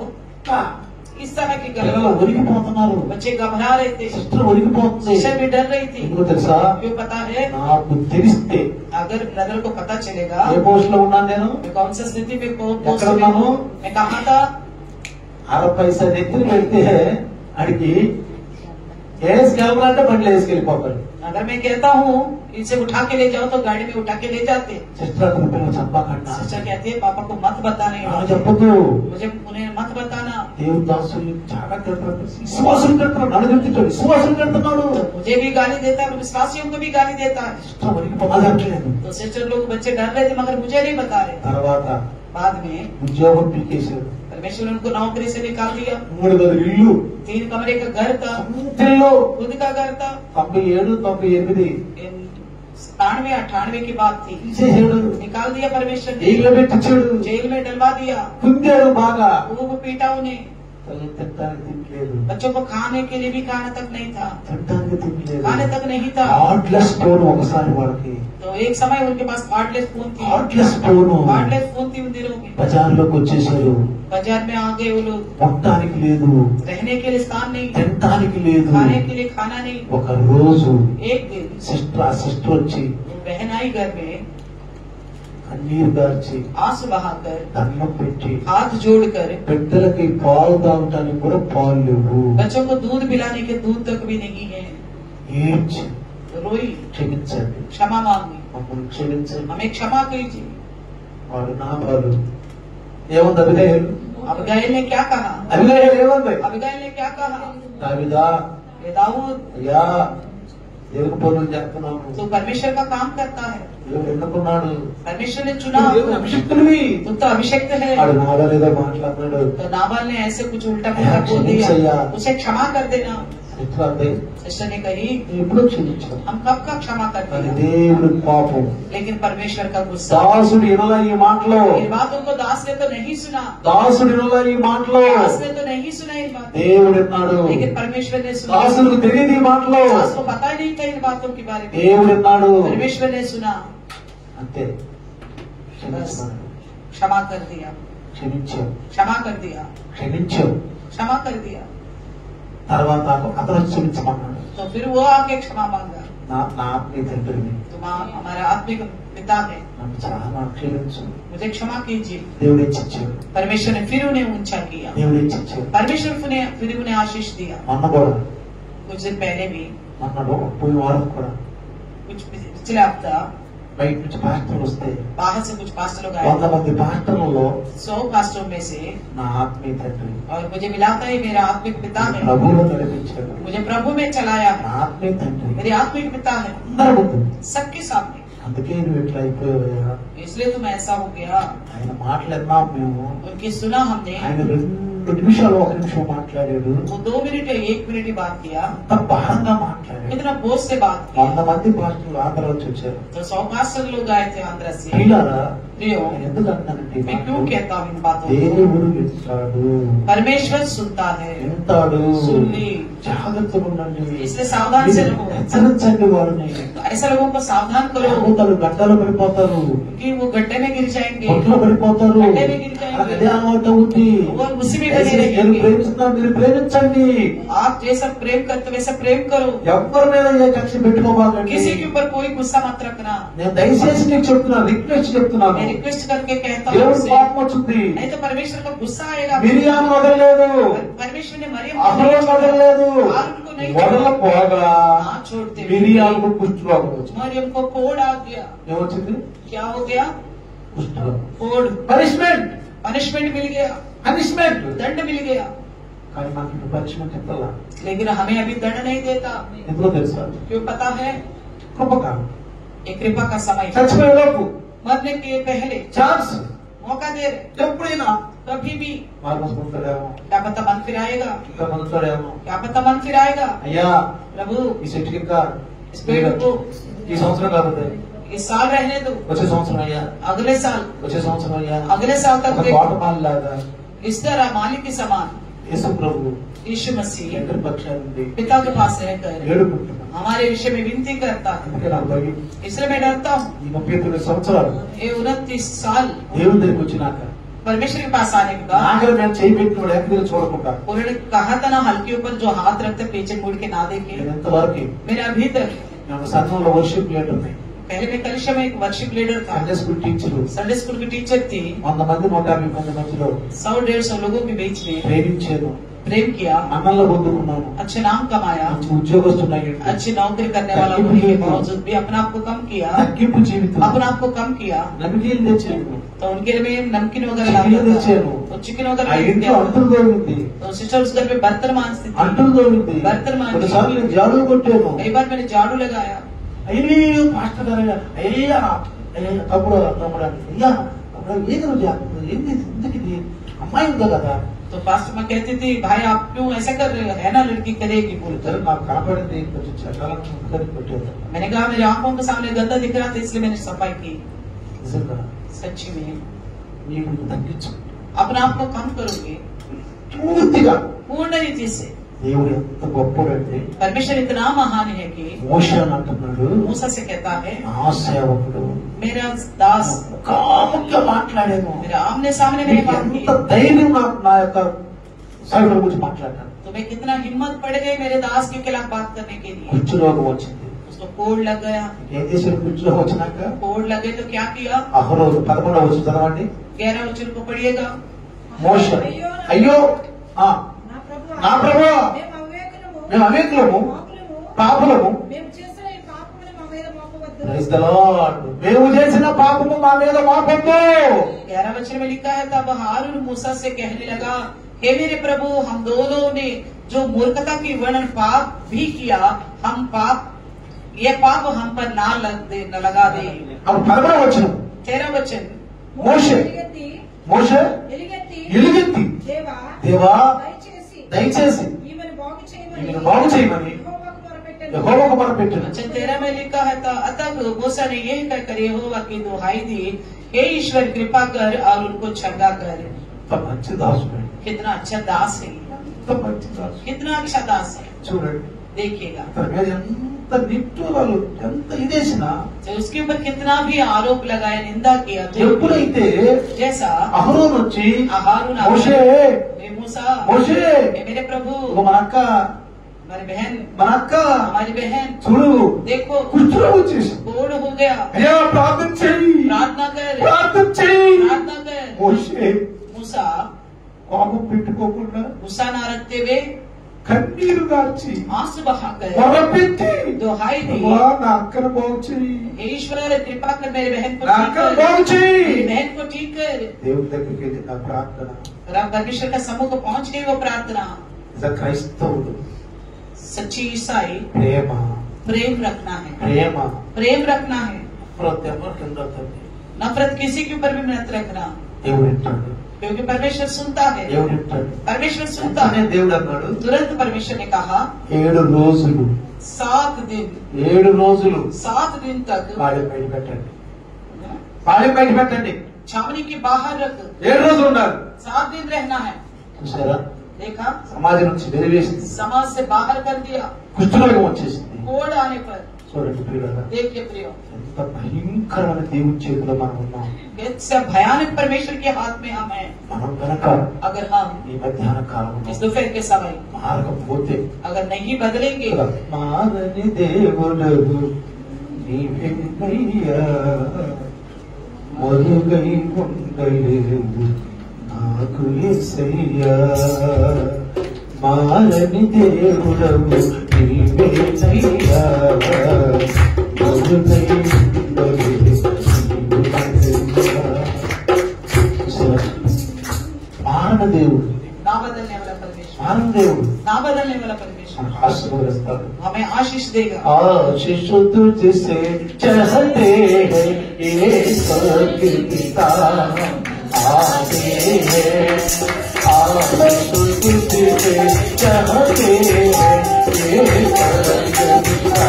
इस तरह की పిల్లలు गलत, ఒరిగిపోతున్నారు. बच्चे घबरा रहे थे, సిస్టర్ ఒరిగిపోతుంది. सिस्टर भी डर रही थी। ఎందుకు తెలుసా? क्यों पता है? నాకు తెలిస్తే अगर ब्रदर को पता चलेगा ఏ పోస్ట్ లో ఉన్నాను నేను, मैं कौन सी स्थिति में पोस्ट ఎక్కడ में ఉన్నాను? हूँ, मैं कहाँ था, 60 పైసా నెత్తిని పెడితే అడిగి వేసుకెళ్ళాలంటే బండిలో వేసుకెళ్ళిపోతాడు. अगर मैं कहता हूँ इसे उठा के ले जाओ तो गाड़ी में उठा के ले जाते। సిస్టర్ అతని పిల్లలు చంపకుండా सिस्टर कहती है पापा को मत बताने, నాకు చెప్పదు. मुझे उन्हें मत बताना। దేవుడు దాసులు చాలా తిడతాడు. విశ్వాసం తిడతాడు, నన్ను తిడతాడు, విశ్వాసం తిడుతున్నాడు. मुझे भी गाली देता है और विश्वासियों को भी गाली देता है। సిస్టర్ ఒరిగిపోలేదు. तो सिस्टर लोग बच्चे डर रहे थे मगर मुझे नहीं बता रहे। తర్వాత बाद में ఉద్యోగం పీకేశాడు. परमेश्वर ने उनको नौकरी से निकाल दिया। 3 గదుల ఇల్లు, 3 कमरे का घर था, ఇంటిల్లో खुद का घर था। 97, 98 97, 98 की बात थी। ఇచ్చేసాడు. निकाल दिया परमेश्वर ने, జైల్లో పెట్టించాడు. जेल में डलवा दिया, కుందాడు బాగా. खूब पीटा उन्हें। తల్లి తినడానికి తినలేదు, बच्चों को खाने के लिए भी खाने तक नहीं था, తినడానికి తినలేదు. खाने तक नहीं था। హార్ట్లెస్ ఫోన్ ఒకసారి వాళ్ళకి, तो एक समय उनके पास कार्डलेस फोन थी, హార్ట్లెస్ ఫోన్ कार्डलेस फोन थी उन दिनों में। బజార్లోకి వచ్చేసారు. बाजार में आ गए वो लोग, మొత్తానికి లేదు, रहने के लिए स्थान नहीं, తినడానికి లేదు. खाने के लिए खाना नहीं। ఒక రోజు एक दिन సిస్టర్ వచ్చి वो बहन आई घर में, కన్నీరు గార్చి आंसू बहाकर దండం పెట్టి हाथ जोड़कर బిడ్డలకి పాలు తాగటానికి కూడా పాలు లేవు. बच्चों को दूध पिलाने के दूध तक भी नहीं है। ఏడ్చి रोई, క్షమించండి, क्षमा मांगी, మమ్మల్ని క్షమించండి. हमें क्षमा कीजिए। వాడు నా బాలు ఏముంది? అభినయాలు अबिगैल ने क्या कहा? అభినయాలు ఏముంది? अबिगैल ने क्या कहा? దావిదా, ये दाऊद అయ్యా దేవుని పనులు చేస్తున్నాము, तो परमेश्वर का काम करता है, దేవుడు ఎన్నుకున్నాడు, परमेश्वर ने चुना, నువ్వు దేవుని అభిషిక్తుడివి. तुम तो अभिषेक्त है। వాడు నాగలేదో మాట్లాడినాడు. तो नाबाल ने ऐसे कुछ उल्टा पुल्टा बोल दिया, उसे क्षमा कर देना। ఎట్లా सिस्टर ने कही ఎప్పుడు క్షమించాడు. हम कब का क्षमा कर అది दिया, దేవుడి పాపం. लेकिन परमेश्वर का गुस्सा। దాసుడు వినలా ఈ మాటలో, इन बातों को दास ने तो नहीं सुना, దాసుడు వినలా ఈ మాటలో, दास ने तो नहीं सुना इन बातों, దేవుడు విన్నాడు. लेकिन परमेश्वर ने सुना। దాసుడికి తెలియదు ఈ మాటలో, दास को पता ही नहीं था इन बातों के बारे में, దేవుడు విన్నాడు. परमेश्वर ने सुना, అంతే క్షమించాడు. क्षमा कर दिया, క్షమించావు, क्षमा कर दिया, క్షమించావు. क्षमा कर दिया। తర్వాత అతను క్షమించమన్నాడు. तो फिर वो आके क्षमा मांगा, నా ఆత్మీయ తండ్రిని तुम हमारा आत्मिक पिता है, నన్ను చాలా క్షమించు. मुझे क्षमा कीजिए। దేవుడు హెచ్చించాడు, परमेश्वर ने फिर उन्हें ऊंचा किया, దేవుడు హెచ్చించాడు. परमेश्वर ने फिर उन्हें आशीष दिया। మొన్న కూడా कुछ दिन पहले भी మొన్న పోయి వారం కూడా कुछ पिछले हफ्ता బయట నుంచి పాస్టర్లు వస్తే बाहर से कुछ पास्टर लोग आए 100 మంది పాస్టర్లలో 100 पास्टरों में से నా ఆత్మీయ తండ్రి और मुझे मिला था ये मेरा आत्मिक पिता है ప్రభువులో నడిపించాడు. मुझे प्रभु में चलाया है నా ఆత్మీయ తండ్రి मेरे आत्मिक पिता है అందరి ముందు. सबके सामने అందుకే నువ్వు ఎట్లా అయిపోయావా? इसलिए तुम ऐसा हो गया ఆయన మాట్లాడినాం మేము. उनकी सुना हमने ఆయన 2 నిమిషాలు 1 నిమిషం మాట్లాడాడు. वो 2 मिनट या 1 मिनट ही बात किया అంత భారంగా మాట్లాడాడు. कितना बोझ से बात किया 100 మంది పాస్టర్లు ఆంధ్ర నుంచి వచ్చారు. तो 100 पास्टर लोग आए थे आंध्र से ప్రియులారా, प्रियो ఎందుకు అంటానంటే मैं क्यों कहता हूँ इन बातों को దేవుడు వింటాడు, परमेश्वर सुनता है వింటాడు. सुन ली జాగ్రత్తగా ఉండండి. इसलिए सावधान से रहो హెచ్చరించండి వారిని. ऐसे लोगों को सावधान करो దేవతలు గడ్డలు పడిపోతారు, क्योंकि वो गड्ढे में गिर जाएंगे పొట్లు పడిపోతారు. గడ్డే మీద గిరి जाएंगे। అదే అలవాటు ఉంది. वो उसी में बने నేను रहेंगे ప్రేమిస్తున్నాను, మీరు ప్రేమించండి. आप जैसा प्रेम करते वैसा प्रेम करो ఎవరి మీద ఏ కక్ష పెట్టుకోబాకండి. किसी के ऊपर कोई गुस्सा मत रखना నేను దయచేసి నీకు చెప్తున్నాను, రిక్వెస్ట్ చెప్తున్నాను. मैं रिक्वेस्ट करके कहता हूँ దేవుడు उससे, కోపం వచ్చింది. नहीं तो परमेश्वर का गुस्सा आएगा మిరియాను వదలలేదు, परमेश्वर ने मरियम అహరోను వదలలేదు. हारून को नहीं వదలపోగా हाँ छोड़ते మిరియాలకు కుష్ఠరోగం వచ్చింది. मरियम को कोड़ आ गया ఏమొచ్చింది? क्या हो गया కుష్ఠరోగం. कोड़ పనిష్మెంట్, पनिशमेंट मिल गया పనిష్మెంట్. दंड मिल गया కానీ మాకు ఇప్పుడు పనిష్మెంట్ చెప్పాలా? लेकिन हमें अभी दंड नहीं देता ఎందుకో తెలుసా? क्यों पता है కృపకాలం. एक कृपा का समय చచ్చిపోయే లోపు मरने के पहले ఛాన్స్ मौका दे रहे ఎప్పుడైనా कभी भी మార్మోసుకుంటాడేమో, क्या पता मन फिर आएगा ఇంకా పొందుతాడేమో. क्या पता मन फिर आएगा అయ్యా प्रभु ఈ చెట్టుకి ఇంకా इस पेड़ को ఈ సంవత్సరం కాకపోతే इस साल रहने दो వచ్చే సంవత్సరం అయ్యా, अगले साल వచ్చే సంవత్సరం అయ్యా. अगले साल तक ఒక देखो తోటమాలిలాగా इस तरह मालिक के समान యేసు ప్రభు यीशु मसीह ఇద్దరి పక్షాల నుండి पिता के पास रहकर ఏడుకుంటున్నాడు. हमारे विषय में विनती करता है అందుకే నాకు భయం. इसलिए मैं डरता हूँ ఈ 39 సంవత్సరాలు ये 29 साल దేవుని దగ్గరికి వచ్చినాక परमेश्वर के पास आने के बाद ఆఖరి నేను చేయి పెట్టినప్పుడు ఎక్కడికి చూడకుండా उन्होंने कहा था ना हल्के ऊपर जो हाथ रखते पीछे मुड़ के ना देखे నేను ఎంతవరకు मैंने अभी तक నేను సంఘంలో వర్షిప్ లీడర్ని, पहले मैं कलिशा में एक वर्शिप लीडर था Sunday school teacher. Sunday school की टीचर थी 100 మంది 150 మంది మధ్యలో 100-150 लोगों के बीच में ప్రేమించాను, प्रेम किया అన్నంలో పొందుకున్నాను, अच्छे नाम कमाया మంచి ఉద్యోగస్తున్నాయి. अच्छी नौकरी करने वाला होने के बावजूद भी अपने आप को कम किया తగ్గింపు జీవితం, अपने आप को कम किया నమిలీలు తెచ్చాను, तो उनके लिए मैं नमकीन वगैरह చికెన్ लाता था తెచ్చాను. तो चिकन ఆ वगैरह ఇంట్లో दिया అంటులు తోమింది, तो सिस्टर उस घर पे बर्तन मांजती थी అంటులు తోమింది. బర్తన్ మాంజి. కొన్నిసార్లు నేను జాడు కొట్టాను. कई बार मैंने झाड़ू लगाया అయ్యో పాస్టర్ గారు, అయ్యా తమ్ముడు తమ్ముడు అయ్యా ఏది నువ్వు చేస్తుంది, ఏంది ఎందుకు ఇది, అమ్మాయి ఉందా కదా. तो पास्टर मैं कहती थी भाई आप क्यों ऐसा कर रहे हो, है ना लड़की करेगी बोलकर సరే నాకు కనపడింది, కొంచెం చట్టాలను కొట్టేది. मैंने कहा मेरे आंखों के सामने गंदा दिख रहा था इसलिए मैंने सफाई की నిజంగా सच्ची में నీకు తగ్గించు अपने आप को कम करोगे పూర్తిగా. पूर्ण रीति से దేవుడు ఎంత గొప్పడంటే परमेश्वर इतना महान है कि మోషే అని అంటున్నాడు, मूसा से कहता है నా సేవకుడు मेरा दास కాముగా మాట్లాడాను. मेरे आमने सामने मेरी बात की ఎంత ధైర్యం నాకు నా యొక్క సేవకుడి గురించి మాట్లాడాను. तुम्हें कितना हिम्मत पड़ गई मेरे दास के खिलाफ बात करने के लिए కుష్ఠరోగం వచ్చింది. उसको कोड लग गया ఏం చేశాడు? కుష్ఠరోగం వచ్చినాక कोड लगे तो क्या किया అహరోను 11వ వచనం చదవండి. 11 वचन को पढ़िएगा మోషే అయ్యో ఆ, నా ప్రభువా మేము అవేకులము పాపులము, Praise the Lord. మేము చేసిన పాపము మా మీద మోపొద్దు. 11 वचन में लिखा है तब हारून मूसा से कहने लगा हे मेरे प्रभु हम दोनों ने जो मूर्खता की वर्णन पाप भी किया हम पाप ये पाप हम पर ना लगा दे। అప్పుడు 11వ వచనం 13 वचन మోషే మోషే ఎలుగెత్తి దేవా దయచేసి ఈమెను బాగు చేయమని యెహోవాకు మొరపెట్టెను. अच्छा 13 में लिखा है अतः मूसा ने यही कहकर यहोवा की दुहाई दी हे ईश्वर कृपा कर और उनको चंगा कर। ఎంత మంచి దాసుడు, कितना अच्छा दास है, ఎంత మంచి దాసుడు. कितना अच्छा दास है। చూడండి देखिएगा అతని మీద ఎంత నిష్ఠూరాలు, ఎంత ఇదేసినా तो उसके ऊपर कितना भी आरोप लगाया निंदा किया तो ఎప్పుడైతే जैसा అహరోను వచ్చి हारून మోషే मूसा మోషే मेरे प्रभु మన అక్క हमारी बहन మన అక్క हमारी बहन చూడు देखो కుష్ఠరోగం వచ్చేసి कोड़ हो गया అయ్యా ప్రార్థన చెయ్యి, प्रार्थना कर ప్రార్థన చెయ్యి. प्रार्थना कर। మోషే मूसा కోపం పెట్టుకోకుండా गुस्सा ना रखते हुए కన్నీరు గార్చి आंसू बहाकर మొరపెట్టి दुहाई दी, ప్రభువా, నా అక్కను బాగు చేయి, हे ईश्वर कृपा कर मेरे बहन को నా ठीक అక్కను कर, బాగు చేయి. मेरी बहन को ठीक कर। దేవుని దగ్గరికి వెళ్ళి నా ప్రార్థన राम परमेश्वर का समूह को पहुंच गई वो प्रार्थना। నిజ క్రైస్తవుడు सच्ची ईसाई ప్రేమ प्रेम रखना है, ప్రేమ प्रेम रखना है, ప్రతి ఒక్కరికి ఉండదు. नफरत किसी के ऊपर भी मत रखना, దేవుడు వింటాడు, क्योंकि परमेश्वर सुनता है, దేవుడు వింటాడు. परमेश्वर सुनता అనే है। దేవుడు అన్నాడు, तुरंत परमेश्वर ने कहा 7 రోజులు 7 दिन 7 రోజులు 7 दिन तक పాళెం బయట పెట్టండి, పాళెం బయట పెట్టండి. छावनी के बाहर रख, 7 రోజులు ఉండాలి. 7 दिन रहना है। చూసారా, देखा, సమాజం నుంచి వెలివేసింది, समाज से बाहर कर दिया, కుష్ఠరోగం వచ్చేసింది. कोड़ आने पर। చూడండి ప్రియులారా, देखिए प्रियो, ఎంత భయంకరమైన దేవుని చేతిలో మనం ఉన్నాం. इससे भयानक परमेश्वर के हाथ में हम हैं। మనం కనుక अगर हम ఈ మధ్యాహ్న కాలంలో इस दोपहर के समय మారకపోతే, अगर नहीं बदलेंगे, మారని దేవుడవు నీవెన్నయ్యా, మరుగై ఉండలేవు నాకు యేసయ్యా. మారని దేవుడవు నీవెన్నయ్యా, మరుగై ఉండలేవు మారణ దేవుడు, ना बदलने वाला परमेश्वर, మారణ దేవుడు ना बदलने वाला परमेश्वर మనకు ఆశీర్వదిస్తాడు. हमें आशीष देगा। आशीष तुझसे चाहते हैं ये स्वर्ग पिता आते हैं, आशीष तुझसे चाहते हैं ये स्वर्ग पिता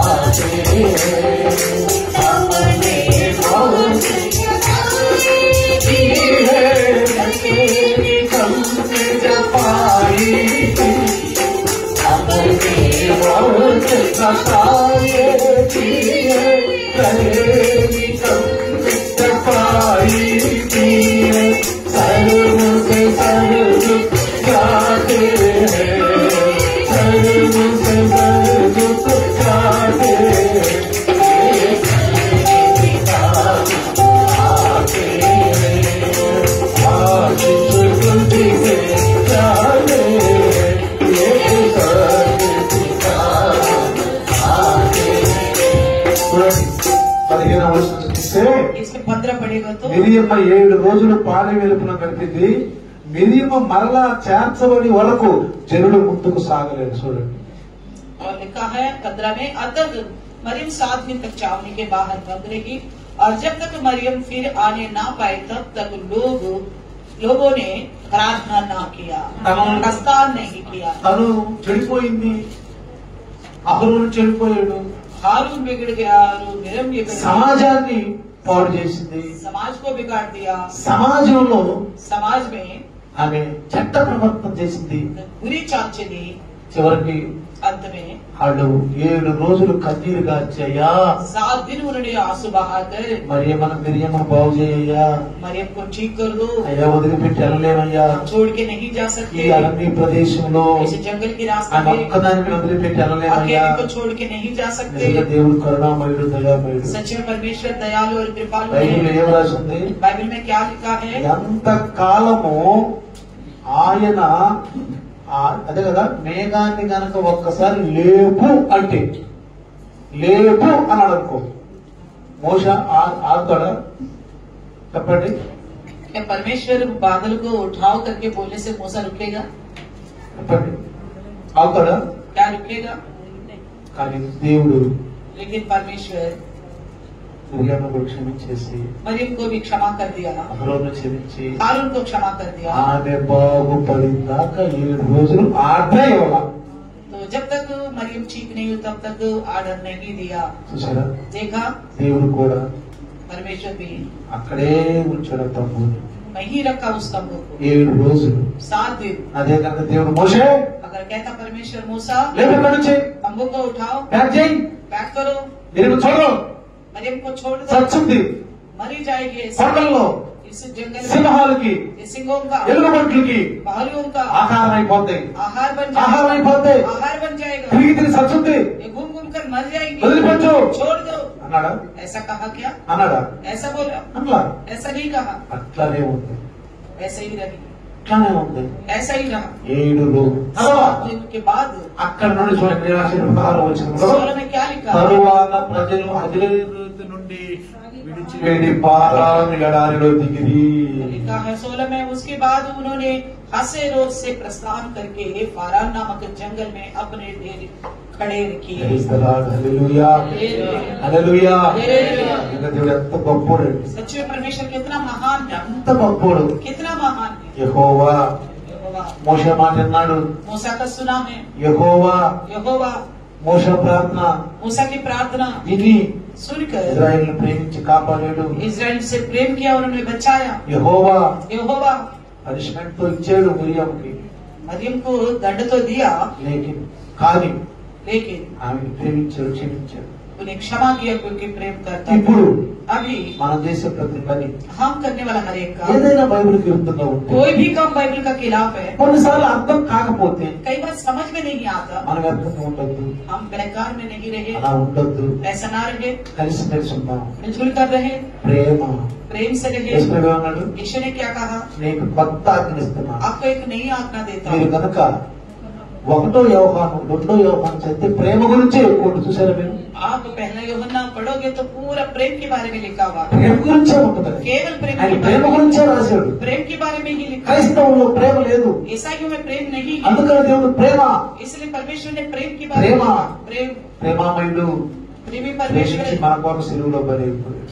आते हैं। हमने बहुत की है तेरी हमसे जपाई, हमने बहुत सताए किए, तेरी हमसे जपाई किए, सर्व से सर्व जाते हैं, सर्व से सर्व जाते हैं। इसमें 15 पड़ेगा तो మిరియమ్మ 7 రోజులు పాలెం వెలుపున గడిపింది. మిరియమ్మ మరలా చేర్చబడి వరకు జనుడు ముందుకు సాగలేదు. చూడండి, और लिखा है 15 में, अतः मरियम 7 दिन तक छावनी के बाहर बंद रही, और जब तक मरियम फिर आने ना पाए तब तक लोगों ने प्रार्थना ना किया, प्रस्थान नहीं किया। తను చెడిపోయింది, అహరోను చెడిపోయాడు, हारून बिगड़ गया और मिरम बिगड़ गया, సమాజాన్ని పాడు చేసింది. समाज को बिगाड़ दिया, సమాజంలో समाज में ఆమె చెడ్డ ప్రవర్తన చేసింది. बुरी चाल चली। చివరికి अंत में వాళ్ళు 7 రోజులు కన్నీరు గార్చయ్యా, 7 दिन उन्होंने आंसू बहाकर మిరియమ్మను బాగు చేయయ్యా, मरियम को ठीक कर दो, అయ్యా వదిలిపెట్టి వెళ్ళలేమయ్యా, छोड़ के नहीं जा ఈ सकते, అరణ్య ప్రదేశంలో इस जंगल की रास्ते ఆమె में ఒక్కదానికి వదిలిపెట్టి వెళ్ళలేమయ్యా. अकेले को छोड़ के नहीं जा सकते। నిజంగా దేవుడు కరుణామయుడు, దయామయుడు. सच में परमेश्वर दयालु और कृपालु బైబిల్ है। ఏం రాసింది? बाइबल में क्या लिखा है? ఎంత కాలము ఆయన అదే కదా, మేఘాన్ని గనక ఒక్కసారి లేపు అంటే లేపు అన్నాడు అనుకో, మోష ఆగుతాడా? చెప్పండి. क्या परमेश्वर बादल को उठाव करके बोलने से मूसा रुकेगा? చెప్పండి, ఆగుతాడా? क्या रुकेगा? కానీ దేవుడు लेकिन परमेश्वर మిరియామును క్షమించేసి, मरियम को भी क्षमा कर दिया, అహరోను క్షమించి, हारून को क्षमा कर दिया। ఆమె బాగుపడిందాకా 7 రోజులు ఆర్డర్ ఇవ్వాల. तो जब तक मरियम ठीक नहीं हुई तब तक आर्डर नहीं दिया। చూసారా, देखा, దేవుడు కూడా परमेश्वर भी అక్కడే ఉంచాడు తమ్ముడు वहीं रखा उस तंबू को 7 రోజులు. 7 दिन। అదే కనుక దేవుడు మోషే अगर कहता परमेश्वर मूसा లేపు ఇక్కడి నుంచి तंबू को उठाओ, ప్యాక్ చేయి, पैक करो, మీరు చూడు मरियम को छोड़ दो, చచ్చుంది मरी जाएगी కొండల్లో, इस जंगल में, సింహాలకి, ये सिंहों का, ఎలుగుబంట్లకి भालुओं का ఆహారం అయిపోతాయి, आहार बन ఆహారం जाएगा, అయిపోతాయి, आहार बन जाएगा, తిరిగి తిరిగి చచ్చుంది ये घूम घूम कर मर जाएंगे, వదిలిపెట్టు छोड़ दो। అన్నాడా? ऐसा कहा क्या? అన్నాడా? ऐसा बोला? అట్లా ऐसा नहीं कहा, అట్లానే ఉంది. ऐसे ही रही। అట్లానే ఉంది. ऐसा ही रहा। 7 రోజులు తర్వాత 7 दिन के बाद అక్కడ నుండి చూడండి 16వ వచనంలో 16 में क्या लिखा? తరువాత ప్రజలు అదిరేతు నుండి విడిచి వెళ్ళి పారాను ఎడారిలో దిగిరి. लिखा है 16 में, उसके बाद उन्होंने हसेरोत से प्रस्थान करके फारान नामक जंगल में अपने डेरे खड़े किए। Praise the Lord. Hallelujah. Hallelujah. ఇంకా దేవుడు ఎంత గొప్పోడు, सच्चे परमेश्वर कितना महान है, ఎంత గొప్పోడు. कितना महान है। యెహోవా यहोवा మోషే మాట అన్నాడు. मूसा का सुना है। యెహోవా यहोवा మోషే ప్రార్థన मूसा की प्रार्थना విని सुनकर ఇజ్రాయెల్ని ప్రేమించి కాపాడాడు. इजराइल से प्रेम किया, उन्होंने बचाया। యెహోవా यहोवा పనిష్మెంట్ తో ఇచ్చాడు మిరియంకి, मरियम को दंड तो दिया, కానీ लेकिन ఆమెను ప్రేమించాడు, క్షమించాడు. उन्हें क्षमा किया क्योंकि प्रेम करता है। ఇప్పుడు अभी మనం చేసే ప్రతి పని हम करने वाला हर एक काम ఏదైనా బైబిల్కి విరుద్ధంగా ఉంటే, कोई भी काम बाइबल का खिलाफ है, కొన్నిసార్లు అర్థం కాకపోతే कई बार समझ में नहीं आता, మనం వ్యర్థంగా ఉండొద్దు, हम बेकार में नहीं रहे, అలా ఉండొద్దు. ऐसा ना रहे, కలిసి మెలిసి ఉందాం. मिलजुल कर रहे, ప్రేమ प्रेम से रहे। యేసు ప్రభువు అన్నాడు, यीशु ने क्या कहा? నీకు కొత్త ఆజ్ఞనిస్తున్నా. आपको एक नई आज्ञा देता మీరు हूँ। కనుక 1వ యోహాను 2వ యోహాను చదివితే ప్రేమ గురించే ఎక్కువ ఉంటుంది. చూసారా మీరు? आप पहला यूहन्ना पढ़ोगे तो पूरा प्रेम के बारे में लिखा हुआ है, ప్రేమ గురించే ఉంటుంది. केवल प्रेम ఆయన के ప్రేమ बारे में, గురించే రాశాడు. प्रेम के बारे में ही लिखा है। క్రైస్తవంలో ప్రేమ లేదు, ईसाइयों में प्रेम नहीं है, అందుకని దేవుడు ప్రేమ इसलिए परमेश्वर ने प्रेम के बारे में प्रेमा। लिखा। प्रेम ప్రేమామయుడు प्रेमी ప్రేమించి परमेश्वर మన కొరకు సిలువలో బలి అయిపోయాడు.